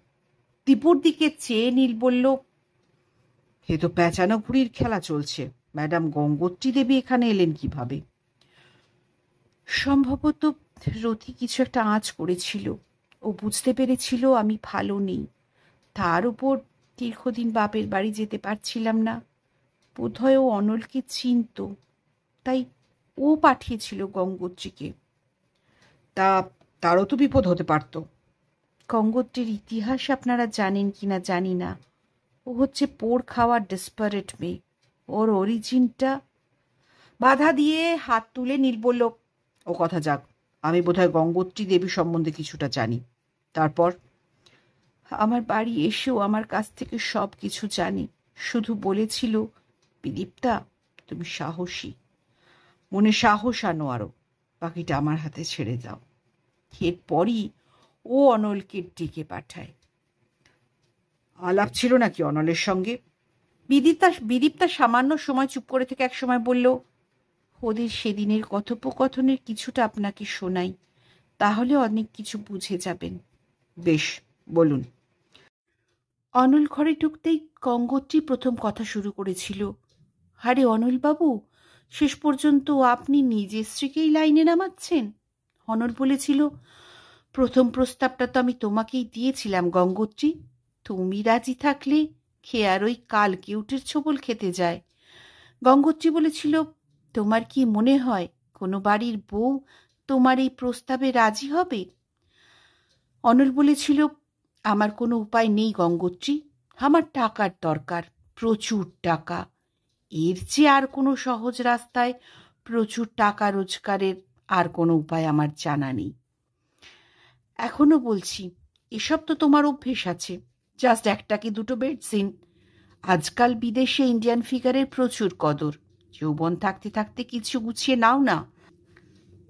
দীপুর দিকে চেয়ে নীল বলল, এ তো পেঁচানো ঘুড়ির খেলা চলছে। ম্যাডাম গঙ্গোত্রী দেবী এখানে এলেন কিভাবে? সম্ভবত রথি কিছু একটা আঁচ করেছিল। ও বুঝতে পেরেছিল আমি ভালো নেই। তার উপর দীর্ঘদিন বাপের বাড়ি যেতে পারছিলাম না। বোধহয় ও অনলকে চিনত, তাই ও পাঠিয়েছিল গঙ্গোত্রীকে। তা তারও তো বিপদ হতে পারত। গঙ্গোত্রীর ইতিহাস আপনারা জানেন কিনা জানি না। ও হচ্ছে পোড় খাওয়া ডেসপারেট মেয়ে। ওর অরিজিনটা... বাধা দিয়ে হাত তুলে নীল বলল, ও কথা যাক, আমি বোধহয় গঙ্গোত্রী দেবী সম্বন্ধে কিছুটা জানি। তারপর? আমার বাড়ি এসেও আমার কাছ থেকে সব কিছু জানে। শুধু বলেছিল, বিদীপ্তা তুমি সাহসী, মনে সাহস আনো আরো, বাকিটা আমার হাতে ছেড়ে দাও। এরপরই ও অনলকে ডেকে পাঠায়। আলাপ ছিল নাকি অনলের সঙ্গে? বিদীপ্তা সামান্য সময় চুপ করে থেকে এক সময় বলল, ওদের সেদিনের কথোপকথনের কিছুটা আপনাকে শোনাই, তাহলে অনেক কিছু বুঝে যাবেন। বেশ, বলুন। অনল ঘরে ঢুকতেই গঙ্গোত্রী প্রথম কথা শুরু করেছিল। আরে অনলবাবু, শেষ পর্যন্ত আপনি নিজের স্ত্রীকেই লাইনে নামাচ্ছেন। অনল বলেছিল, প্রথম প্রস্তাবটা তো আমি তোমাকেই দিয়েছিলাম গঙ্গোত্রী। তুমি রাজি থাকলে খেয়ে আর ওই কাল কেউটের ছোবল খেতে যায়। গঙ্গোত্রী বলেছিল, তোমার কি মনে হয় কোনো বাড়ির বউ তোমার এই প্রস্তাবে রাজি হবে? অনল বলেছিল, আমার কোনো উপায় নেই গঙ্গোত্রী, আমার টাকার দরকার, প্রচুর টাকা। এর চেয়ে আর কোনো সহজ রাস্তায় প্রচুর টাকা রোজগারের আর কোনো উপায় আমার জানা নেই। এখনো বলছি, এসব তো তোমার অভ্যেস আছে, জাস্ট একটা কি দুটো বেডসিন। আজকাল বিদেশে ইন্ডিয়ান ফিগারের প্রচুর কদর, যৌবন থাকতে থাকতে কিছু গুছিয়ে নাও না।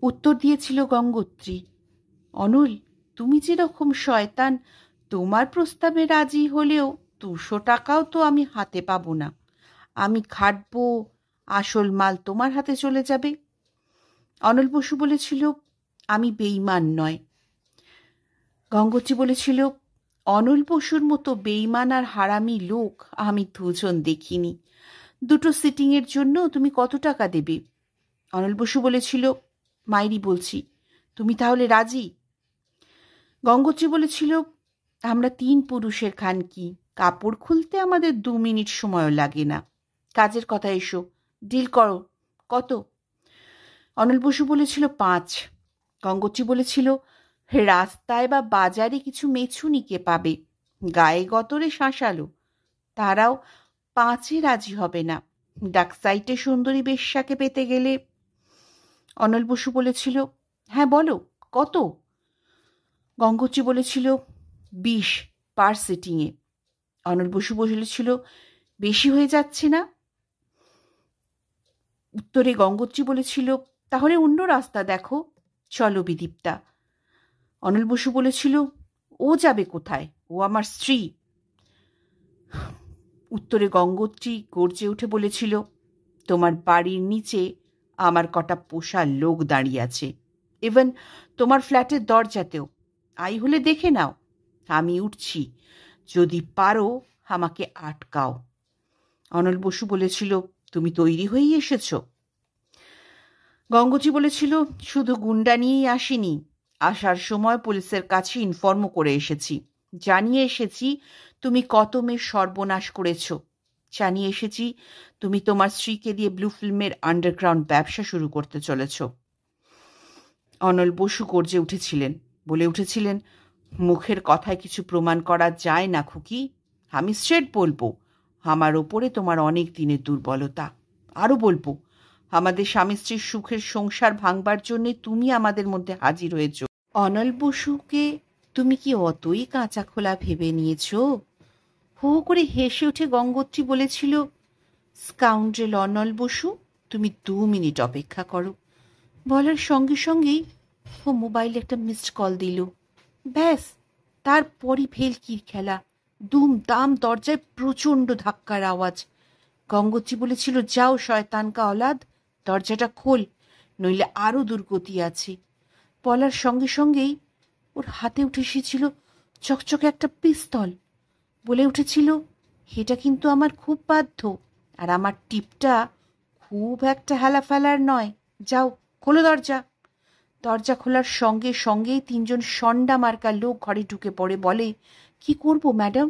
উত্তর দিয়েছিল গঙ্গোত্রী, অনল, তুমি যেরকম শয়তান, তোমার প্রস্তাবে রাজি হলেও 200 টাকাও তো আমি হাতে পাবো না। আমি খাটবো, আসল মাল তোমার হাতে চলে যাবে। অনল বসু বলেছিল, আমি বেঈমান নয়। গঙ্গোত্রী বলেছিল, অনল বসুর মতো বেঈমান আর হারামি লোক আমি দুজন দেখিনি। দুটো সিটিংয়ের জন্য তুমি কত টাকা দেবে? অনল বসু বলেছিল, মাইরি বলছি, তুমি তাহলে রাজি? গঙ্গোত্রী বলেছিল, আমরা 3 পুরুষের খানকি, কাপড় খুলতে আমাদের 2 মিনিট সময়ও লাগে না। কাজের কথা এসো, ডিল করো, কত? অনল বসু বলেছিল 5। গঙ্গোত্রী বলেছিল, রাস্তায় বা বাজারে কিছু মেছুনিকে পাবে, গায়ে গতরে শাঁসালো, তারাও 5-এ রাজি হবে না। ডাকসাইটে সুন্দরী বেশ্যাকে পেতে গেলে। অনল বসু বলেছিল, হ্যাঁ বলো, কত? গঙ্গোত্রী বলেছিল, 20 পার সিটিংয়ে। অনল বসু বলেছিল, বেশি হয়ে যাচ্ছে না? উত্তরে গঙ্গোত্রী বলেছিল, তাহলে অন্য রাস্তা দেখো, চলো বিদীপ্তা। অনল বসু বলেছিল, ও যাবে কোথায়, ও আমার স্ত্রী। উত্তরে গঙ্গোত্রী গর্জে উঠে বলেছিল, তোমার বাড়ির নিচে আমার কটা পোষা লোক দাঁড়িয়ে আছে, ইভেন তোমার ফ্ল্যাটের দরজাতেও। আই হলে দেখে নাও, আমি উঠছি, যদি পারো আমাকে আটকাও। অনল বসু বলেছিল, তুমি তৈরি হয়েই এসেছ? গঙ্গোত্রী বলেছিল, শুধু গুন্ডা নিয়েই আসিনি, আসার সময় পুলিশের কাছে ইনফর্মও করে এসেছি। জানিয়ে এসেছি তুমি কত মেয়ের সর্বনাশ করেছ। জানিয়ে এসেছি তুমি তোমার স্ত্রীকে দিয়ে ব্লু ফিল্মের আন্ডারগ্রাউন্ড ব্যবসা শুরু করতে চলেছ। অনল বসু গর্জে উঠেছিলেন, বলে উঠেছিলেন, মুখের কথায় কিছু প্রমাণ করা যায় না খুকি। আমি স্ট্রেট বলবো, আমার ওপরে তোমার অনেক দিনের দুর্বলতা। আরও বলবো, আমাদের স্বামী স্ত্রীর সুখের সংসার ভাঙবার জন্যে তুমি আমাদের মধ্যে হাজির হয়েছ। অনল বসুকে তুমি কি অতই কাঁচা খোলা ভেবে নিয়েছ? হো হো করে হেসে উঠে গঙ্গোত্রী বলেছিল, স্কাউন্ড্রেল অনল বসু, তুমি 2 মিনিট অপেক্ষা করো। বলার সঙ্গে সঙ্গেই ও মোবাইলে একটা মিসড কল দিল। ব্যাস, তারপরই ভেলকির খেলা। দুম দাম দরজায় প্রচণ্ড ধাক্কার আওয়াজ। গঙ্গোত্রী বলেছিল, যাও শয়তানকা অলাদ, দরজাটা খোল, নইলে আরও দুর্গতি আছে। বলার সঙ্গে সঙ্গেই ওর হাতে উঠে এসেছিল চকচকে একটা পিস্তল। বলে উঠেছিল, এটা কিন্তু আমার খুব বাধ্য, আর আমার টিপটা খুব একটা হেলা ফেলার নয়। যাও, খোলো দরজা। দরজা খোলার সঙ্গে সঙ্গেই 3 জন সন্ডা মার্কা লোক ঘরে ঢুকে পড়ে। বলে, কি করব ম্যাডাম?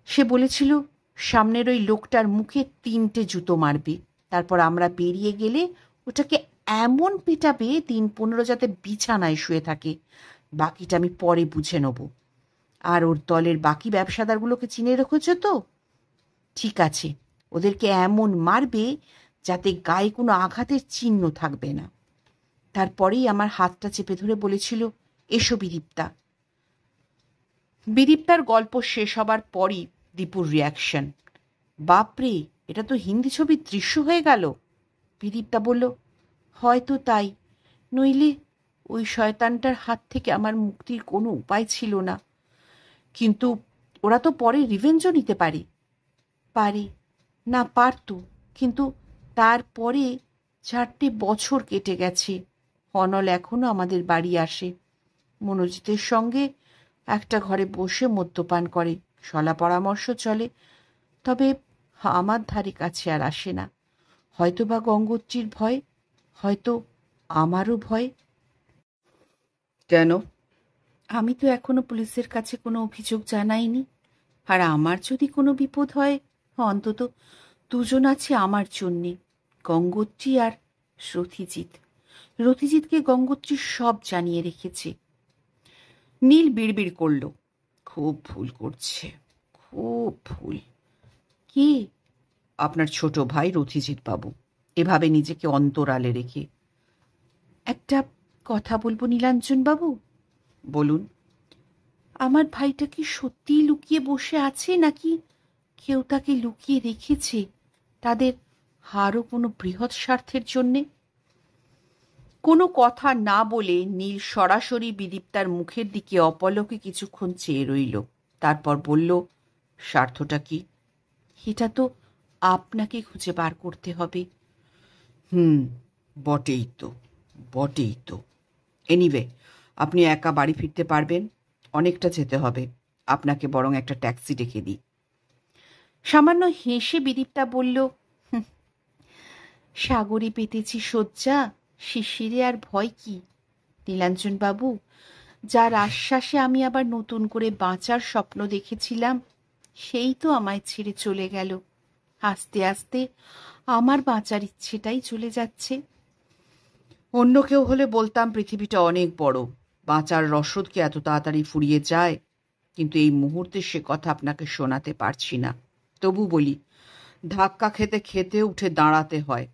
সে বলেছিল, সামনের ওই লোকটার মুখে 3টে জুতো মারবে, তারপর আমরা বেরিয়ে গেলে ওটাকে এমন পেটাবে 15 যাতে বিছানায় শুয়ে থাকে। বাকিটা আমি পরে বুঝে নেব। আর ওর দলের বাকি ব্যবসাদারগুলোকে চিনে রেখেছ তো? ঠিক আছে, ওদেরকে এমন মারবে যাতে গায়ে কোনো আঘাতের চিহ্ন থাকবে না। তারপরেই আমার হাতটা চেপে ধরে বলেছিল, এসো বিদীপ্তা। বিদীপ্তার গল্প শেষ হবার পরই দীপুর রিয়াকশন, বাপরে, এটা তো হিন্দি ছবির দৃশ্য হয়ে গেল। বিদীপ্তা বলল, হয়তো তাই, নইলে ওই শয়তানটার হাত থেকে আমার মুক্তির কোনো উপায় ছিল না। কিন্তু ওরা তো পরে রিভেঞ্জও নিতে পারে। পারে না, পারত, কিন্তু তারপরে 4টে বছর কেটে গেছে। অনল এখনো আমাদের বাড়ি আসে, মনোজিতের সঙ্গে একটা ঘরে বসে মদ্যপান করে, শলা পরামর্শ চলে, তবে আমার ধারে কাছে আর আসে না। হয়তো বা গঙ্গোত্রীর ভয়, হয়তো আমারও ভয়। কেন? আমি তো এখনো পুলিশের কাছে কোনো অভিযোগ জানাইনি। আর আমার যদি কোনো বিপদ হয়, অন্তত দুজন আছে আমার জন্যে, গঙ্গোত্রী আর রথিজিৎ। রথিজিৎকে গঙ্গোত্রী সব জানিয়ে রেখেছে। নীল বিড়বিড় করল, খুব ভুল করছে, খুব ভুল। কে? আপনার ছোট ভাই রথিজিৎ বাবু, এভাবে নিজেকে অন্তরালে রেখে। একটা কথা বলবো নীলাঞ্জন বাবু? বলুন। আমার ভাইটা কি সত্যিই লুকিয়ে বসে আছে, নাকি কেউ তাকে লুকিয়ে রেখেছে তাদের আরও কোনো বৃহৎ স্বার্থের জন্যে? কোনো কথা না বলে নীল সরাসরি বিদীপ্তার মুখের দিকে অপলকে কিছুক্ষণ চেয়ে রইল। তারপর বলল, স্বার্থটা কি? এটা তো আপনাকে খুঁজে বার করতে হবে। বটেই তো, বটেই তো। এনিওয়ে, আপনি একা বাড়ি ফিরতে পারবেন? অনেকটা যেতে হবে, আপনাকে বরং একটা ট্যাক্সি ডেকে দিই। সামান্য হেসে বিদীপ্তা বলল, সাগরে পেতেছি শয্যা, শিশিরে আর ভয় কি? নীলাঞ্জন বাবু, যার আশ্বাসে আমি আবার নতুন করে বাঁচার স্বপ্ন দেখেছিলাম, সেই তো আমায় ছেড়ে চলে গেল। আস্তে আস্তে আমার বাঁচার ইচ্ছেটাই চলে যাচ্ছে। অন্য কেউ হলে বলতাম পৃথিবীটা অনেক বড়, বাঁচার রসদ কি এত তাড়াতাড়ি ফুরিয়ে যায়? কিন্তু এই মুহূর্তে সে কথা আপনাকে শোনাতে পারছি না। তবু বলি, ধাক্কা খেতে খেতে উঠে দাঁড়াতে হয়,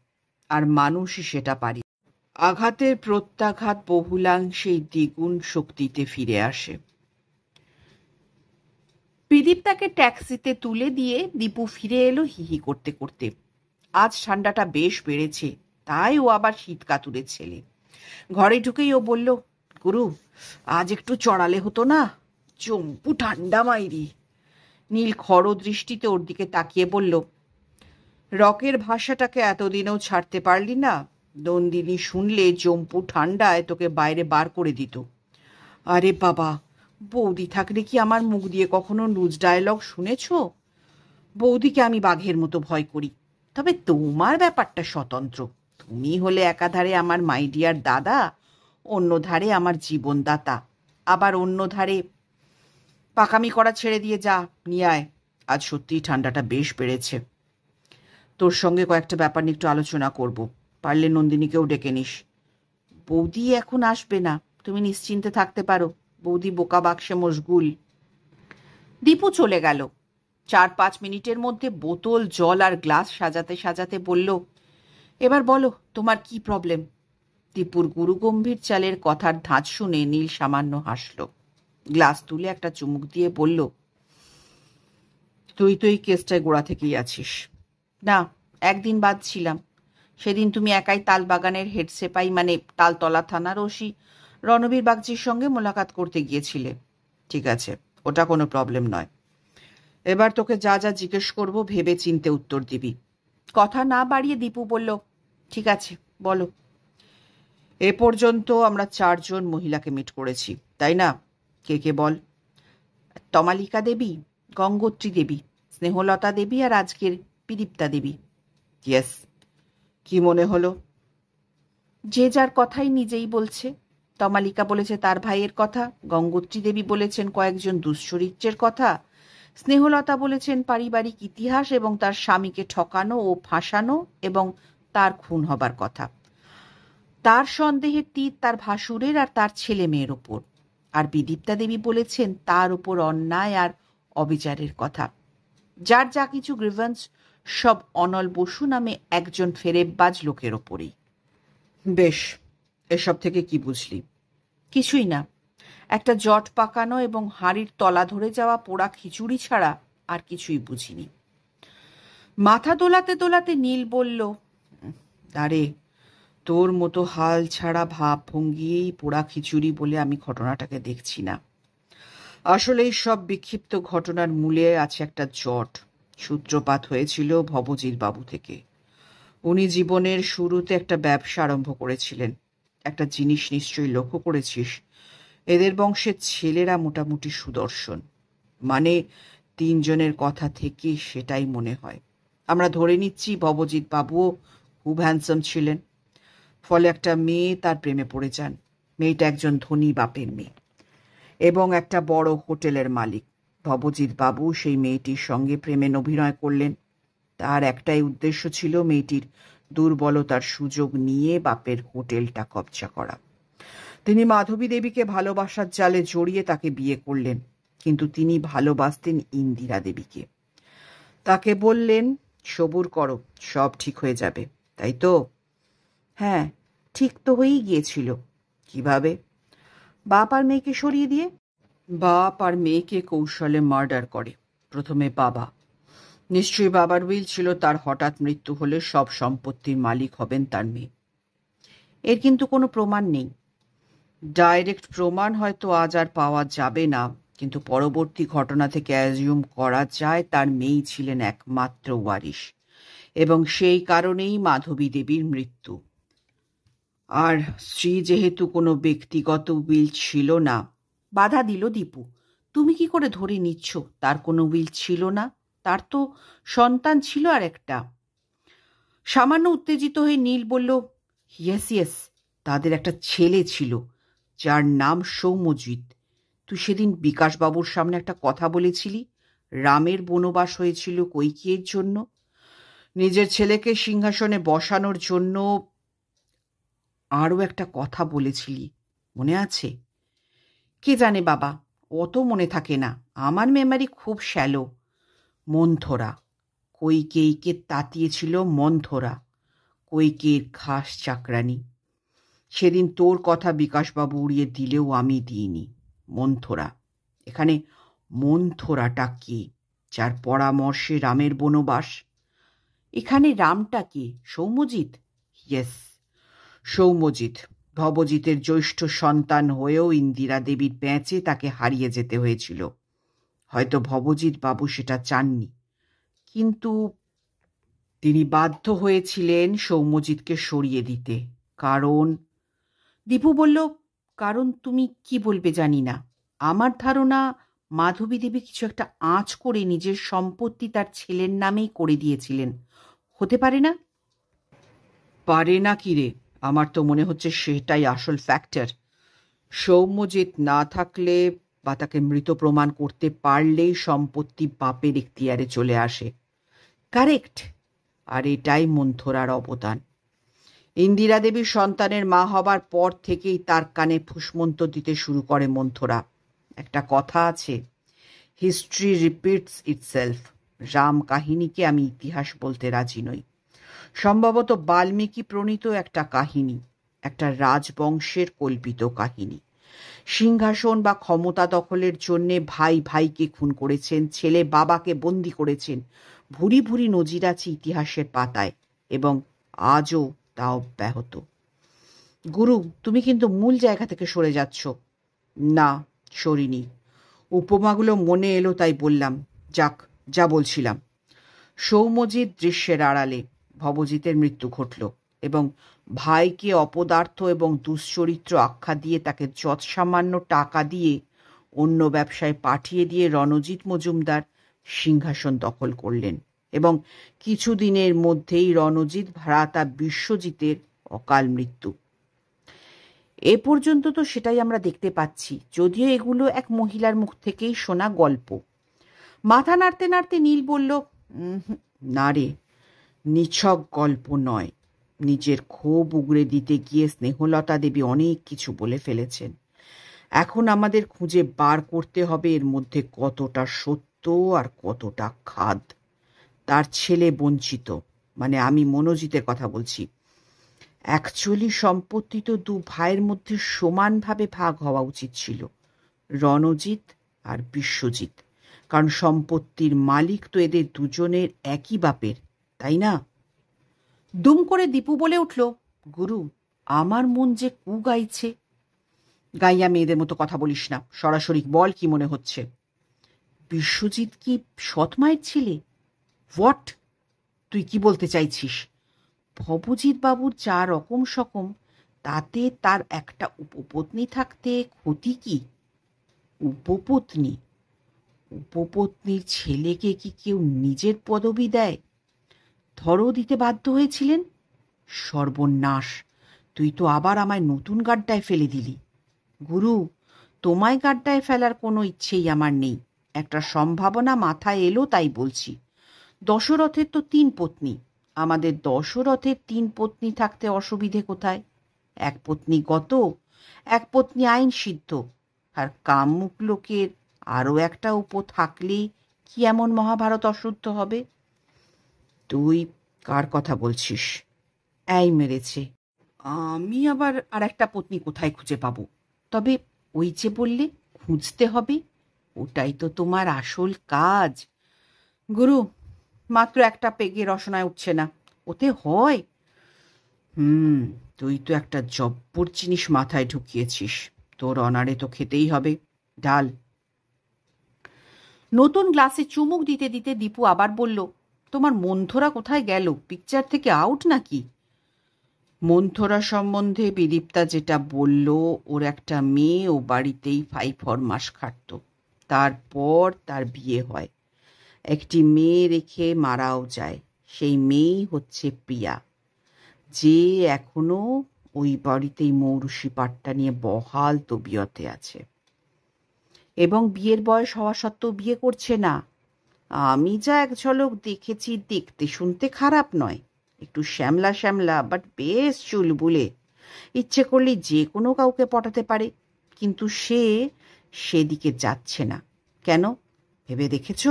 আর মানুষই সেটা পারি। আঘাতের প্রত্যাঘাত বহুলাংশেই দ্বিগুণ শক্তিতে ফিরে আসে। বিদীপ্তাকে ট্যাক্সিতে তুলে দিয়ে দীপু ফিরে এলো হিহি করতে করতে। আজ ঠান্ডাটা বেশ বেড়েছে, তাই ও আবার শীত কাতুরের ছেলে। ঘরে ঢুকেই ও বলল, গুরু, আজ একটু চড়ালে হতো না, চম্পু ঠান্ডা মাইরি। নীল খড় দৃষ্টিতে ওর দিকে তাকিয়ে বলল, রকের ভাষাটাকে এতদিনেও ছাড়তে পারলি না? নন্দিনী শুনলে চম্পু ঠান্ডায় তোকে বাইরে বার করে দিত। আরে বাবা, বৌদি থাকলে কি আমার মুখ দিয়ে কখনো লুজ ডায়লগ শুনেছ? বৌদিকে আমি বাঘের মতো ভয় করি, তবে তোমার ব্যাপারটা স্বতন্ত্র। তুমি হলে একাধারে আমার মাই ডিয়ার দাদা, অন্য ধারে আমার জীবনদাতা, আবার অন্য ধারে পাকামি করা ছেড়ে দিয়ে যা নিয়ে আয়। আজ সত্যিই ঠান্ডাটা বেশ বেড়েছে। তোর সঙ্গে কয়েকটা ব্যাপার নিয়ে একটু আলোচনা করব, পারলে নন্দিনীকেও ডেকে নিস। বৌদি এখন আসবে না, তুমি নিশ্চিন্তে থাকতে পারো, বৌদি বোকা বাক্সে মশগুল। দীপু চলে গেল। 4-5 মিনিটের মধ্যে বোতল, জল আর গ্লাস সাজাতে সাজাতে বলল, এবার বলো তোমার কি প্রবলেম? দীপুর গুরুগম্ভীর চালের কথার ধাঁচ শুনে নীল সামান্য হাসল, গ্লাস তুলে একটা চুমুক দিয়ে বলল, তুই তো এই কেসটায় গোড়া থেকেই আছিস। না, একদিন বাদ ছিলাম। সেদিন তুমি একাই তালবাগানের হেড সেপাই, মানে তালতলা থানার ওসি রণবীর বাগচির সঙ্গে মোলাকাত করতে গিয়েছিলে। ঠিক আছে, ওটা কোনো প্রবলেম নয়। এবার তোকে যা যা জিজ্ঞেস করবো ভেবে চিনতে উত্তর দিবি। কথা না বাড়িয়ে দীপু বলল, ঠিক আছে, বলো। এ পর্যন্ত আমরা 4 জন মহিলাকে মিট করেছি, তাই না? কে কে বল? তমালিকা দেবী, গঙ্গোত্রী দেবী, স্নেহলতা দেবী আর আজকের বিদীপ্তা দেবী। ইয়েস। কি মনে হলো? যে যার কথাই নিজেই বলছে। তমালিকা বলেছে তার ভাইয়ের কথা, গঙ্গোত্রী দেবী বলেছেন কয়েকজন দুশ্চরিত্রের কথা, স্নেহলতা বলেছেন পারিবারিক ইতিহাস এবং তার স্বামীকে ঠকানো ও ফাঁসানো এবং তার খুন হবার কথা। তার সন্দেহের তীর তার ভাসুরের আর তার ছেলে মেয়ের ওপর। আর বিদীপ্তা দেবী বলেছেন তার উপর অন্যায় আর অবিচারের কথা। যার যা কিছু গ্রিভেন্স, সব অনল বসু নামে একজন ফেরেববাজ লোকের ওপরেই। বেশ, এসব থেকে কি বুঝলি? কিছুই না। একটা জট পাকানো এবং হাঁড়ির তলা ধরে যাওয়া পোড়া খিচুড়ি ছাড়া আর কিছুই বুঝিনি। মাথা দোলাতে দোলাতে নীল বলল, আরে, তোর মতো হাল ছাড়া ভাব ভঙ্গিয়েই পোড়া খিচুড়ি বলে আমি ঘটনাটাকে দেখছি না। আসলে এই সব বিক্ষিপ্ত ঘটনার মূলে আছে একটা জট। সূত্রপাত হয়েছিল ভবজিৎ বাবু থেকে। উনি জীবনের শুরুতে একটা ব্যবসা আরম্ভ করেছিলেন। একটা জিনিস নিশ্চয়ই লক্ষ্য করেছিস, এদের বংশের ছেলেরা মোটামুটি সুদর্শন, মানে তিনজনের কথা থেকে সেটাই মনে হয়। আমরা ধরে নিচ্ছি ভবজিৎ বাবুও খুব হ্যান্ডসাম ছিলেন, ফলে একটা মেয়ে তার প্রেমে পড়ে যান। মেয়েটা একজন ধনী বাপের মেয়ে এবং একটা বড় হোটেলের মালিক। ভবজিৎ বাবু সেই মেয়েটির সঙ্গে প্রেমে অভিনয় করলেন। তার একটাই উদ্দেশ্য ছিল মেয়েটির দুর্বলতার সুযোগ নিয়ে বাপের হোটেলটা কবজা করা। তিনি মাধবী দেবীকে ভালোবাসার জালে জড়িয়ে তাকে বিয়ে করলেন, কিন্তু তিনি ভালোবাসতেন ইন্দিরা দেবীকে। তাকে বললেন, সবুর করো, সব ঠিক হয়ে যাবে। তাই তো? হ্যাঁ, ঠিক তো হয়েই গিয়েছিল। কিভাবে? বাপ আর মেয়েকে সরিয়ে দিয়ে। বাপ আর মেয়েকে কৌশলে মার্ডার করে। প্রথমে বাবা। নিশ্চয়ই বাবার উইল ছিল তার হঠাৎ মৃত্যু হলে সব সম্পত্তির মালিক হবেন তার মেয়ে। এর কিন্তু কোনো প্রমাণ নেই। ডাইরেক্ট প্রমাণ হয়তো আজ আর পাওয়া যাবে না, কিন্তু পরবর্তী ঘটনা থেকে অ্যাজিউম করা যায় তার মেয়েই ছিলেন একমাত্র ওয়ারিশ, এবং সেই কারণেই মাধবী দেবীর মৃত্যু। আর স্ত্রী যেহেতু কোনো ব্যক্তিগত উইল ছিল না। বাধা দিল দীপু। তুমি কি করে ধরে নিচ্ছ তার কোনো উইল ছিল না? তার তো সন্তান ছিল আর একটা। সামান্য উত্তেজিত হয়ে নীল বলল, ইয়েস ইয়েস, তাদের একটা ছেলে ছিল যার নাম সৌম্যজিৎ। তুই সেদিন বিকাশবাবুর সামনে একটা কথা বলেছিলি, রামের বনবাস হয়েছিল কৈকেয়ীর জন্য, নিজের ছেলেকে সিংহাসনে বসানোর জন্য। আরও একটা কথা বলেছিলি, মনে আছে? কে জানে বাবা, অত মনে থাকে না, আমার মেমারি খুব শ্যালো। মন্থরা। কৈকেয়ীকে তাতিয়েছিল মন্থরা, কৈকেয়ীর খাস চাকরানি। সেদিন তোর কথা বিকাশবাবু উড়িয়ে দিলেও আমি দিইনি। মন্থরা। এখানে মন্থরাটা কে, যার পরামর্শে রামের বনবাস? এখানে রামটা কে? সৌম্যজিৎ? ইয়েস, সৌম্যজিৎ। ভবজিতের জ্যৈষ্ঠ সন্তান হয়েও ইন্দিরা দেবীর প্যাঁচে তাকে হারিয়ে যেতে হয়েছিল। হয়তো ভবজিৎ বাবু সেটা চাননি, কিন্তু তিনি বাধ্য হয়েছিলেন সৌম্যজিৎকে সরিয়ে দিতে। কারণ? দীপু বলল, কারণ তুমি কি বলবে জানি না। আমার ধারণা মাধবী দেবী কিছু একটা আঁচ করে নিজের সম্পত্তি তার ছেলের নামেই করে দিয়েছিলেন। হতে পারে না? পারে না কি রে? আমার তো মনে হচ্ছে সেটাই আসল ফ্যাক্টর। সৌম্যজিৎ না থাকলে বা তাকে মৃত প্রমাণ করতে পারলেই সম্পত্তি বাপের এখতিয়ারে চলে আসে। কারেক্ট। আর এটাই মন্থরার অবদান। ইন্দিরা দেবীর সন্তানের মা হবার পর থেকেই তার কানে ফুসমন্ত দিতে শুরু করে মন্থরা। একটা কথা আছে, হিস্ট্রি রিপিটস ইটসেলফ। রাম কাহিনীকে আমি ইতিহাস বলতে রাজি নই। সম্ভবত বাল্মীকি প্রণীত একটা কাহিনী, একটা রাজবংশের কল্পিত কাহিনী। সিংহাসন বা ক্ষমতা দখলের জন্য ভাই ভাইকে খুন করেছেন, ছেলে বাবাকে বন্দি করেছেন। ভুরি ভুরি নজির আছে ইতিহাসের পাতায়, এবং আজও তা অব্যাহত। গুরু, তুমি কিন্তু মূল জায়গা থেকে সরে যাচ্ছ। না, সরিনি। উপমাগুলো মনে এলো তাই বললাম। যাক, যা বলছিলাম, সৌম্যজিৎ দৃশ্যের আড়ালে। ভবজিতের মৃত্যু ঘটল এবং ভাইকে অপদার্থ এবং দুশ্চরিত্র আখ্যা দিয়ে তাকে যৎসামান্য টাকা দিয়ে অন্য ব্যবসায় পাঠিয়ে দিয়ে রণজিৎ মজুমদার সিংহাসন দখল করলেন, এবং কিছুদিনের মধ্যেই রণজিৎ ভ্রাতা বিশ্বজিতের অকাল মৃত্যু। এ পর্যন্ত তো সেটাই আমরা দেখতে পাচ্ছি, যদিও এগুলো এক মহিলার মুখ থেকেই শোনা গল্প। মাথা নাড়তে নাড়তে নীল বলল, না রে, নিছক গল্প নয়। নিজের ক্ষোভ উগরে দিতে গিয়ে স্নেহলতা দেবী অনেক কিছু বলে ফেলেছেন। এখন আমাদের খুঁজে বার করতে হবে এর মধ্যে কতটা সত্য আর কতটা খাদ। তার ছেলে বঞ্চিত, মানে আমি মনোজিতের কথা বলছি। অ্যাকচুয়ালি সম্পত্তি তো দু ভাইয়ের মধ্যে সমানভাবে ভাগ হওয়া উচিত ছিল, রণজিৎ আর বিশ্বজিৎ, কারণ সম্পত্তির মালিক তো এদের দুজনের একই বাপের, তাই না? দুম করে দীপু বলে উঠল, গুরু, আমার মন যে কু গাইছে। গাইয়া মেয়েদের মতো কথা বলিস না, সরাসরি বল কি মনে হচ্ছে। বিশ্বজিৎ কি সৎ মায়ের ছেলে? হোয়াট? তুই কি বলতে চাইছিস? ভবজিৎ বাবুর যা রকম সকম, তাতে তার একটা উপপত্নী থাকতে ক্ষতি কি? উপপত্নী? উপপত্নীর ছেলেকে কি কেউ নিজের পদবি দেয়? ধরও দিতে বাধ্য হয়েছিলেন। সর্বনাশ, তুই তো আবার আমায় নতুন গাড্ডায় ফেলে দিলি। গুরু, তোমায় গাড্ডায় ফেলার কোনো ইচ্ছেই আমার নেই। একটা সম্ভাবনা মাথায় এলো তাই বলছি। দশরথের তো 3 পত্নী। আমাদের দশরথের 3 পত্নী থাকতে অসুবিধে কোথায়? 1 পত্নী গত, 1 পত্নী আইন সিদ্ধ, আর কামুক লোকের আরও একটা থাকলেই কি এমন মহাভারত অশুদ্ধ হবে? তুই কার কথা বলছিস? এই মেরেছে। আমি আবার আর একটা পত্নী কোথায় খুঁজে পাবো? তবে ওই যে বললে খুঁজতে হবে, ওটাই তো তোমার আসল কাজ। গুরু, মাত্র একটা পেগে রসনায় উঠছে না, ওতে হয়? তুই তো একটা জব্বর জিনিস মাথায় ঢুকিয়েছিস। তোর অনারে তো খেতেই হবে। ডাল। নতুন গ্লাসে চুমুক দিতে দিতে দীপু আবার বলল, তোমার মন্থরা কোথায় গেল? পিকচার থেকে আউট নাকি? মন্থরা সম্বন্ধে বিদীপ্তা যেটা বলল, ওর একটা মেয়ে ও বাড়িতেই 5 মাস খাটত। তারপর তার বিয়ে হয়। একটি মেয়ে রেখে মারাও যায়। সেই মেয়েই হচ্ছে প্রিয়া, যে এখনো ওই বাড়িতেই মৌরুষি পাট্টা নিয়ে বহাল তবিয়তে আছে এবং বিয়ের বয়স হওয়া সত্ত্বেও বিয়ে করছে না। আমি যা এক ঝলক দেখেছি, দেখতে শুনতে খারাপ নয়। একটু শ্যামলা শ্যামলা, বাট বেশ চুলবুলে। ইচ্ছে করলে যে কোনো কাউকে পটাতে পারে, কিন্তু সে সেদিকে যাচ্ছে না। কেন ভেবে দেখেছ?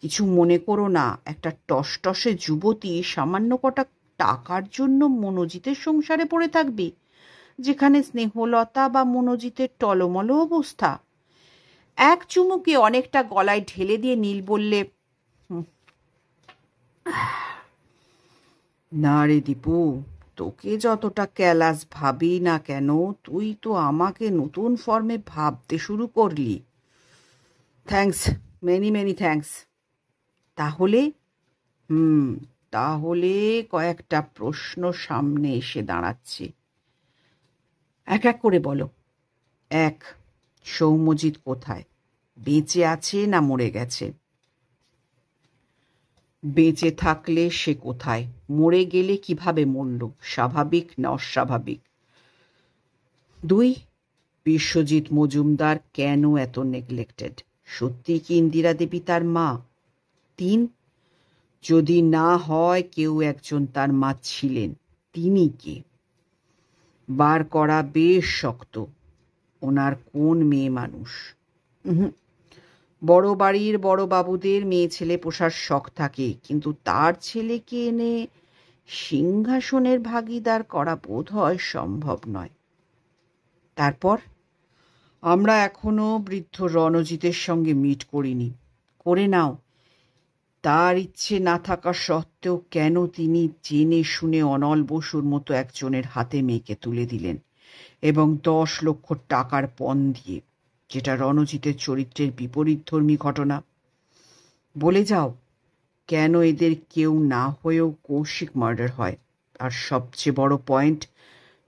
কিছু মনে করো না, একটা টসটসে যুবতী সামান্য কটা টাকার জন্য মনোজিতের সংসারে পড়ে থাকবে, যেখানে স্নেহলতা বা মনোজিতের টলমল অবস্থা। এক চুমুকে অনেকটা গলায় ঢেলে দিয়ে নীল বললে, না রে দীপু, তোকে যতটা ক্যালাস ভাবি না কেন, তুই তো আমাকে নতুন ফর্মে ভাবতে শুরু করলি। Thanks, many many thanks. তাহলে তাহলে কয়েকটা প্রশ্ন সামনে এসে দাঁড়াচ্ছে। এক এক করে বলো। 1, সৌম্যজিৎ কোথায়? বেঁচে আছে না মরে গেছে? বেঁচে থাকলে সে কোথায়? মরে গেলে কিভাবে মরল? স্বাভাবিক না অস্বাভাবিক? 2, বিশ্বজিৎ মজুমদার কেন এত নেগলেক্টেড? সত্যি কি ইন্দিরা দেবী তার মা? 3, যদি না হয় কেউ একজন তার মা ছিলেন, তিনি কে? বার করা বেশ শক্ত। ওনার কোন মেয়ে মানুষ? বড় বাড়ির বড় বাবুদের মেয়ে ছেলে পোষার শখ থাকে, কিন্তু তার ছেলেকে এনে সিংহাসনের ভাগীদার করা বোধ হয় সম্ভব নয়। তারপর আমরা এখনো বৃদ্ধ রণজিতের সঙ্গে মিট করিনি। করে নাও। তার ইচ্ছে না থাকা সত্ত্বেও কেন তিনি জেনে শুনে অনল বসুর মতো একজনের হাতে মেয়েকে তুলে দিলেন, এবং 10 লক্ষ টাকার পণ দিয়ে, যেটা রণজিতের চরিত্রের বিপরীতধর্মী ঘটনা? বলে যাও, কেন এদের কেউ না হয়েও কৌশিক মার্ডার হয়? আর সবচেয়ে বড় পয়েন্ট,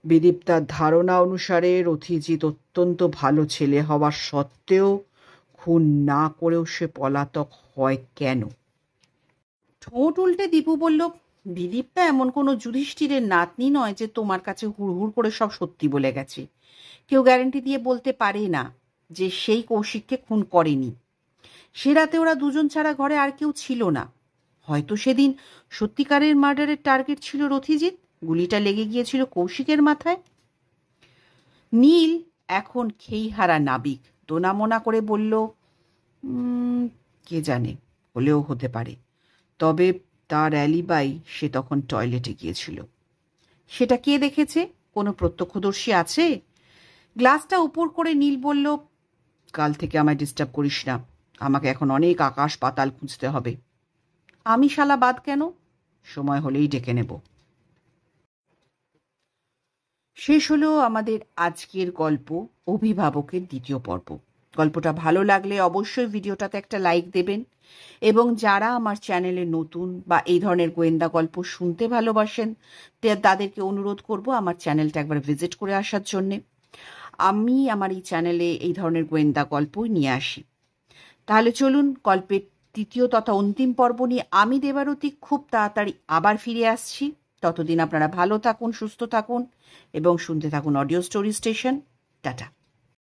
বিদীপ্তার ধারণা অনুসারে রথিজিৎ অত্যন্ত ভালো ছেলে হওয়া সত্ত্বেও খুন না করেও সে পলাতক হয় কেন? ঠোঁট উল্টে দীপু বলল, বিদীপ্তা এমন কোনো যুধিষ্ঠিরের নাতনি নয় যে তোমার কাছে হুড়হুড় করে সব সত্যি বলে গেছে। কেউ গ্যারান্টি দিয়ে বলতে পারে না যে সেই কৌশিককে খুন করেনি। সে রাতে ওরা দুজন ছাড়া ঘরে আর কেউ ছিল না। হয়তো সেদিন সত্যিকারের মার্ডারের টার্গেট ছিল রথিজিৎ, গুলিটা লেগে গিয়েছিল কৌশিকের মাথায়। নীল এখন খেইহারা নাবিক দোনামোনা করে বলল, কে জানে, হলেও হতে পারে। তবে তার অ্যালিবাই, সে তখন টয়লেটে গিয়েছিল। সেটা কে দেখেছে? কোনো প্রত্যক্ষদর্শী আছে? গ্লাসটা উপর করে নীল বলল, কাল থেকে আমায় ডিস্টার্ব করিস না। আমাকে এখন অনেক আকাশ পাতাল খুঁজতে হবে। আমি শালা বাদ কেন? সময় হলেই ডেকে নেব। শেষ হলো আমাদের আজকের গল্প, অভিভাবকের 2য় পর্ব। গল্পটা ভালো লাগলে অবশ্যই ভিডিওটাতে একটা লাইক দেবেন, এবং যারা আমার চ্যানেলে নতুন বা এই ধরনের গোয়েন্দা গল্প শুনতে ভালোবাসেন, তাদেরকে অনুরোধ করব আমার চ্যানেলটা একবার ভিজিট করে আসার জন্যে। আমি আমার এই চ্যানেলে এই ধরনের গোয়েন্দা গল্পই নিয়ে আসি। তাহলে চলুন, গল্পের তৃতীয় তথা অন্তিম পর্ব নিয়ে আমি দেবারতী খুব তাড়াতাড়ি আবার ফিরে আসছি। ততদিন আপনারা ভালো থাকুন, সুস্থ থাকুন এবং শুনতে থাকুন অডিও স্টোরি স্টেশন। টাটা।